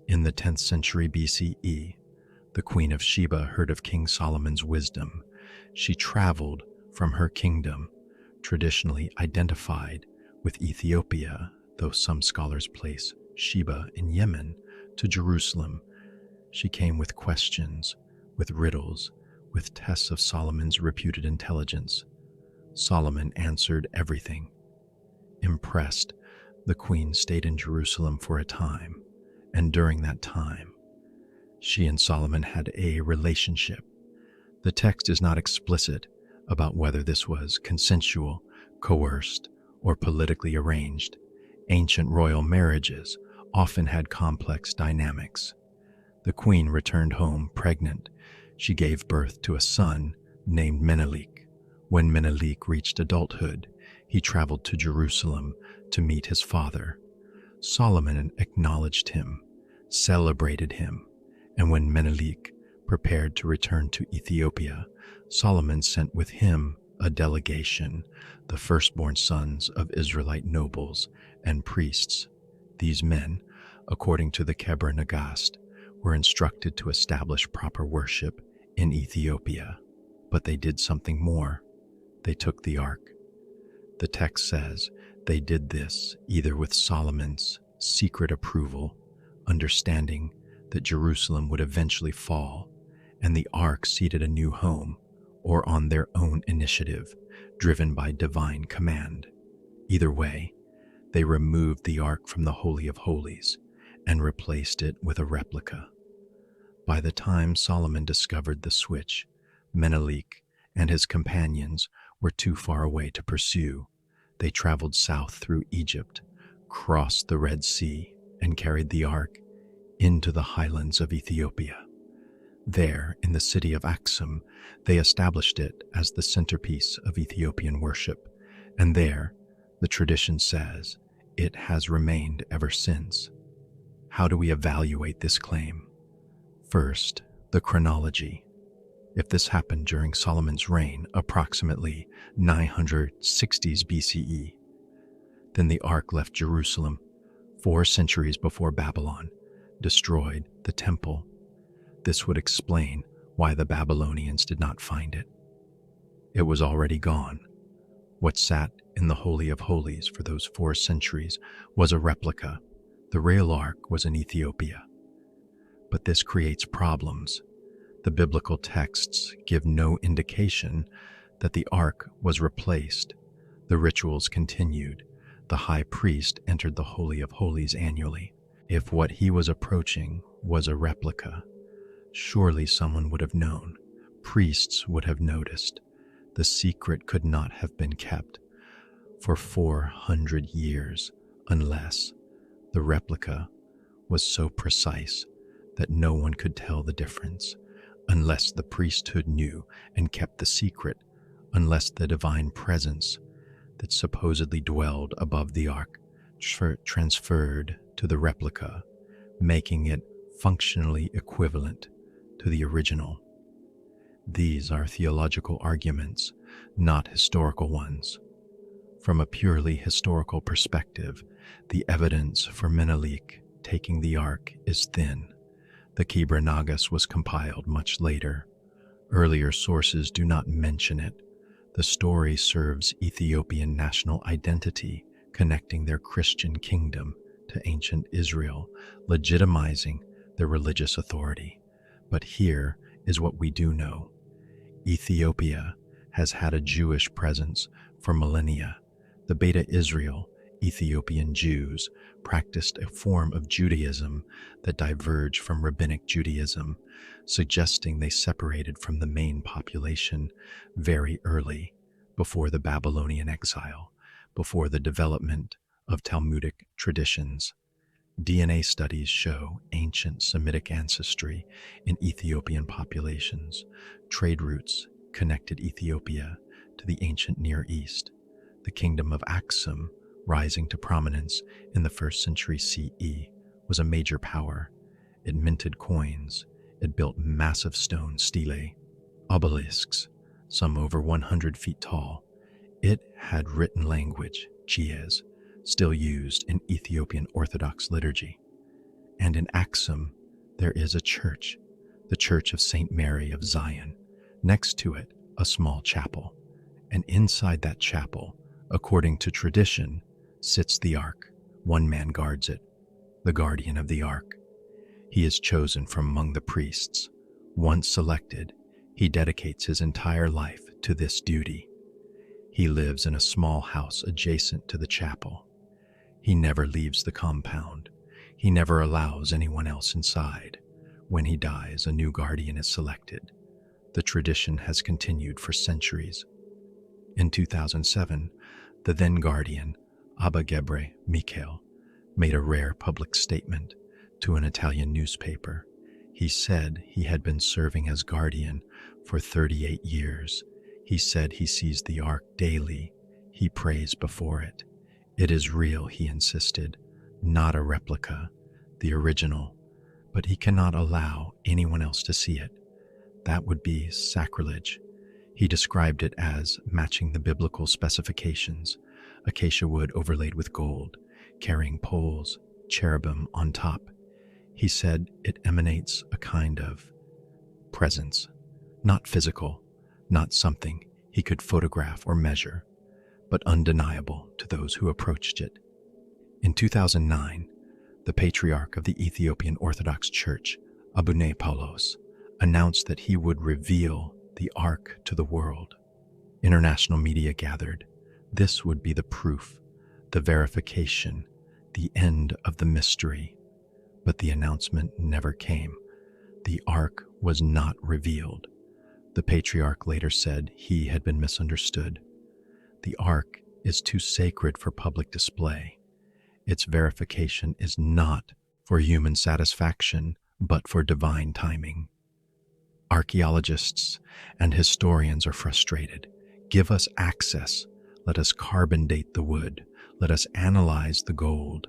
In the 10th century BCE, the Queen of Sheba heard of King Solomon's wisdom. She traveled from her kingdom, traditionally identified with Ethiopia, though some scholars place Sheba in Yemen, to Jerusalem. She came with questions, with riddles, with tests of Solomon's reputed intelligence. Solomon answered everything. Impressed, the queen stayed in Jerusalem for a time, and during that time, she and Solomon had a relationship. The text is not explicit about whether this was consensual, coerced, or politically arranged. Ancient royal marriages often had complex dynamics. The queen returned home pregnant. She gave birth to a son named Menelik. When Menelik reached adulthood, he traveled to Jerusalem to meet his father. Solomon acknowledged him, celebrated him, and when Menelik prepared to return to Ethiopia, Solomon sent with him a delegation, the firstborn sons of Israelite nobles and priests. These men, according to the Keber Nagast, were instructed to establish proper worship in Ethiopia. But they did something more. They took the ark. The text says they did this either with Solomon's secret approval, understanding that Jerusalem would eventually fall and the ark seated a new home, or on their own initiative, driven by divine command. Either way, they removed the ark from the Holy of Holies and replaced it with a replica. By the time Solomon discovered the switch, Menelik and his companions were too far away to pursue. They traveled south through Egypt, crossed the Red Sea, and carried the ark into the highlands of Ethiopia. There, in the city of Aksum, they established it as the centerpiece of Ethiopian worship, and there, the tradition says, it has remained ever since. How do we evaluate this claim? First, the chronology. If this happened during Solomon's reign, approximately 960s BCE, then the ark left Jerusalem 4 centuries before Babylon destroyed the temple. This would explain why the Babylonians did not find it. It was already gone. What sat in the Holy of Holies for those 4 centuries was a replica. The real ark was in Ethiopia. But this creates problems. The biblical texts give no indication that the ark was replaced. The rituals continued. The high priest entered the Holy of Holies annually. If what he was approaching was a replica, surely someone would have known. Priests would have noticed. The secret could not have been kept for 400 years unless the replica was so precise that no one could tell the difference, unless the priesthood knew and kept the secret, unless the divine presence that supposedly dwelled above the ark transferred to the replica, making it functionally equivalent to the original. These are theological arguments, not historical ones. From a purely historical perspective, the evidence for Menelik taking the ark is thin. The Keber Nagas was compiled much later. Earlier sources do not mention it. The story serves Ethiopian national identity, connecting their Christian kingdom to ancient Israel, legitimizing their religious authority. But here is what we do know. Ethiopia has had a Jewish presence for millennia. The Beta Israel, Ethiopian Jews, practiced a form of Judaism that diverged from Rabbinic Judaism, suggesting they separated from the main population very early, before the Babylonian exile, before the development of Talmudic traditions. DNA studies show ancient Semitic ancestry in Ethiopian populations. Trade routes connected Ethiopia to the ancient Near East. The kingdom of Aksum, rising to prominence in the 1st century CE, was a major power. It minted coins. It built massive stone stelae, obelisks, some over 100 feet tall. It had written language, Ge'ez, still used in Ethiopian Orthodox liturgy. And in Aksum, there is a church, the Church of St. Mary of Zion. Next to it, a small chapel. And inside that chapel, according to tradition, sits the ark. One man guards it, the guardian of the ark. He is chosen from among the priests. Once selected, he dedicates his entire life to this duty. He lives in a small house adjacent to the chapel. He never leaves the compound. He never allows anyone else inside. When he dies, a new guardian is selected. The tradition has continued for centuries. In 2007, the then guardian, Abba Gebre Michael, made a rare public statement to an Italian newspaper. He said he had been serving as guardian for 38 years. He said he sees the ark daily. He prays before it. It is real, he insisted, not a replica, the original, but he cannot allow anyone else to see it. That would be sacrilege. He described it as matching the biblical specifications, acacia wood overlaid with gold, carrying poles, cherubim on top. He said it emanates a kind of presence, not physical, not something he could photograph or measure, but undeniable to those who approached it. In 2009, the Patriarch of the Ethiopian Orthodox Church, Abune Paulos, announced that he would reveal the Ark to the world. International media gathered. This would be the proof, the verification, the end of the mystery. But the announcement never came. The Ark was not revealed. The Patriarch later said he had been misunderstood. The Ark is too sacred for public display. Its verification is not for human satisfaction, but for divine timing. Archaeologists and historians are frustrated. Give us access. Let us carbon date the wood. Let us analyze the gold.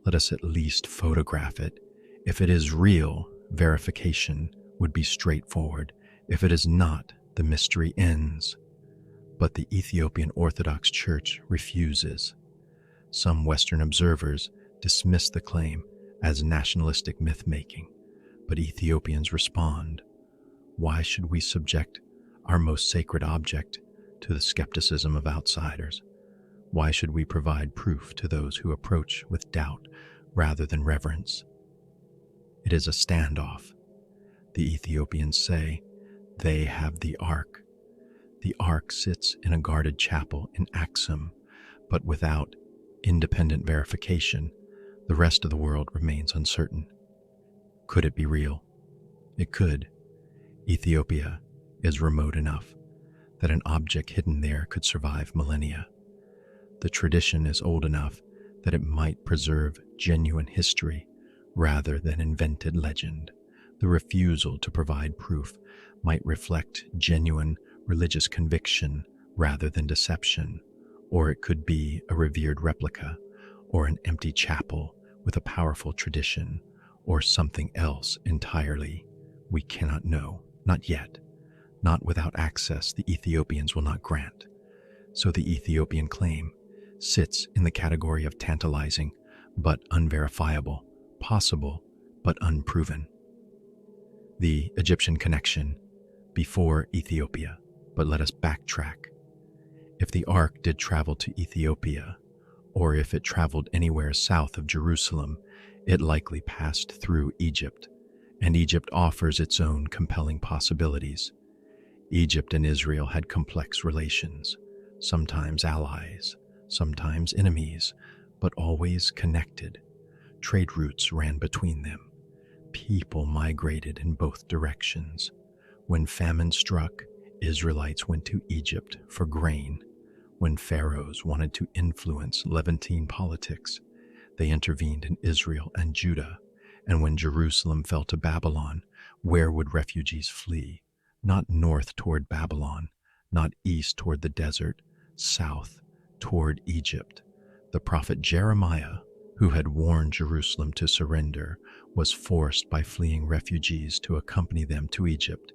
Let us at least photograph it. If it is real, verification would be straightforward. If it is not, the mystery ends. But the Ethiopian Orthodox Church refuses. Some Western observers dismiss the claim as nationalistic myth-making, but Ethiopians respond. Why should we subject our most sacred object to the skepticism of outsiders? Why should we provide proof to those who approach with doubt rather than reverence? It is a standoff. The Ethiopians say they have the Ark. The Ark sits in a guarded chapel in Aksum, but without independent verification, the rest of the world remains uncertain. Could it be real? It could. Ethiopia is remote enough that an object hidden there could survive millennia. The tradition is old enough that it might preserve genuine history rather than invented legend. The refusal to provide proof might reflect genuine religious conviction rather than deception, or it could be a revered replica, or an empty chapel with a powerful tradition, or something else entirely. We cannot know, not yet. Not without access the Ethiopians will not grant. So the Ethiopian claim sits in the category of tantalizing but unverifiable, possible but unproven. The Egyptian connection before Ethiopia, but let us backtrack. If the Ark did travel to Ethiopia, or if it traveled anywhere south of Jerusalem, it likely passed through Egypt, and Egypt offers its own compelling possibilities. Egypt and Israel had complex relations, sometimes allies, sometimes enemies, but always connected. Trade routes ran between them. People migrated in both directions. When famine struck, Israelites went to Egypt for grain. When pharaohs wanted to influence Levantine politics, they intervened in Israel and Judah. And when Jerusalem fell to Babylon, where would refugees flee? Not north toward Babylon, not east toward the desert, south toward Egypt. The prophet Jeremiah, who had warned Jerusalem to surrender, was forced by fleeing refugees to accompany them to Egypt.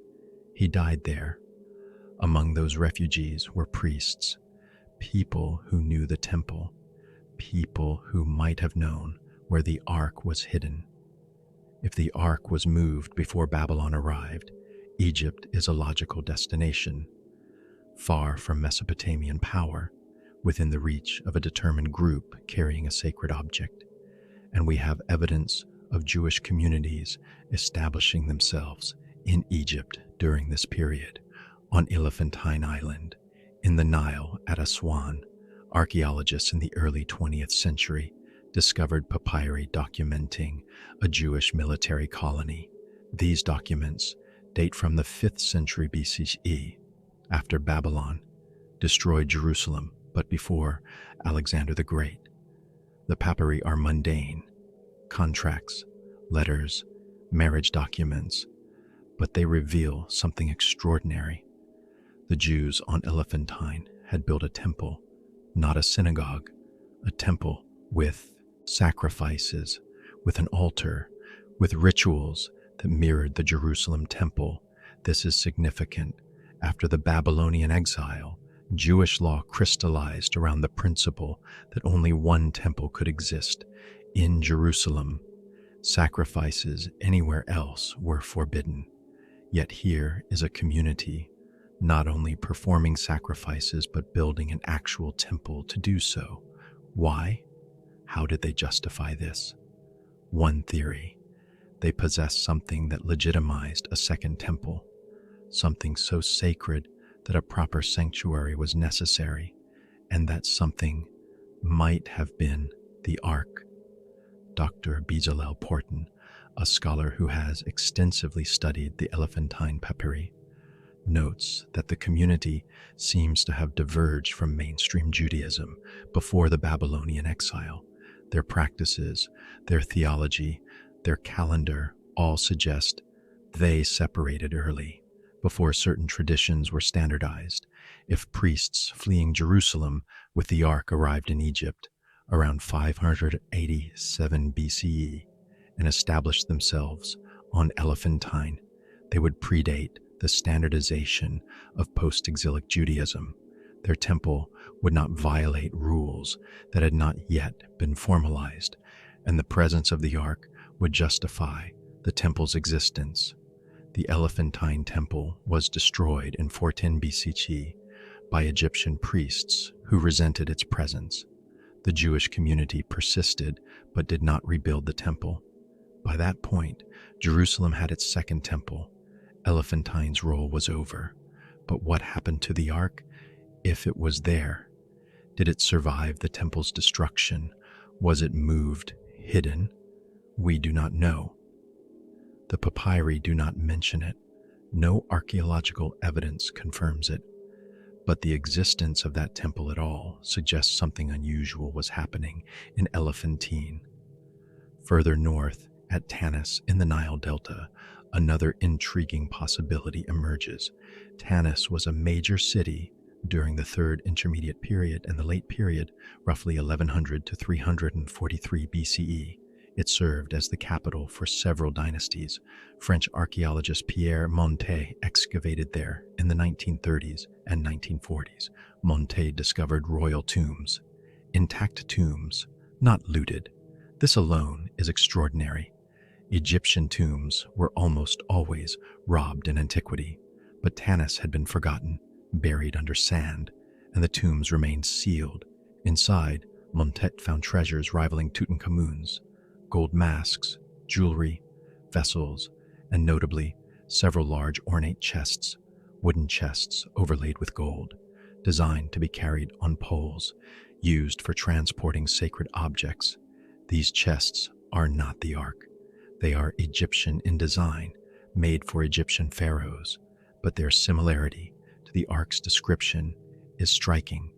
He died there. Among those refugees were priests, people who knew the temple, people who might have known where the Ark was hidden. If the Ark was moved before Babylon arrived, Egypt is a logical destination, far from Mesopotamian power, within the reach of a determined group carrying a sacred object. And we have evidence of Jewish communities establishing themselves in Egypt during this period, on Elephantine Island, in the Nile at Aswan. Archaeologists in the early 20th century discovered papyri documenting a Jewish military colony. These documents date from the 5th century BCE, after Babylon destroyed Jerusalem, but before Alexander the Great. The papyri are mundane, contracts, letters, marriage documents, but they reveal something extraordinary. The Jews on Elephantine had built a temple, not a synagogue, a temple with sacrifices, with an altar, with rituals that mirrored the Jerusalem temple. This is significant. After the Babylonian exile, Jewish law crystallized around the principle that only one temple could exist in Jerusalem. Sacrifices anywhere else were forbidden. Yet here is a community not only performing sacrifices but building an actual temple to do so. Why? How did they justify this? One theory: they possessed something that legitimized a second temple, something so sacred that a proper sanctuary was necessary, and that something might have been the Ark. Dr. Bezalel Porton, a scholar who has extensively studied the Elephantine papyri, notes that the community seems to have diverged from mainstream Judaism before the Babylonian exile. Their practices, their theology, their calendar all suggest they separated early, before certain traditions were standardized. If priests fleeing Jerusalem with the Ark arrived in Egypt around 587 BCE and established themselves on Elephantine, they would predate the standardization of post-exilic Judaism. Their temple would not violate rules that had not yet been formalized, and the presence of the Ark would justify the temple's existence. The Elephantine temple was destroyed in 410 BCE by Egyptian priests who resented its presence. The Jewish community persisted but did not rebuild the temple. By that point, Jerusalem had its second temple. Elephantine's role was over. But what happened to the Ark? If it was there, did it survive the temple's destruction? Was it moved, hidden? We do not know. The papyri do not mention it. No archaeological evidence confirms it. But the existence of that temple at all suggests something unusual was happening in Elephantine. Further north, at Tanis in the Nile Delta, another intriguing possibility emerges. Tanis was a major city during the Third Intermediate Period and the Late Period, roughly 1100 to 343 BCE. It served as the capital for several dynasties. French archaeologist Pierre Montet excavated there in the 1930s and 1940s. Montet discovered royal tombs, intact tombs, not looted. This alone is extraordinary. Egyptian tombs were almost always robbed in antiquity, but Tanis had been forgotten, buried under sand, and the tombs remained sealed. Inside, Montet found treasures rivaling Tutankhamun's: gold masks, jewelry, vessels, and notably, several large ornate chests, wooden chests overlaid with gold, designed to be carried on poles, used for transporting sacred objects. These chests are not the Ark. They are Egyptian in design, made for Egyptian pharaohs, but their similarity to the Ark's description is striking.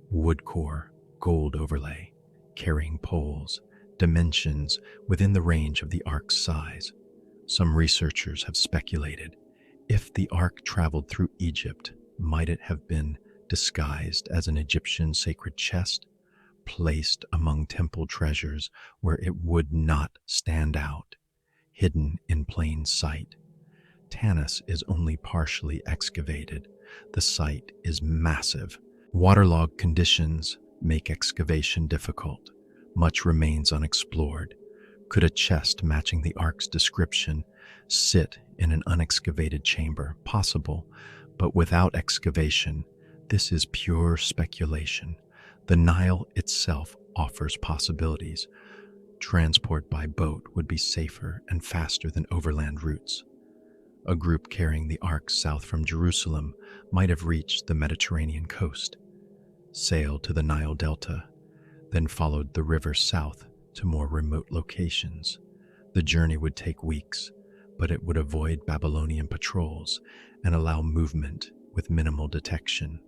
Wood core, gold overlay, carrying poles, dimensions within the range of the Ark's size. Some researchers have speculated, if the Ark traveled through Egypt, might it have been disguised as an Egyptian sacred chest, placed among temple treasures where it would not stand out, hidden in plain sight? Tanis is only partially excavated. The site is massive. Waterlogged conditions make excavation difficult. Much remains unexplored. Could a chest matching the Ark's description sit in an unexcavated chamber? Possible, but without excavation, this is pure speculation. The Nile itself offers possibilities. Transport by boat would be safer and faster than overland routes. A group carrying the Ark south from Jerusalem might have reached the Mediterranean coast, sailed to the Nile Delta, then followed the river south to more remote locations. The journey would take weeks, but it would avoid Babylonian patrols and allow movement with minimal detection.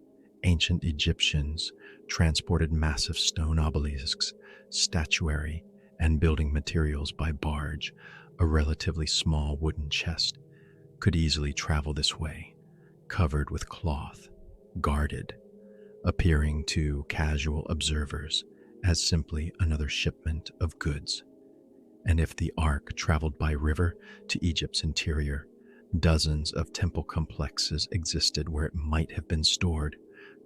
Ancient Egyptians transported massive stone obelisks, statuary, and building materials by barge. A relatively small wooden chest could easily travel this way, covered with cloth, guarded, appearing to casual observers as simply another shipment of goods. And if the ark traveled by river to Egypt's interior, dozens of temple complexes existed where it might have been stored: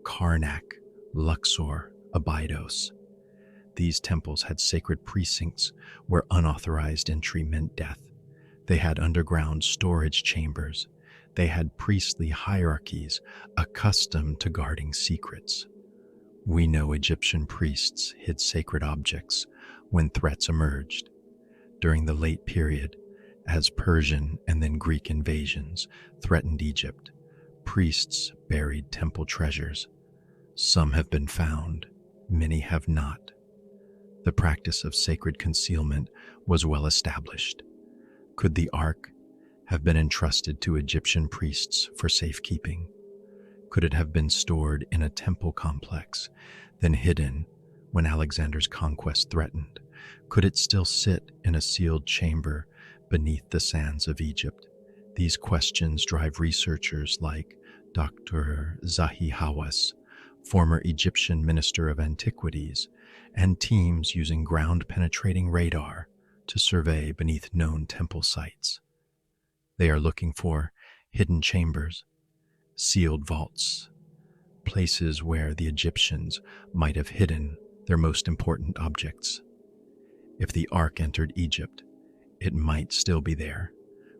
Karnak, Luxor, Abydos. These temples had sacred precincts where unauthorized entry meant death. They had underground storage chambers. They had priestly hierarchies accustomed to guarding secrets. We know Egyptian priests hid sacred objects when threats emerged. During the late period, as Persian and then Greek invasions threatened Egypt, priests buried temple treasures. Some have been found, many have not. The practice of sacred concealment was well established. Could the ark have been entrusted to Egyptian priests for safekeeping? Could it have been stored in a temple complex, then hidden when Alexander's conquest threatened? Could it still sit in a sealed chamber beneath the sands of Egypt? These questions drive researchers like Dr. Zahi Hawass, former Egyptian Minister of Antiquities, and teams using ground-penetrating radar to survey beneath known temple sites. They are looking for hidden chambers, sealed vaults, places where the Egyptians might have hidden their most important objects. If the ark entered Egypt, it might still be there,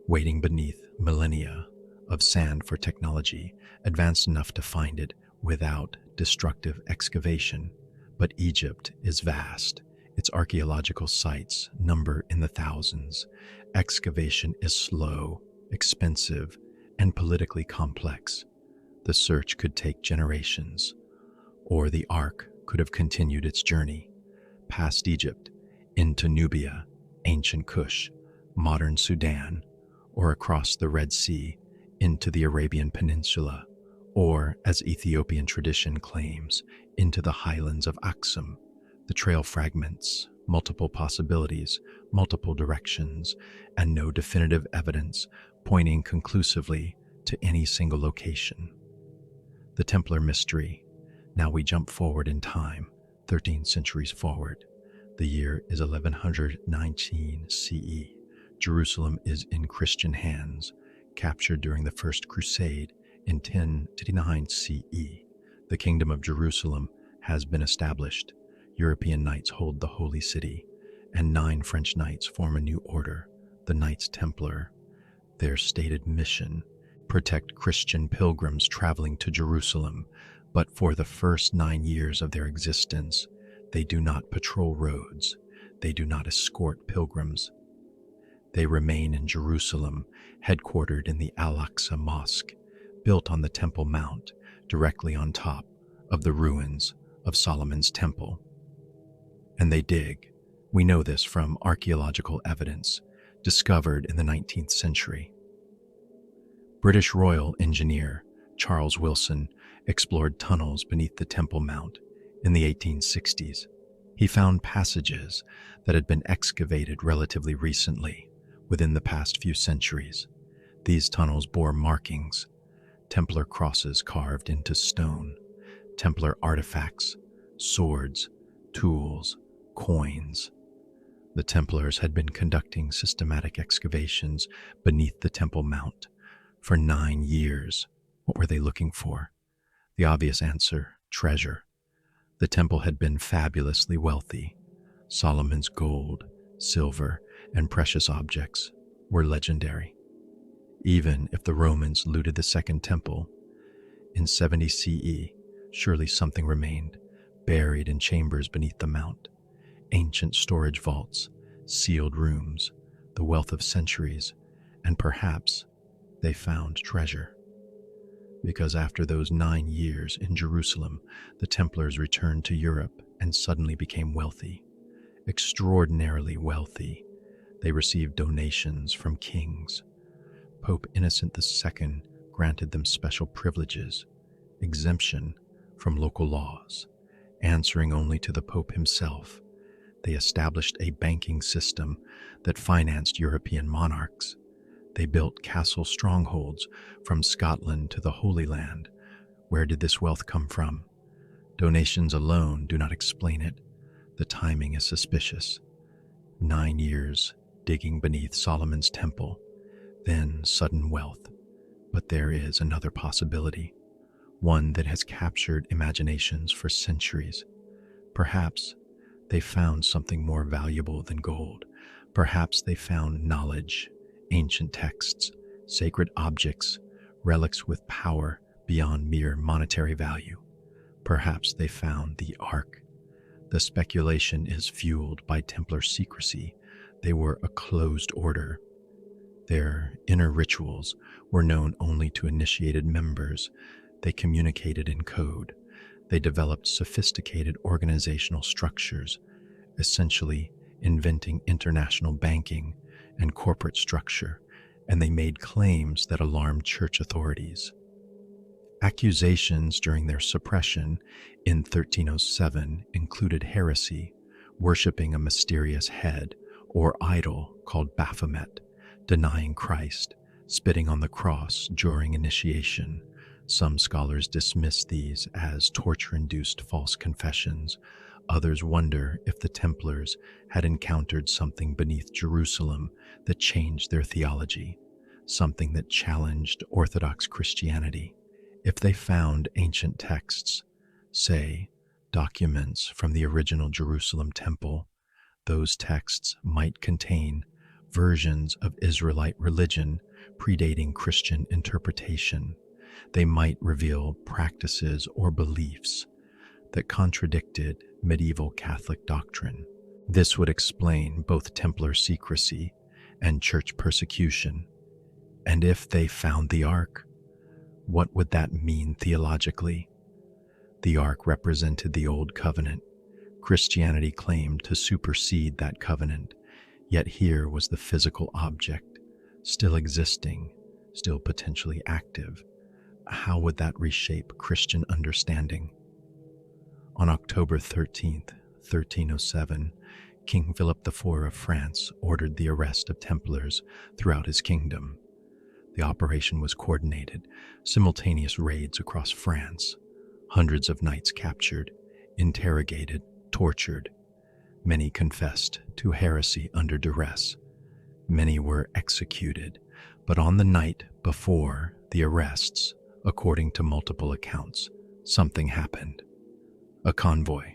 waiting beneath millennia of sand for technology advanced enough to find it without destructive excavation. But Egypt is vast. Its archaeological sites number in the thousands. Excavation is slow, expensive, and politically complex. The search could take generations, or the ark could have continued its journey past Egypt, into Nubia, ancient Kush, modern Sudan, or across the Red Sea into the Arabian Peninsula, or, as Ethiopian tradition claims, into the highlands of Aksum. The trail fragments, multiple possibilities, multiple directions, and no definitive evidence pointing conclusively to any single location. The Templar mystery. Now we jump forward in time, 13 centuries forward. The year is 1119 CE. Jerusalem is in Christian hands, captured during the First Crusade in 1059 CE. The Kingdom of Jerusalem has been established. European knights hold the Holy City, and 9 French knights form a new order, the Knights Templar. Their stated mission: protect Christian pilgrims traveling to Jerusalem, but for the first 9 years of their existence, they do not patrol roads, they do not escort pilgrims. They remain in Jerusalem, headquartered in the Al-Aqsa Mosque, built on the Temple Mount, directly on top of the ruins of Solomon's Temple. And they dig. We know this from archaeological evidence discovered in the 19th century. British Royal Engineer Charles Wilson explored tunnels beneath the Temple Mount in the 1860s. He found passages that had been excavated relatively recently, within the past few centuries. These tunnels bore markings: Templar crosses carved into stone, Templar artifacts, swords, tools, coins. The Templars had been conducting systematic excavations beneath the Temple Mount for 9 years. What were they looking for? The obvious answer: treasure. The temple had been fabulously wealthy. Solomon's gold, silver, and precious objects were legendary. Even if the Romans looted the Second Temple in 70 CE, surely something remained, buried in chambers beneath the mount. Ancient storage vaults, sealed rooms, the wealth of centuries, and perhaps they found treasure. Because after those 9 years in Jerusalem, the Templars returned to Europe and suddenly became wealthy, extraordinarily wealthy. They received donations from kings. Pope Innocent II granted them special privileges, exemption from local laws, answering only to the Pope himself. They established a banking system that financed European monarchs. They built castle strongholds from Scotland to the Holy Land. Where did this wealth come from? Donations alone do not explain it. The timing is suspicious. 9 years digging beneath Solomon's temple, then sudden wealth. But there is another possibility, one that has captured imaginations for centuries. Perhaps they found something more valuable than gold. Perhaps they found knowledge, ancient texts, sacred objects, relics with power beyond mere monetary value. Perhaps they found the Ark. The speculation is fueled by Templar secrecy. They were a closed order. Their inner rituals were known only to initiated members. They communicated in code. They developed sophisticated organizational structures, essentially inventing international banking and corporate structure, and they made claims that alarmed church authorities. Accusations during their suppression in 1307 included heresy, worshipping a mysterious head or idol called Baphomet, denying Christ, spitting on the cross during initiation. Some scholars dismiss these as torture-induced false confessions. Others wonder if the Templars had encountered something beneath Jerusalem that changed their theology, something that challenged Orthodox Christianity. If they found ancient texts, say, documents from the original Jerusalem temple, those texts might contain versions of Israelite religion predating Christian interpretation. They might reveal practices or beliefs that contradicted medieval Catholic doctrine. This would explain both Templar secrecy and church persecution. And if they found the Ark, what would that mean theologically? The Ark represented the Old Covenant. Christianity claimed to supersede that covenant, yet here was the physical object, still existing, still potentially active. How would that reshape Christian understanding? On October 13th, 1307, King Philip IV of France ordered the arrest of Templars throughout his kingdom. The operation was coordinated, simultaneous raids across France, hundreds of knights captured, interrogated, tortured. Many confessed to heresy under duress. Many were executed, but on the night before the arrests, according to multiple accounts, something happened. A convoy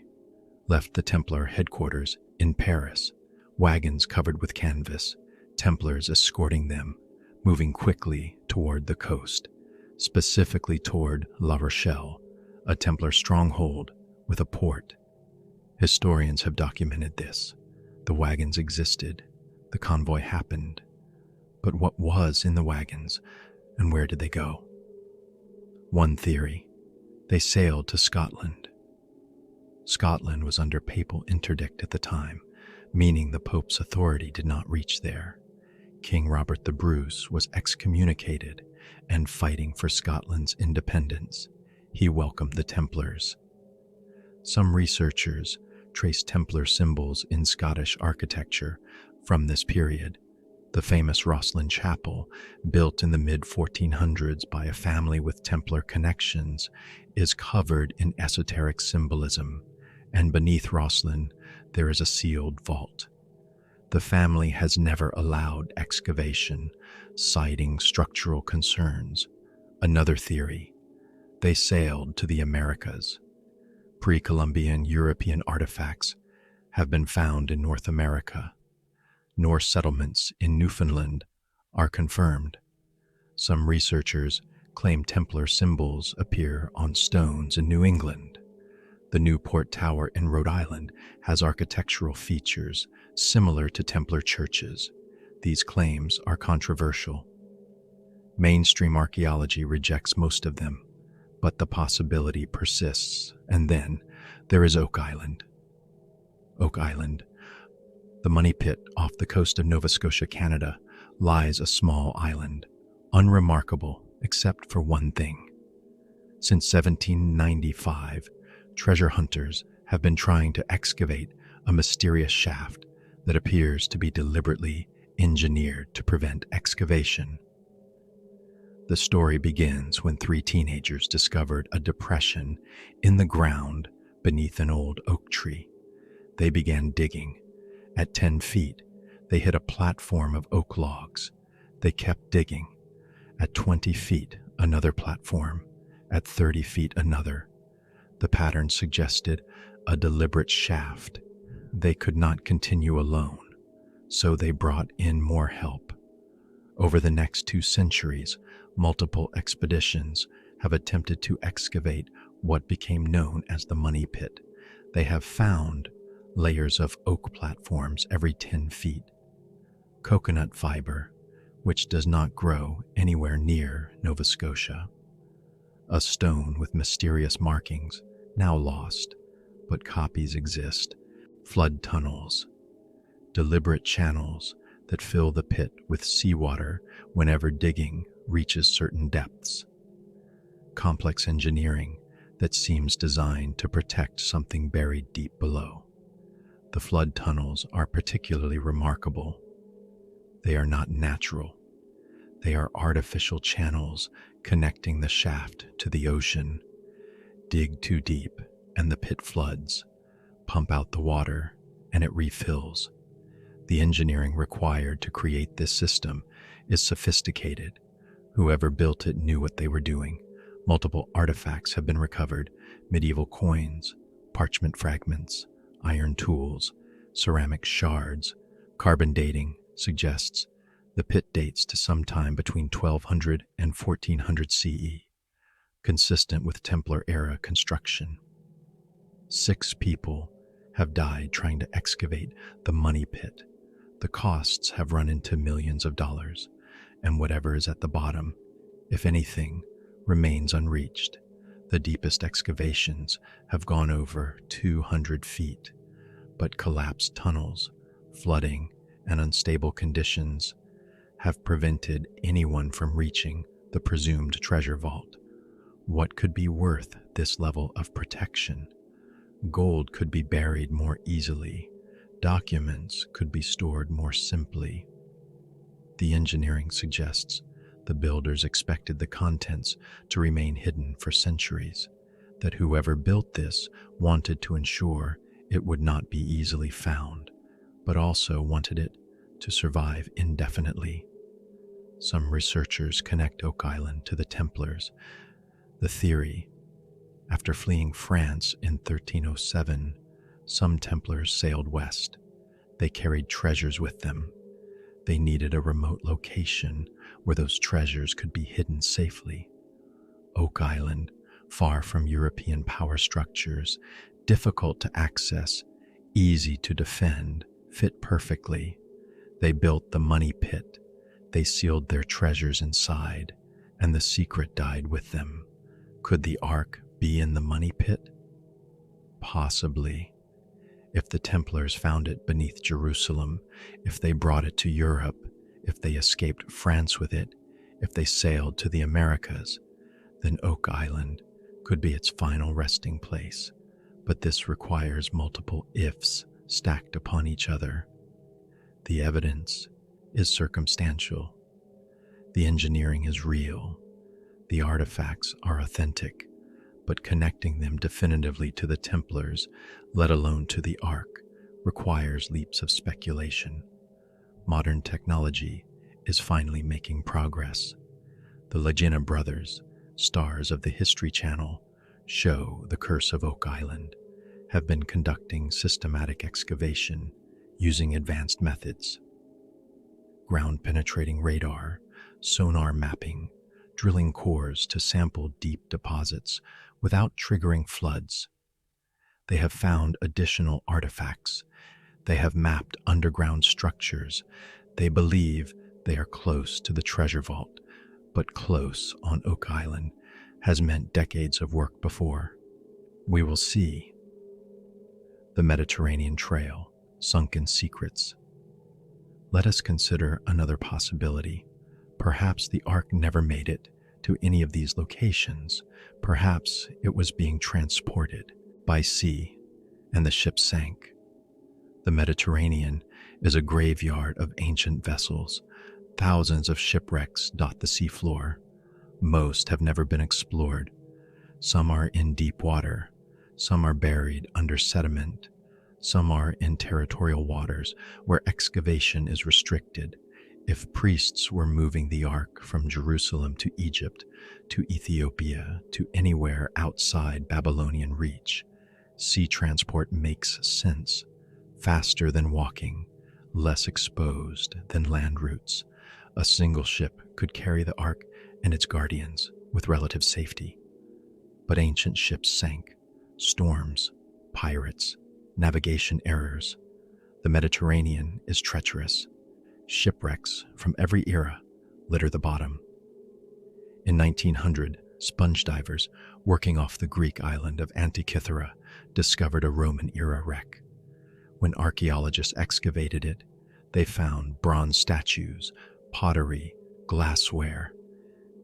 left the Templar headquarters in Paris, wagons covered with canvas, Templars escorting them, moving quickly toward the coast, specifically toward La Rochelle, a Templar stronghold with a port. Historians have documented this. The wagons existed, the convoy happened. But what was in the wagons, and where did they go? One theory: they sailed to Scotland. Scotland was under papal interdict at the time, meaning the Pope's authority did not reach there. King Robert the Bruce was excommunicated and fighting for Scotland's independence. He welcomed the Templars. Some researchers trace Templar symbols in Scottish architecture from this period. The famous Rosslyn Chapel, built in the mid-1400s by a family with Templar connections, is covered in esoteric symbolism, and beneath Rosslyn there is a sealed vault. The family has never allowed excavation, citing structural concerns. Another theory: they sailed to the Americas. Pre-Columbian European artifacts have been found in North America. Norse settlements in Newfoundland are confirmed. Some researchers claim Templar symbols appear on stones in New England. The Newport Tower in Rhode Island has architectural features similar to Templar churches. These claims are controversial. Mainstream archaeology rejects most of them, but the possibility persists. And then there is Oak Island. Oak Island, the money pit off the coast of Nova Scotia, Canada, lies a small island, unremarkable except for one thing. Since 1795, treasure hunters have been trying to excavate a mysterious shaft that appears to be deliberately engineered to prevent excavation. The story begins when 3 teenagers discovered a depression in the ground beneath an old oak tree. They began digging. At 10 feet, they hit a platform of oak logs. They kept digging. At 20 feet, another platform. At 30 feet, another. The pattern suggested a deliberate shaft. They could not continue alone, so they brought in more help. Over the next 2 centuries, multiple expeditions have attempted to excavate what became known as the Money Pit. They have found layers of oak platforms every 10 feet, coconut fiber, which does not grow anywhere near Nova Scotia, a stone with mysterious markings, now lost, but copies exist, flood tunnels, deliberate channels that fill the pit with seawater whenever digging reaches certain depths, complex engineering that seems designed to protect something buried deep below. The flood tunnels are particularly remarkable. They are not natural. They are artificial channels connecting the shaft to the ocean. Dig too deep and the pit floods. Pump out the water and it refills. The engineering required to create this system is sophisticated. Whoever built it knew what they were doing. Multiple artifacts have been recovered: medieval coins, parchment fragments, iron tools, ceramic shards. Carbon dating suggests the pit dates to sometime between 1200 and 1400 CE, consistent with Templar-era construction. 6 people have died trying to excavate the Money Pit. The costs have run into millions of dollars, and whatever is at the bottom, if anything, remains unreached. The deepest excavations have gone over 200 feet, but collapsed tunnels, flooding, and unstable conditions have prevented anyone from reaching the presumed treasure vault. What could be worth this level of protection? Gold could be buried more easily. Documents could be stored more simply. The engineering suggests the builders expected the contents to remain hidden for centuries, that whoever built this wanted to ensure it would not be easily found, but also wanted it to survive indefinitely. Some researchers connect Oak Island to the Templars. The theory: after fleeing France in 1307, some Templars sailed west. They carried treasures with them. They needed a remote location where those treasures could be hidden safely. Oak Island, far from European power structures, difficult to access, easy to defend, fit perfectly. They built the Money Pit. They sealed their treasures inside, and the secret died with them. Could the Ark be in the Money Pit? Possibly. If the Templars found it beneath Jerusalem, if they brought it to Europe, if they escaped France with it, if they sailed to the Americas, then Oak Island could be its final resting place. But this requires multiple ifs stacked upon each other. The evidence is circumstantial. The engineering is real. The artifacts are authentic, but connecting them definitively to the Templars, let alone to the Ark, requires leaps of speculation. Modern technology is finally making progress. The Legena brothers, stars of the History Channel, show the Curse of Oak Island, have been conducting systematic excavation using advanced methods: ground-penetrating radar, sonar mapping, drilling cores to sample deep deposits without triggering floods. They have found additional artifacts. They have mapped underground structures. They believe they are close to the treasure vault, but close on Oak Island has meant decades of work before. We will see. The Mediterranean Trail, sunken secrets. Let us consider another possibility. Perhaps the Ark never made it to any of these locations. Perhaps it was being transported by sea and the ship sank. The Mediterranean is a graveyard of ancient vessels. Thousands of shipwrecks dot the seafloor. Most have never been explored. Some are in deep water. Some are buried under sediment. Some are in territorial waters where excavation is restricted. If priests were moving the ark from Jerusalem to Egypt, to Ethiopia, to anywhere outside Babylonian reach, sea transport makes sense. Faster than walking, less exposed than land routes. A single ship could carry the ark and its guardians with relative safety. But ancient ships sank. Storms, pirates, navigation errors. The Mediterranean is treacherous. Shipwrecks from every era litter the bottom. In 1900, sponge divers working off the Greek island of Antikythera discovered a Roman-era wreck. When archaeologists excavated it, they found bronze statues, pottery, glassware,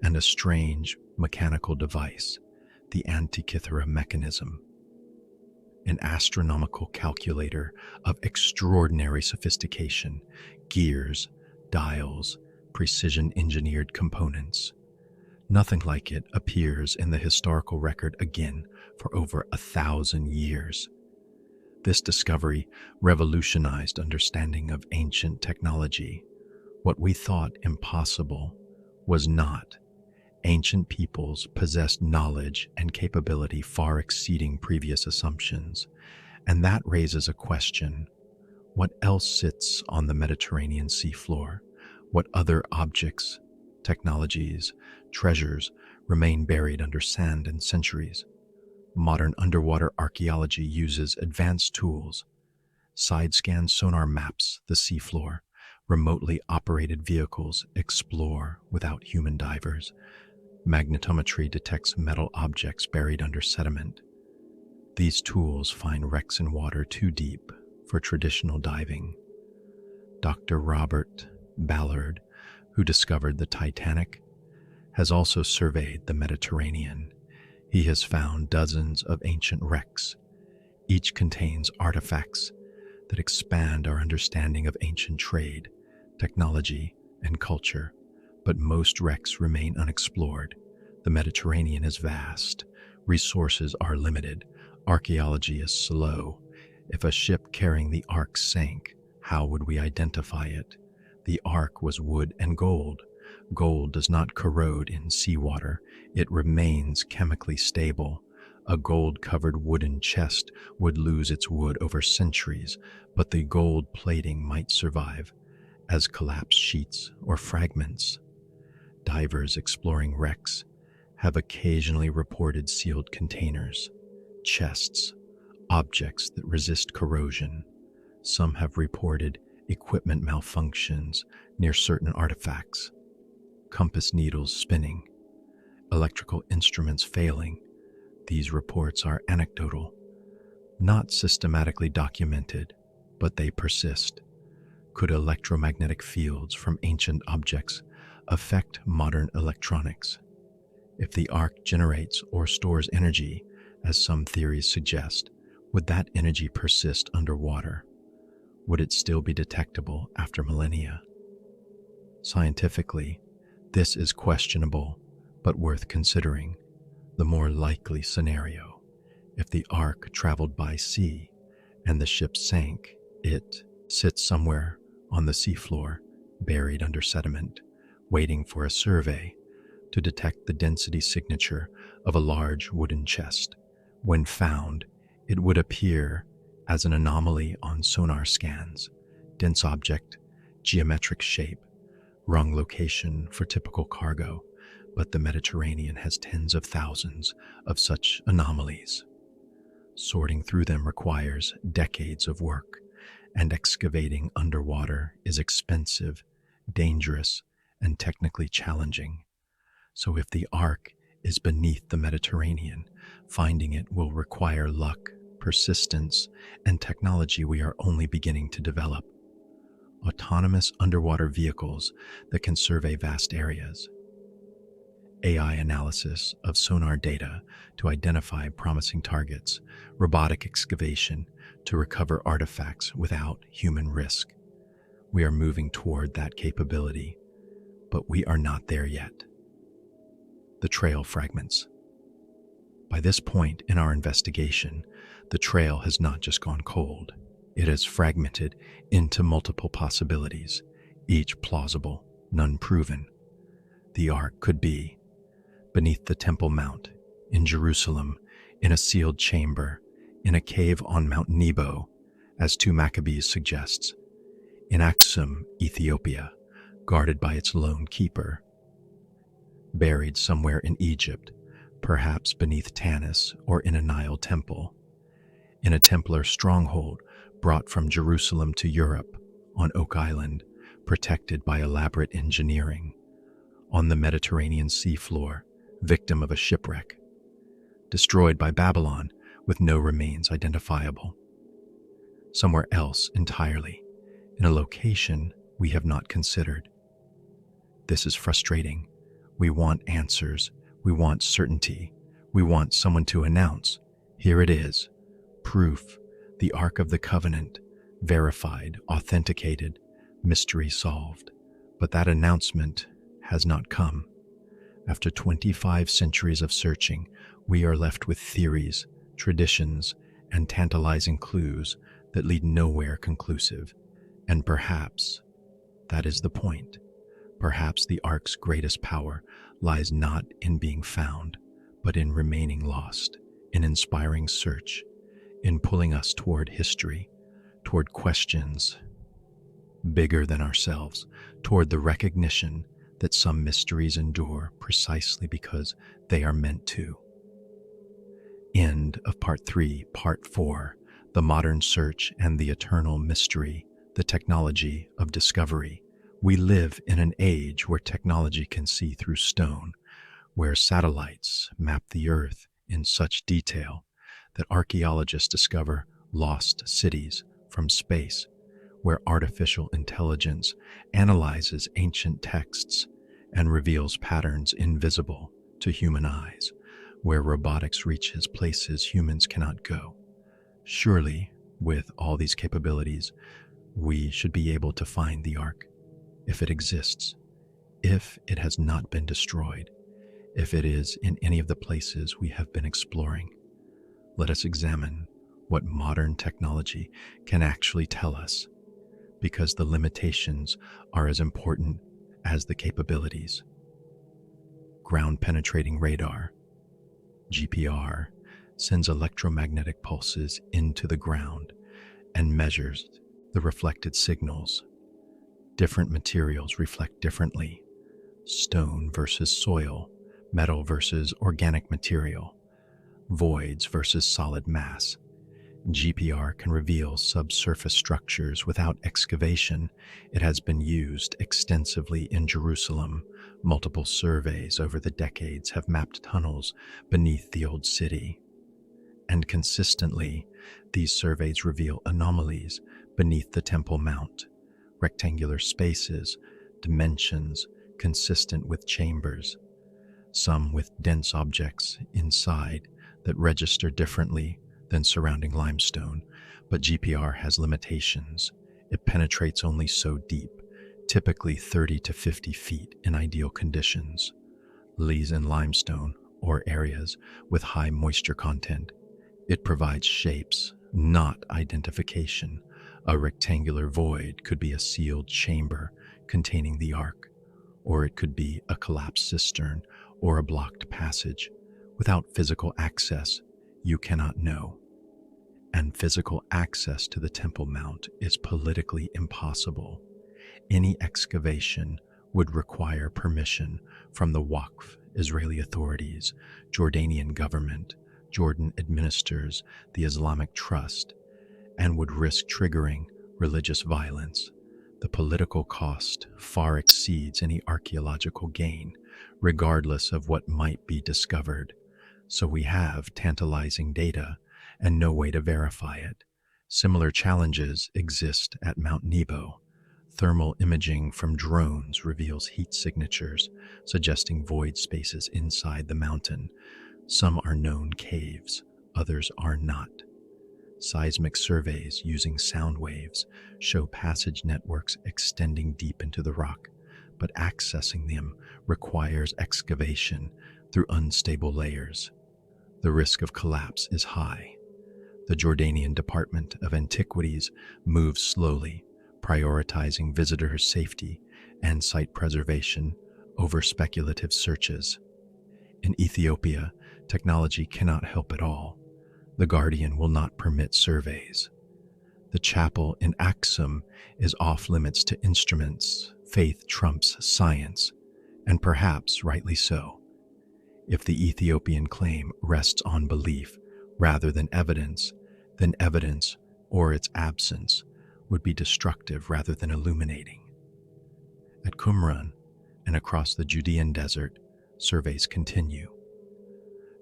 and a strange mechanical device, the Antikythera mechanism. An astronomical calculator of extraordinary sophistication, gears, dials, precision-engineered components. Nothing like it appears in the historical record again for over 1,000 years. This discovery revolutionized understanding of ancient technology. What we thought impossible was not. Ancient peoples possessed knowledge and capability far exceeding previous assumptions, and that raises a question. What else sits on the Mediterranean seafloor? What other objects, technologies, treasures remain buried under sand and centuries? Modern underwater archaeology uses advanced tools. Side-scan sonar maps the seafloor. Remotely operated vehicles explore without human divers. Magnetometry detects metal objects buried under sediment. These tools find wrecks in water too deep for traditional diving. Dr. Robert Ballard, who discovered the Titanic, has also surveyed the Mediterranean. He has found dozens of ancient wrecks. Each contains artifacts that expand our understanding of ancient trade, technology, and culture. But most wrecks remain unexplored. The Mediterranean is vast. Resources are limited. Archaeology is slow. If a ship carrying the ark sank, how would we identify it? The ark was wood and gold. Gold does not corrode in seawater. It remains chemically stable. A gold-covered wooden chest would lose its wood over centuries, but the gold plating might survive as collapsed sheets or fragments. Divers exploring wrecks have occasionally reported sealed containers, chests, objects that resist corrosion. Some have reported equipment malfunctions near certain artifacts, compass needles spinning, electrical instruments failing. These reports are anecdotal, not systematically documented, but they persist. Could electromagnetic fields from ancient objects affect modern electronics? If the ark generates or stores energy, as some theories suggest, would that energy persist underwater? Would it still be detectable after millennia? Scientifically, this is questionable, but worth considering. The more likely scenario: if the ark traveled by sea and the ship sank, it sits somewhere on the seafloor, buried under sediment, waiting for a survey to detect the density signature of a large wooden chest. When found, it would appear as an anomaly on sonar scans: dense object, geometric shape, wrong location for typical cargo. But the Mediterranean has tens of thousands of such anomalies. Sorting through them requires decades of work, and excavating underwater is expensive, dangerous, and technically challenging. So if the ark is beneath the Mediterranean, finding it will require luck, persistence, and technology we are only beginning to develop. Autonomous underwater vehicles that can survey vast areas. AI analysis of sonar data to identify promising targets, robotic excavation to recover artifacts without human risk. We are moving toward that capability, but we are not there yet. The trail fragments. By this point in our investigation, the trail has not just gone cold, It is fragmented into multiple possibilities, each plausible, none proven. The Ark could be beneath the Temple Mount, in Jerusalem, in a sealed chamber, in a cave on Mount Nebo, as 2 Maccabees suggests, in Aksum, Ethiopia, guarded by its lone keeper, buried somewhere in Egypt, perhaps beneath Tanis or in a Nile temple, in a Templar stronghold brought from Jerusalem to Europe, on Oak Island, protected by elaborate engineering, on the Mediterranean seafloor, victim of a shipwreck, destroyed by Babylon with no remains identifiable. Somewhere else entirely, in a location we have not considered. This is frustrating. We want answers. We want certainty. We want someone to announce, here it is, proof, the Ark of the Covenant, verified, authenticated, mystery solved. But that announcement has not come. After 25 centuries of searching, we are left with theories, traditions, and tantalizing clues that lead nowhere conclusive. And perhaps that is the point. Perhaps the Ark's greatest power lies not in being found, but in remaining lost, in inspiring search, in pulling us toward history, toward questions bigger than ourselves, toward the recognition that some mysteries endure precisely because they are meant to. End of Part 3, Part 4, The Modern Search and the Eternal Mystery, the Technology of Discovery. We live in an age where technology can see through stone, where satellites map the Earth in such detail that archaeologists discover lost cities from space, where artificial intelligence analyzes ancient texts and reveals patterns invisible to human eyes, where robotics reaches places humans cannot go. Surely, with all these capabilities, we should be able to find the Ark, if it exists, if it has not been destroyed, if it is in any of the places we have been exploring. Let us examine what modern technology can actually tell us, because the limitations are as important as the capabilities. Ground-penetrating radar, GPR, sends electromagnetic pulses into the ground and measures the reflected signals. Different materials reflect differently. Stone versus soil, metal versus organic material, voids versus solid mass. GPR can reveal subsurface structures without excavation. It has been used extensively in Jerusalem. Multiple surveys over the decades have mapped tunnels beneath the old city. And consistently, these surveys reveal anomalies beneath the Temple Mount, rectangular spaces, dimensions consistent with chambers, some with dense objects inside that register differently than surrounding limestone. But GPR has limitations. It penetrates only so deep, typically 30 to 50 feet in ideal conditions. Lees in limestone or areas with high moisture content. It provides shapes, not identification. A rectangular void could be a sealed chamber containing the Ark, or it could be a collapsed cistern or a blocked passage. Without physical access, you cannot know. And physical access to the Temple Mount is politically impossible. Any excavation would require permission from the Waqf, Israeli authorities, Jordanian government. Jordan administers the Islamic Trust, and would risk triggering religious violence. The political cost far exceeds any archaeological gain, regardless of what might be discovered. So we have tantalizing data and no way to verify it. Similar challenges exist at Mount Nebo. Thermal imaging from drones reveals heat signatures, suggesting void spaces inside the mountain. Some are known caves, others are not. Seismic surveys using sound waves show passage networks extending deep into the rock, but accessing them requires excavation through unstable layers. The risk of collapse is high. The Jordanian Department of Antiquities moves slowly, prioritizing visitors' safety and site preservation over speculative searches. In Ethiopia, technology cannot help at all. The Guardian will not permit surveys. The chapel in Aksum is off limits to instruments. Faith trumps science, and perhaps rightly so. If the Ethiopian claim rests on belief rather than evidence, then evidence, or its absence, would be destructive rather than illuminating. At Qumran and across the Judean desert, surveys continue.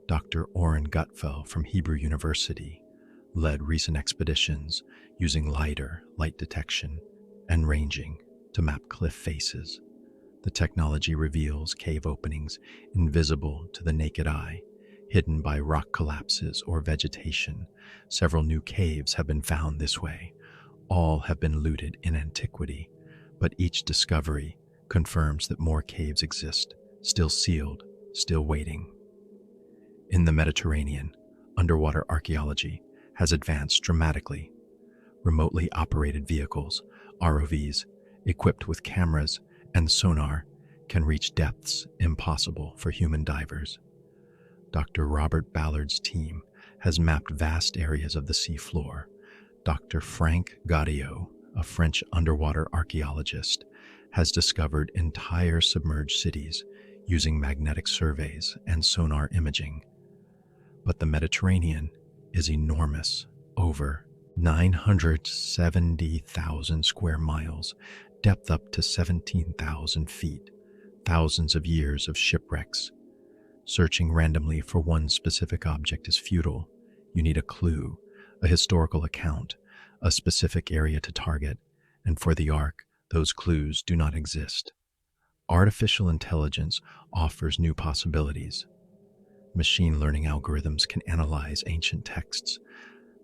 Dr. Oren Gutfeld from Hebrew University led recent expeditions using LiDAR, light detection, and ranging to map cliff faces. The technology reveals cave openings invisible to the naked eye, hidden by rock collapses or vegetation. Several new caves have been found this way. All have been looted in antiquity, but each discovery confirms that more caves exist, still sealed, still waiting. In the Mediterranean, underwater archaeology has advanced dramatically. Remotely operated vehicles, ROVs, equipped with cameras and sonar, can reach depths impossible for human divers. Dr. Robert Ballard's team has mapped vast areas of the seafloor. Dr. Frank Gaudio, a French underwater archaeologist, has discovered entire submerged cities using magnetic surveys and sonar imaging. But the Mediterranean is enormous, over 970,000 square miles, depth up to 17,000 feet, thousands of years of shipwrecks. Searching randomly for one specific object is futile. You need a clue, a historical account, a specific area to target, and for the Ark, those clues do not exist. Artificial intelligence offers new possibilities. Machine learning algorithms can analyze ancient texts,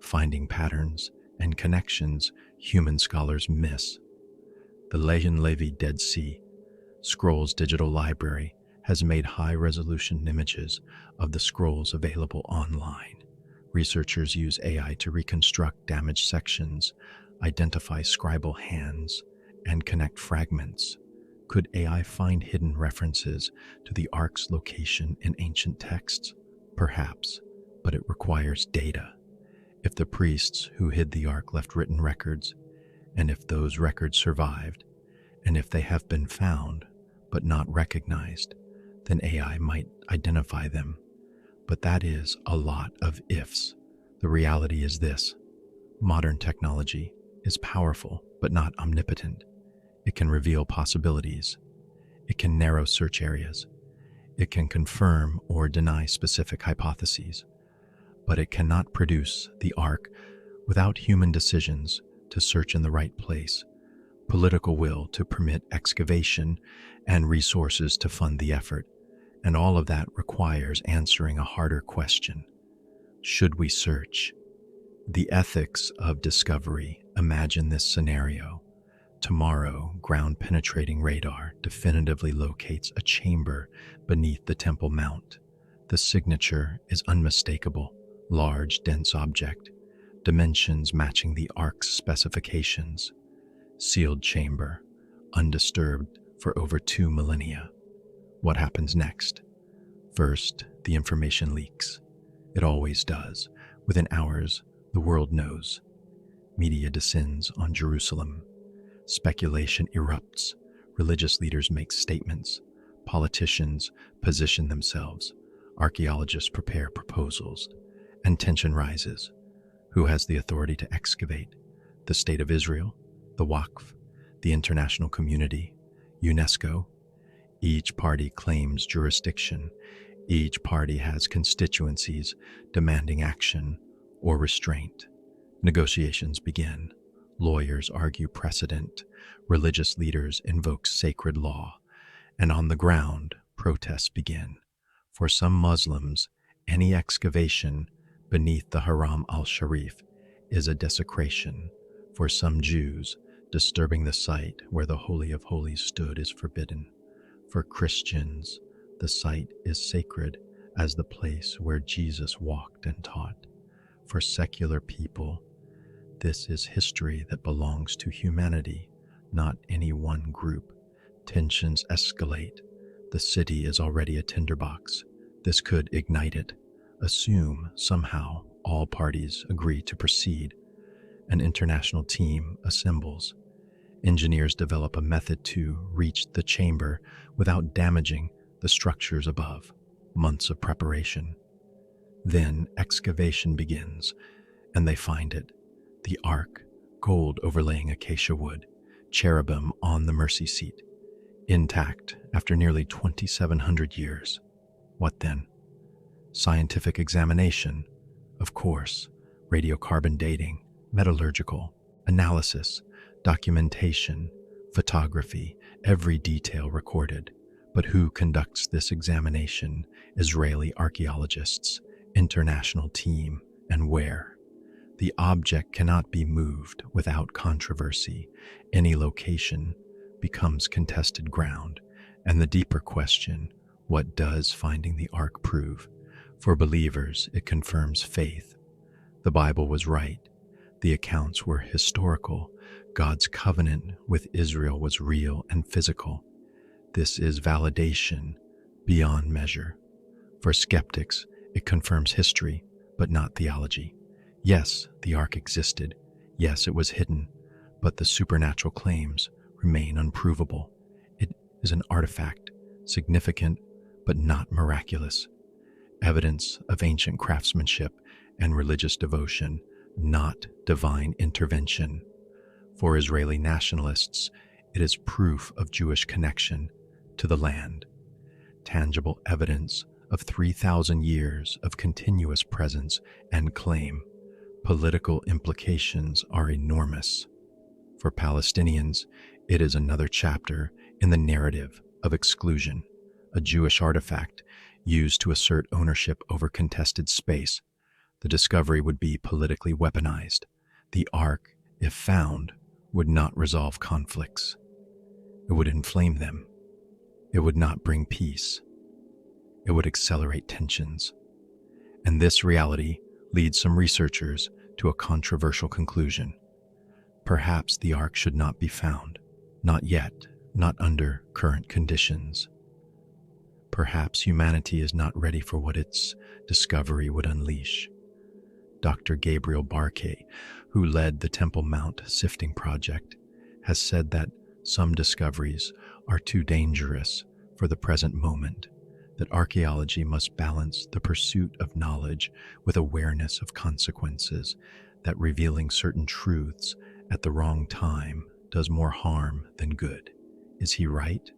finding patterns and connections human scholars miss. The Lejen Levi Dead Sea Scrolls digital library has made high-resolution images of the scrolls available online. Researchers use AI to reconstruct damaged sections, identify scribal hands, and connect fragments. Could AI find hidden references to the Ark's location in ancient texts? Perhaps, but it requires data. If the priests who hid the Ark left written records, and if those records survived, and if they have been found but not recognized, then AI might identify them. But that is a lot of ifs. The reality is this: modern technology is powerful but not omnipotent. It can reveal possibilities. It can narrow search areas. It can confirm or deny specific hypotheses. But it cannot produce the Ark without human decisions to search in the right place, political will to permit excavation, and resources to fund the effort. And all of that requires answering a harder question. Should we search? The ethics of discovery imagine this scenario. Tomorrow, ground-penetrating radar definitively locates a chamber beneath the Temple Mount. The signature is unmistakable: large, dense object, dimensions matching the Ark's specifications. Sealed chamber, undisturbed for over 2 millennia. What happens next? First, the information leaks. It always does. Within hours, the world knows. Media descends on Jerusalem. Speculation erupts. Religious leaders make statements. Politicians position themselves. Archaeologists prepare proposals. And tension rises. Who has the authority to excavate? The State of Israel? The Waqf? The international community? UNESCO? Each party claims jurisdiction. Each party has constituencies demanding action or restraint. Negotiations begin. Lawyers argue precedent. Religious leaders invoke sacred law. And on the ground, protests begin. For some Muslims, any excavation beneath the Haram al-Sharif is a desecration. For some Jews, disturbing the site where the Holy of Holies stood is forbidden. For Christians, the site is sacred as the place where Jesus walked and taught. For secular people, this is history that belongs to humanity, not any one group. Tensions escalate. The city is already a tinderbox. This could ignite it. Assume somehow all parties agree to proceed. An international team assembles. Engineers develop a method to reach the chamber without damaging the structures above. Months of preparation. Then excavation begins, and they find it. The ark, gold overlaying acacia wood, cherubim on the mercy seat, intact after nearly 2,700 years. What then? Scientific examination, of course, radiocarbon dating, metallurgical, analysis, documentation, photography, every detail recorded. But who conducts this examination? Israeli archaeologists, international team, and where? The object cannot be moved without controversy. Any location becomes contested ground. And the deeper question, what does finding the ark prove? For believers, it confirms faith. The Bible was right. The accounts were historical. God's covenant with Israel was real and physical. This is validation beyond measure. For skeptics, it confirms history, but not theology. Yes, the ark existed. Yes, it was hidden, but the supernatural claims remain unprovable. It is an artifact, significant, but not miraculous. Evidence of ancient craftsmanship and religious devotion, not divine intervention. For Israeli nationalists, it is proof of Jewish connection to the land, tangible evidence of 3,000 years of continuous presence and claim. Political implications are enormous. For Palestinians, it is another chapter in the narrative of exclusion, a Jewish artifact used to assert ownership over contested space. The discovery would be politically weaponized. The ark, if found, would not resolve conflicts. It would inflame them. It would not bring peace. It would accelerate tensions. And this reality leads some researchers to a controversial conclusion. Perhaps the ark should not be found. Not yet, not under current conditions. Perhaps humanity is not ready for what its discovery would unleash. Dr. Gabriel Barkay, who led the Temple Mount sifting project, has said that some discoveries are too dangerous for the present moment, that archaeology must balance the pursuit of knowledge with awareness of consequences, that revealing certain truths at the wrong time does more harm than good. Is he right?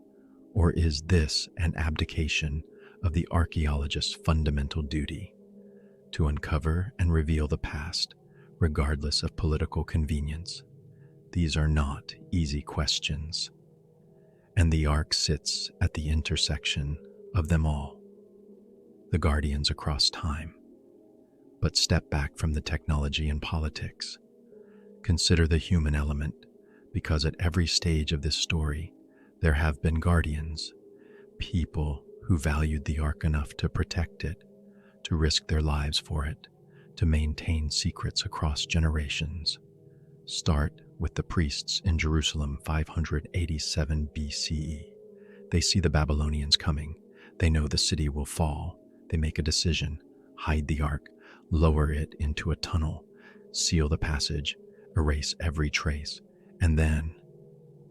Or is this an abdication of the archaeologist's fundamental duty? To uncover and reveal the past, regardless of political convenience. These are not easy questions. And the ark sits at the intersection of them all, the guardians across time. But step back from the technology and politics. Consider the human element, because at every stage of this story, there have been guardians, people who valued the ark enough to protect it, to risk their lives for it, to maintain secrets across generations. Start with the priests in Jerusalem 587 BCE. They see the Babylonians coming. They know the city will fall. They make a decision, hide the ark, lower it into a tunnel, seal the passage, erase every trace, and then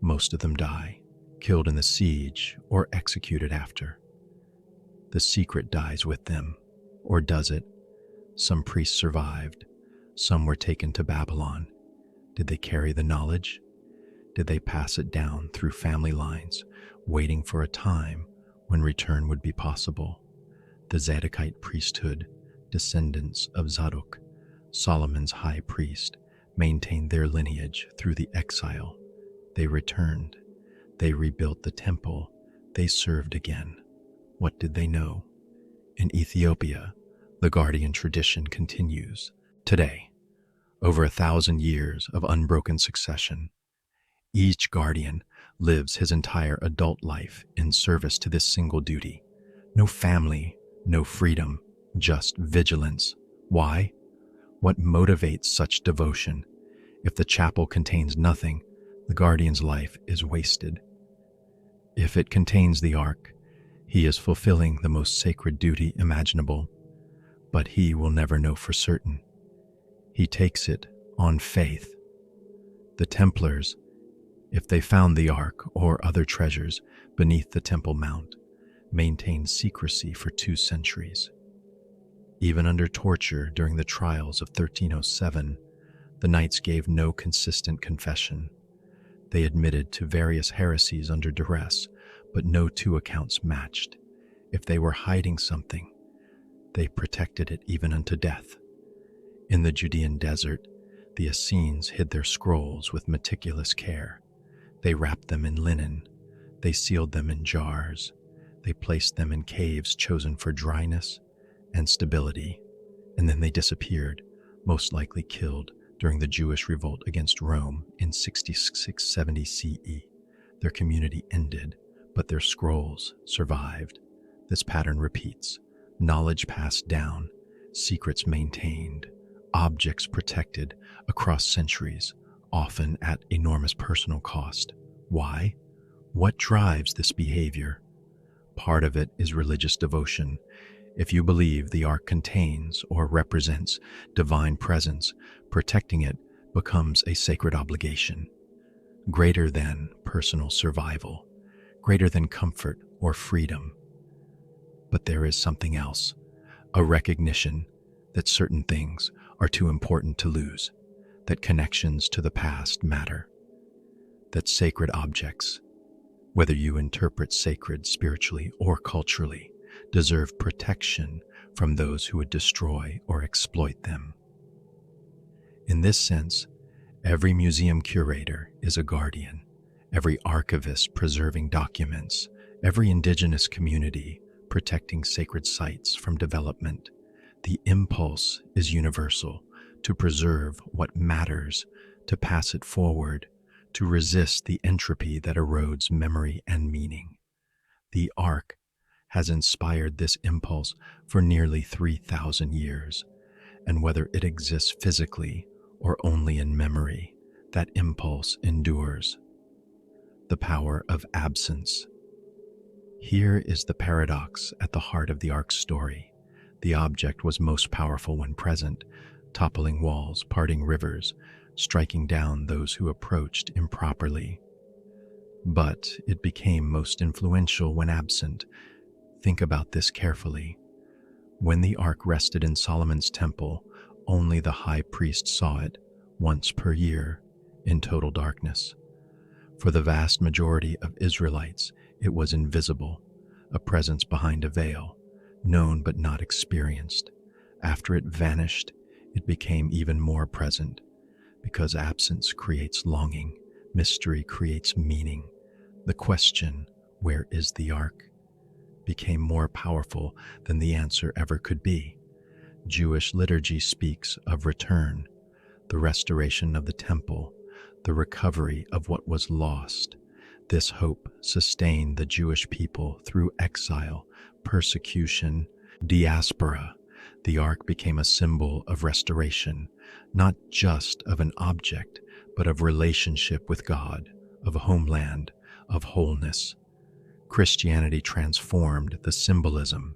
most of them die, killed in the siege or executed after. The secret dies with them, or does it? Some priests survived. Some were taken to Babylon. Did they carry the knowledge? Did they pass it down through family lines, waiting for a time when return would be possible? The Zadokite priesthood, descendants of Zadok, Solomon's high priest, maintained their lineage through the exile. They returned. They rebuilt the temple. They served again. What did they know? In Ethiopia, the guardian tradition continues. Today, over 1,000 years of unbroken succession, each guardian lives his entire adult life in service to this single duty. No family, no freedom, just vigilance. Why? What motivates such devotion? If the chapel contains nothing, the guardian's life is wasted. If it contains the ark, he is fulfilling the most sacred duty imaginable, but he will never know for certain. He takes it on faith. The Templars, if they found the ark or other treasures beneath the Temple Mount, maintained secrecy for 2 centuries. Even under torture during the trials of 1307, the knights gave no consistent confession. They admitted to various heresies under duress, but no 2 accounts matched. If they were hiding something, they protected it even unto death. In the Judean desert, the Essenes hid their scrolls with meticulous care. They wrapped them in linen. They sealed them in jars. They placed them in caves chosen for dryness and stability, and then they disappeared, most likely killed during the Jewish revolt against Rome in 6670 CE. Their community ended, but their scrolls survived. This pattern repeats: knowledge passed down, secrets maintained, objects protected across centuries, often at enormous personal cost. Why? What drives this behavior? Part of it is religious devotion. If you believe the ark contains or represents divine presence, protecting it becomes a sacred obligation, greater than personal survival, greater than comfort or freedom. But there is something else, a recognition that certain things are too important to lose, that connections to the past matter, that sacred objects, whether you interpret sacred spiritually or culturally, deserve protection from those who would destroy or exploit them. In this sense, every museum curator is a guardian, every archivist preserving documents, every indigenous community protecting sacred sites from development. The impulse is universal, to preserve what matters, to pass it forward, to resist the entropy that erodes memory and meaning. The ark has inspired this impulse for nearly 3,000 years, and whether it exists physically or only in memory, that impulse endures. The power of absence. Here is the paradox at the heart of the ark's story. The object was most powerful when present, toppling walls, parting rivers, striking down those who approached improperly. But it became most influential when absent. Think about this carefully. When the ark rested in Solomon's temple, only the high priest saw it once per year in total darkness. For the vast majority of Israelites, it was invisible, a presence behind a veil, known but not experienced. After it vanished, it became even more present, because absence creates longing, mystery creates meaning. The question, "Where is the ark?" became more powerful than the answer ever could be. Jewish liturgy speaks of return, the restoration of the temple, the recovery of what was lost. This hope sustained the Jewish people through exile, persecution, diaspora. The ark became a symbol of restoration, not just of an object, but of relationship with God, of homeland, of wholeness. Christianity transformed the symbolism.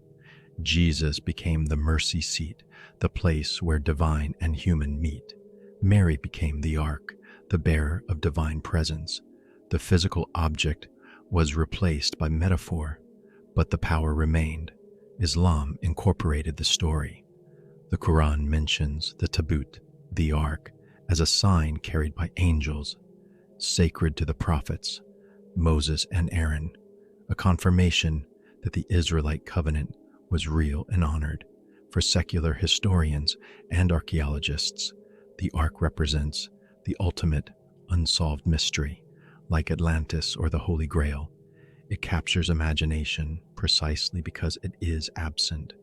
Jesus became the mercy seat, the place where divine and human meet. Mary became the ark, the bearer of divine presence. The physical object was replaced by metaphor, but the power remained. Islam incorporated the story. The Quran mentions the tabut, the ark, as a sign carried by angels, sacred to the prophets, Moses and Aaron, a confirmation that the Israelite covenant was real and honored. For secular historians and archaeologists, the ark represents the ultimate unsolved mystery. Like Atlantis or the Holy Grail, it captures imagination precisely because it is absent.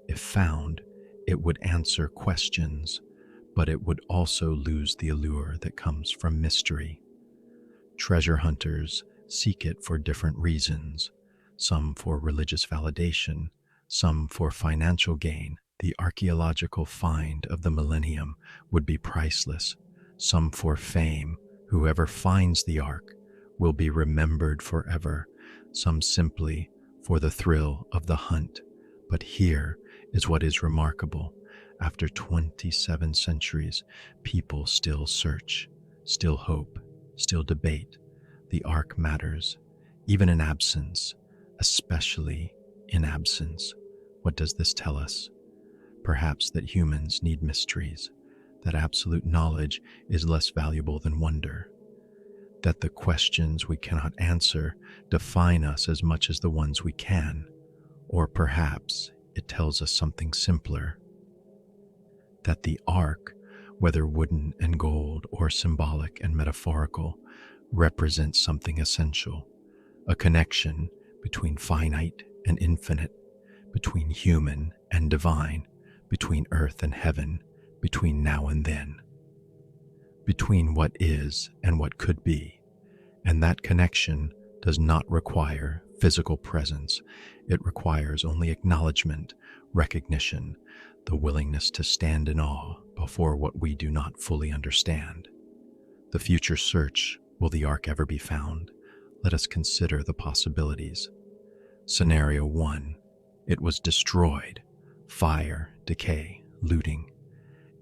If found, it would answer questions, but it would also lose the allure that comes from mystery. Treasure hunters seek it for different reasons, some for religious validation, some for financial gain, The archaeological find of the millennium would be priceless, some for fame. Whoever finds the ark will be remembered forever, some simply for the thrill of the hunt. But here is what is remarkable. After 27 centuries, people still search, still hope, still debate. The ark matters, even in absence, especially in absence. What does this tell us? Perhaps that humans need mysteries, that absolute knowledge is less valuable than wonder, that the questions we cannot answer define us as much as the ones we can, or perhaps it tells us something simpler, that the ark, whether wooden and gold or symbolic and metaphorical, represents something essential, a connection between finite and infinite, between human and divine, between earth and heaven, between now and then, between what is and what could be. And that connection does not require physical presence. It requires only acknowledgement, recognition, the willingness to stand in awe before what we do not fully understand. The future search, will the ark ever be found? Let us consider the possibilities. Scenario 1. It was destroyed. Fire, decay, looting.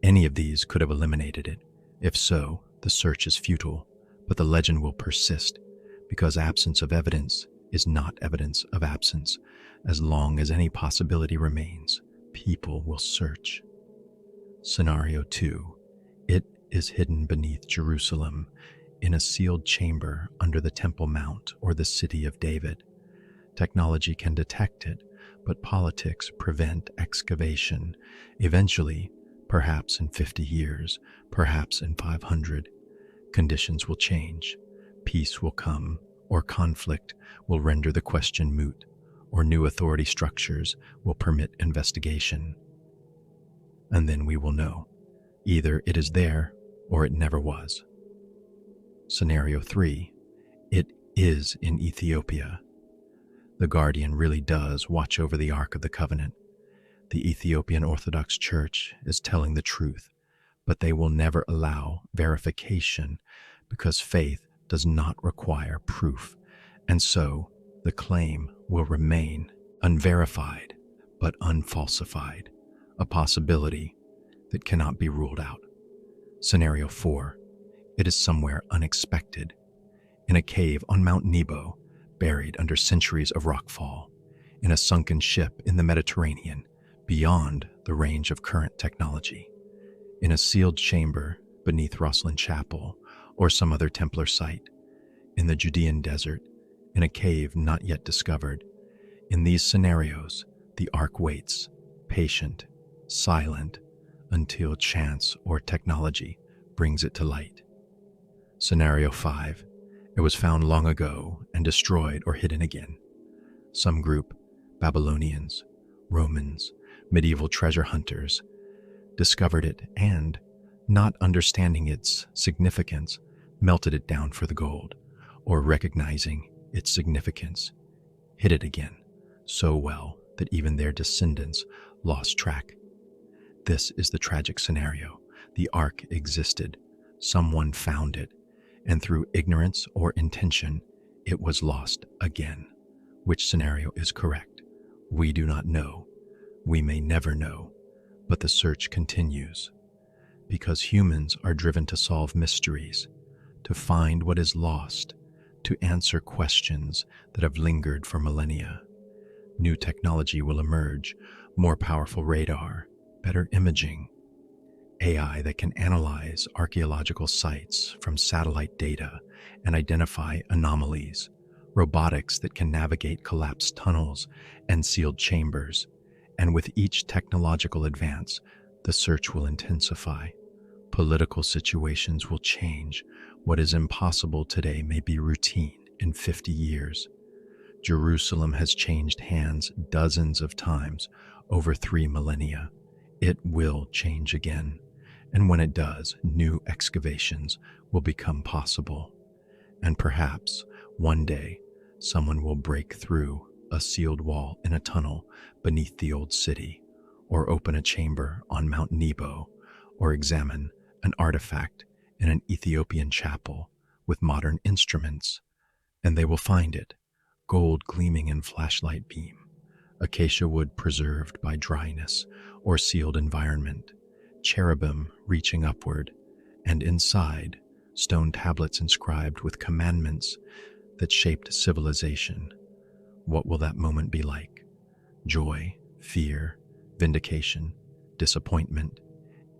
Any of these could have eliminated it. If so, the search is futile, but the legend will persist, because absence of evidence is not evidence of absence. As long as any possibility remains, people will search. Scenario 2. It is hidden beneath Jerusalem, in a sealed chamber under the Temple Mount or the City of David. Technology can detect it, but politics prevent excavation. Eventually, perhaps in 50 years, perhaps in 500, conditions will change. Peace will come, or conflict will render the question moot, or new authority structures will permit investigation. And then we will know. Either it is there, or it never was. Scenario 3. It is in Ethiopia. The Guardian really does watch over the Ark of the Covenant. The Ethiopian Orthodox Church is telling the truth, but they will never allow verification because faith does not require proof, and so the claim will remain unverified but unfalsified, a possibility that cannot be ruled out. Scenario 4. It is somewhere unexpected, in a cave on Mount Nebo, buried under centuries of rockfall, in a sunken ship in the Mediterranean, beyond the range of current technology, in a sealed chamber beneath Rosslyn Chapel or some other Templar site, in the Judean desert, in a cave not yet discovered. In these scenarios, the Ark waits, patient, silent, until chance or technology brings it to light. Scenario 5. It was found long ago and destroyed or hidden again. Some group, Babylonians, Romans, medieval treasure hunters, discovered it and, not understanding its significance, melted it down for the gold, or recognizing its significance, hid it again so well that even their descendants lost track. This is the tragic scenario. The Ark existed, someone found it, and through ignorance or intention, it was lost again. Which scenario is correct? We do not know. We may never know, but the search continues. Because humans are driven to solve mysteries, to find what is lost, to answer questions that have lingered for millennia. New technology will emerge, more powerful radar, better imaging, AI that can analyze archaeological sites from satellite data and identify anomalies, robotics that can navigate collapsed tunnels and sealed chambers, and with each technological advance, the search will intensify. Political situations will change. What is impossible today may be routine in 50 years. Jerusalem has changed hands dozens of times over 3 millennia. It will change again. And when it does, new excavations will become possible. And perhaps, one day, someone will break through a sealed wall in a tunnel beneath the old city, or open a chamber on Mount Nebo, or examine an artifact in an Ethiopian chapel with modern instruments, and they will find it, gold gleaming in flashlight beam, acacia wood preserved by dryness or sealed environment, cherubim reaching upward, and inside, stone tablets inscribed with commandments that shaped civilization. What will that moment be like? Joy, fear, vindication, disappointment?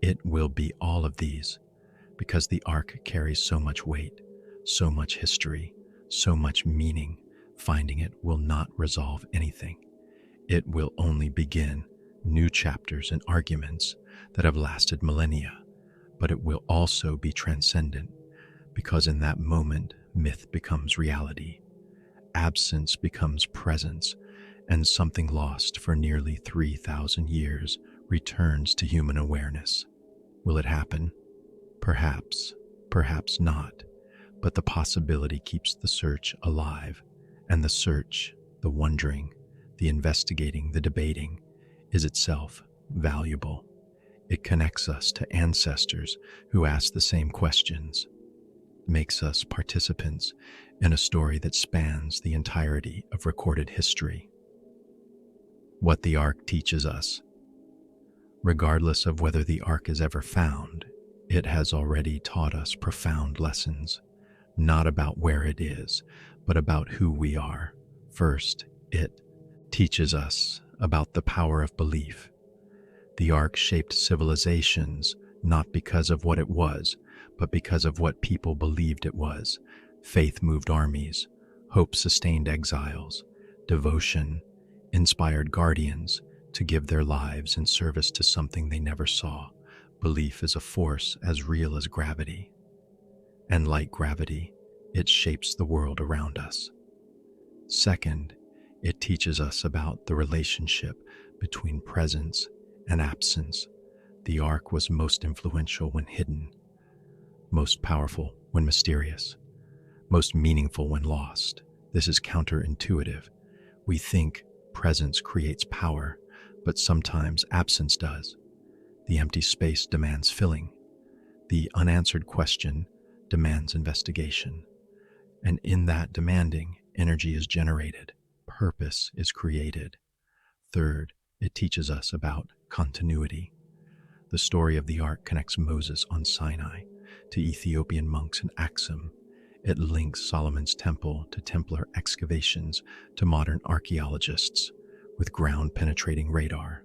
It will be all of these, because the Ark carries so much weight, so much history, so much meaning. Finding it will not resolve anything. It will only begin new chapters and arguments that have lasted millennia, but it will also be transcendent, because in that moment, myth becomes reality, absence becomes presence, and something lost for nearly 3,000 years returns to human awareness. Will it happen? Perhaps, perhaps not, but the possibility keeps the search alive, and the search, the wondering, the investigating, the debating, is itself valuable. It connects us to ancestors who asked the same questions, makes us participants in a story that spans the entirety of recorded history. What the Ark teaches us. Regardless of whether the Ark is ever found, it has already taught us profound lessons, not about where it is, but about who we are. First, it teaches us about the power of belief. The Ark shaped civilizations not because of what it was, but because of what people believed it was. Faith moved armies, hope sustained exiles, devotion inspired guardians to give their lives in service to something they never saw. Belief is a force as real as gravity, and like gravity, it shapes the world around us. Second, it teaches us about the relationship between presence and absence. The Ark was most influential when hidden, most powerful when mysterious, most meaningful when lost. This is counterintuitive. We think presence creates power, but sometimes absence does. The empty space demands filling. The unanswered question demands investigation. And in that demanding, energy is generated, purpose is created. Third, it teaches us about continuity. The story of the Ark connects Moses on Sinai to Ethiopian monks in Aksum. It links Solomon's temple to Templar excavations to modern archaeologists with ground-penetrating radar.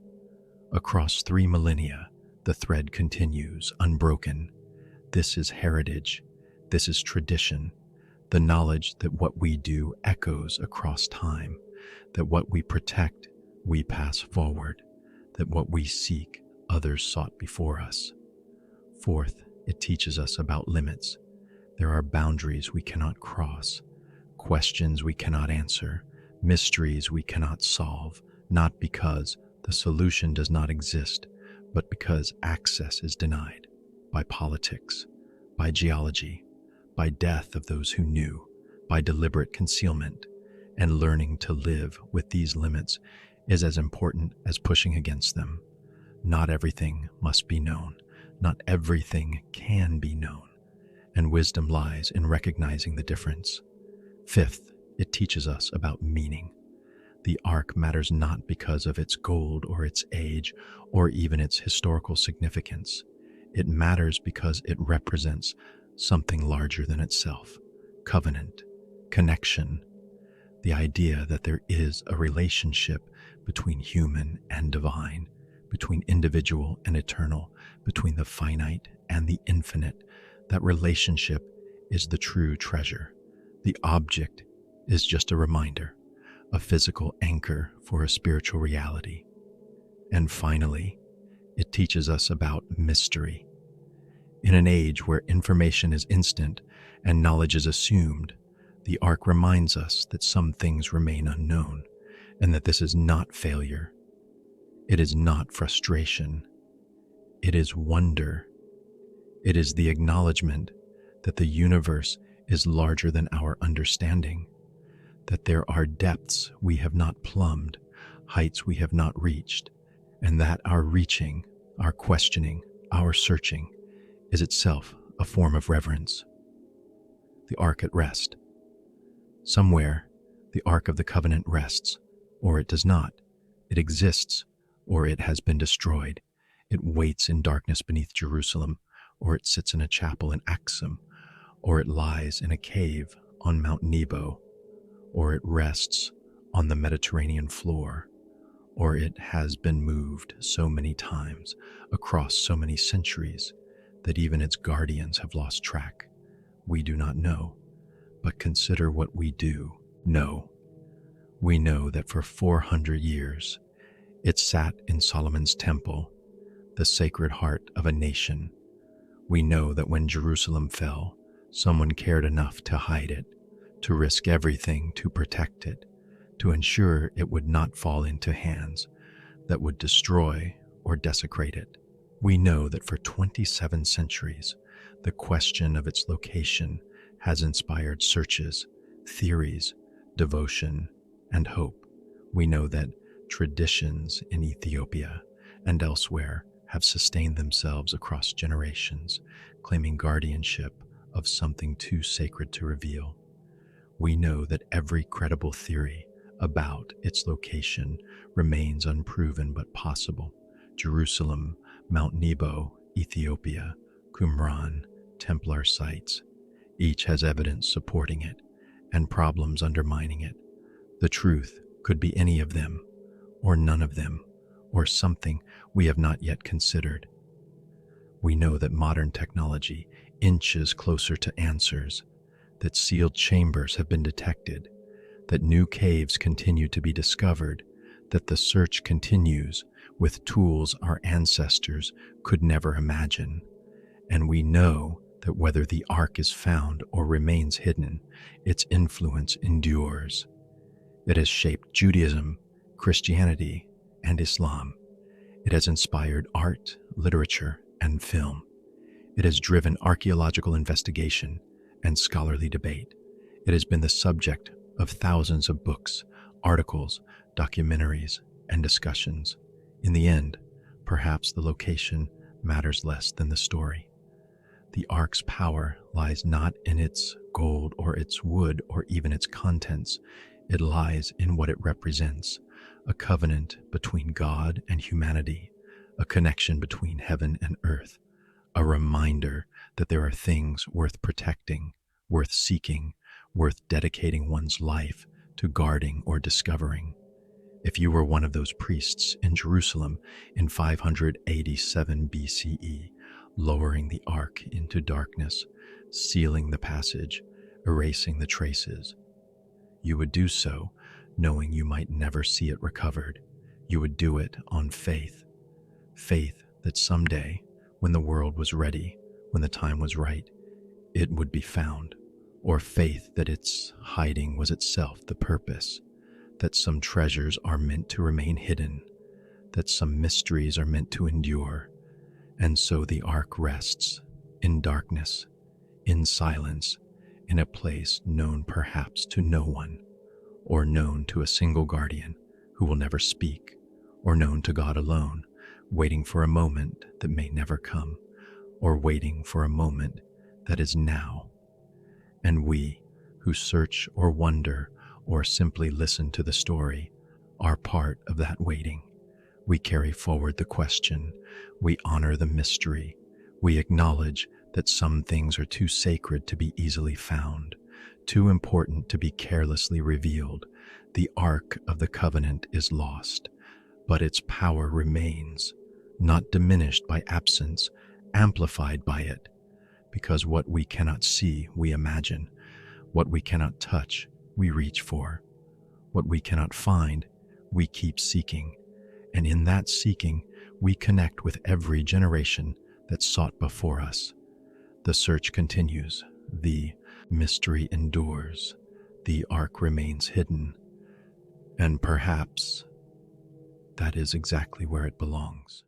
Across 3 millennia, the thread continues, unbroken. This is heritage. This is tradition. The knowledge that what we do echoes across time, that what we protect, we pass forward, that what we seek, others sought before us. Fourth, it teaches us about limits. There are boundaries we cannot cross, questions we cannot answer, mysteries we cannot solve, not because the solution does not exist, but because access is denied by politics, by geology, by death of those who knew, by deliberate concealment. And learning to live with these limits is as important as pushing against them. Not everything must be known. Not everything can be known. And wisdom lies in recognizing the difference. Fifth, it teaches us about meaning. The Ark matters not because of its gold or its age or even its historical significance. It matters because it represents something larger than itself. Covenant, connection, the idea that there is a relationship between human and divine, between individual and eternal, between the finite and the infinite. That relationship is the true treasure. The object is just a reminder, a physical anchor for a spiritual reality. And finally, it teaches us about mystery. In an age where information is instant and knowledge is assumed, the Ark reminds us that some things remain unknown, and that this is not failure. It is not frustration. It is wonder. It is the acknowledgement that the universe is larger than our understanding, that there are depths we have not plumbed, heights we have not reached, and that our reaching, our questioning, our searching is itself a form of reverence. The Ark at rest. Somewhere, the Ark of the Covenant rests, or it does not. It exists, or it has been destroyed. It waits in darkness beneath Jerusalem, or it sits in a chapel in Aksum, or it lies in a cave on Mount Nebo, or it rests on the Mediterranean floor, or it has been moved so many times across so many centuries that even its guardians have lost track. We do not know, but consider what we do know. We know that for 400 years it sat in Solomon's temple, the sacred heart of a nation. We know that when Jerusalem fell, someone cared enough to hide it, to risk everything to protect it, to ensure it would not fall into hands that would destroy or desecrate it. We know that for 27 centuries, the question of its location has inspired searches, theories, devotion, and hope. We know that traditions in Ethiopia and elsewhere have sustained themselves across generations, claiming guardianship of something too sacred to reveal. We know that every credible theory about its location remains unproven but possible. Jerusalem, Mount Nebo, Ethiopia, Qumran, Templar sites. Each has evidence supporting it and problems undermining it. The truth could be any of them, or none of them, or something we have not yet considered. We know that modern technology inches closer to answers, that sealed chambers have been detected, that new caves continue to be discovered, that the search continues with tools our ancestors could never imagine. And we know that whether the Ark is found or remains hidden, its influence endures. It has shaped Judaism, Christianity, and Islam. It has inspired art, literature, and film. It has driven archaeological investigation and scholarly debate. It has been the subject of thousands of books, articles, documentaries, and discussions. In the end, perhaps the location matters less than the story. The Ark's power lies not in its gold or its wood or even its contents. It lies in what it represents, a covenant between God and humanity, a connection between heaven and earth, a reminder that there are things worth protecting, worth seeking, worth dedicating one's life to guarding or discovering. If you were one of those priests in Jerusalem in 587 BCE, lowering the Ark into darkness, sealing the passage, erasing the traces, you would do so knowing you might never see it recovered. You would do it on faith. Faith that someday, when the world was ready, when the time was right, it would be found. Or faith that its hiding was itself the purpose, that some treasures are meant to remain hidden, that some mysteries are meant to endure. And so the Ark rests in darkness, in silence, in a place known perhaps to no one, or known to a single guardian who will never speak, or known to God alone, waiting for a moment that may never come, or waiting for a moment that is now. And we, who search or wonder or simply listen to the story, are part of that waiting. We carry forward the question, we honor the mystery, we acknowledge that some things are too sacred to be easily found, too important to be carelessly revealed. The Ark of the Covenant is lost, but its power remains, not diminished by absence, amplified by it, because what we cannot see, we imagine. What we cannot touch, we reach for. What we cannot find, we keep seeking. And in that seeking, we connect with every generation that sought before us. The search continues. The mystery endures. The Ark remains hidden. And perhaps that is exactly where it belongs.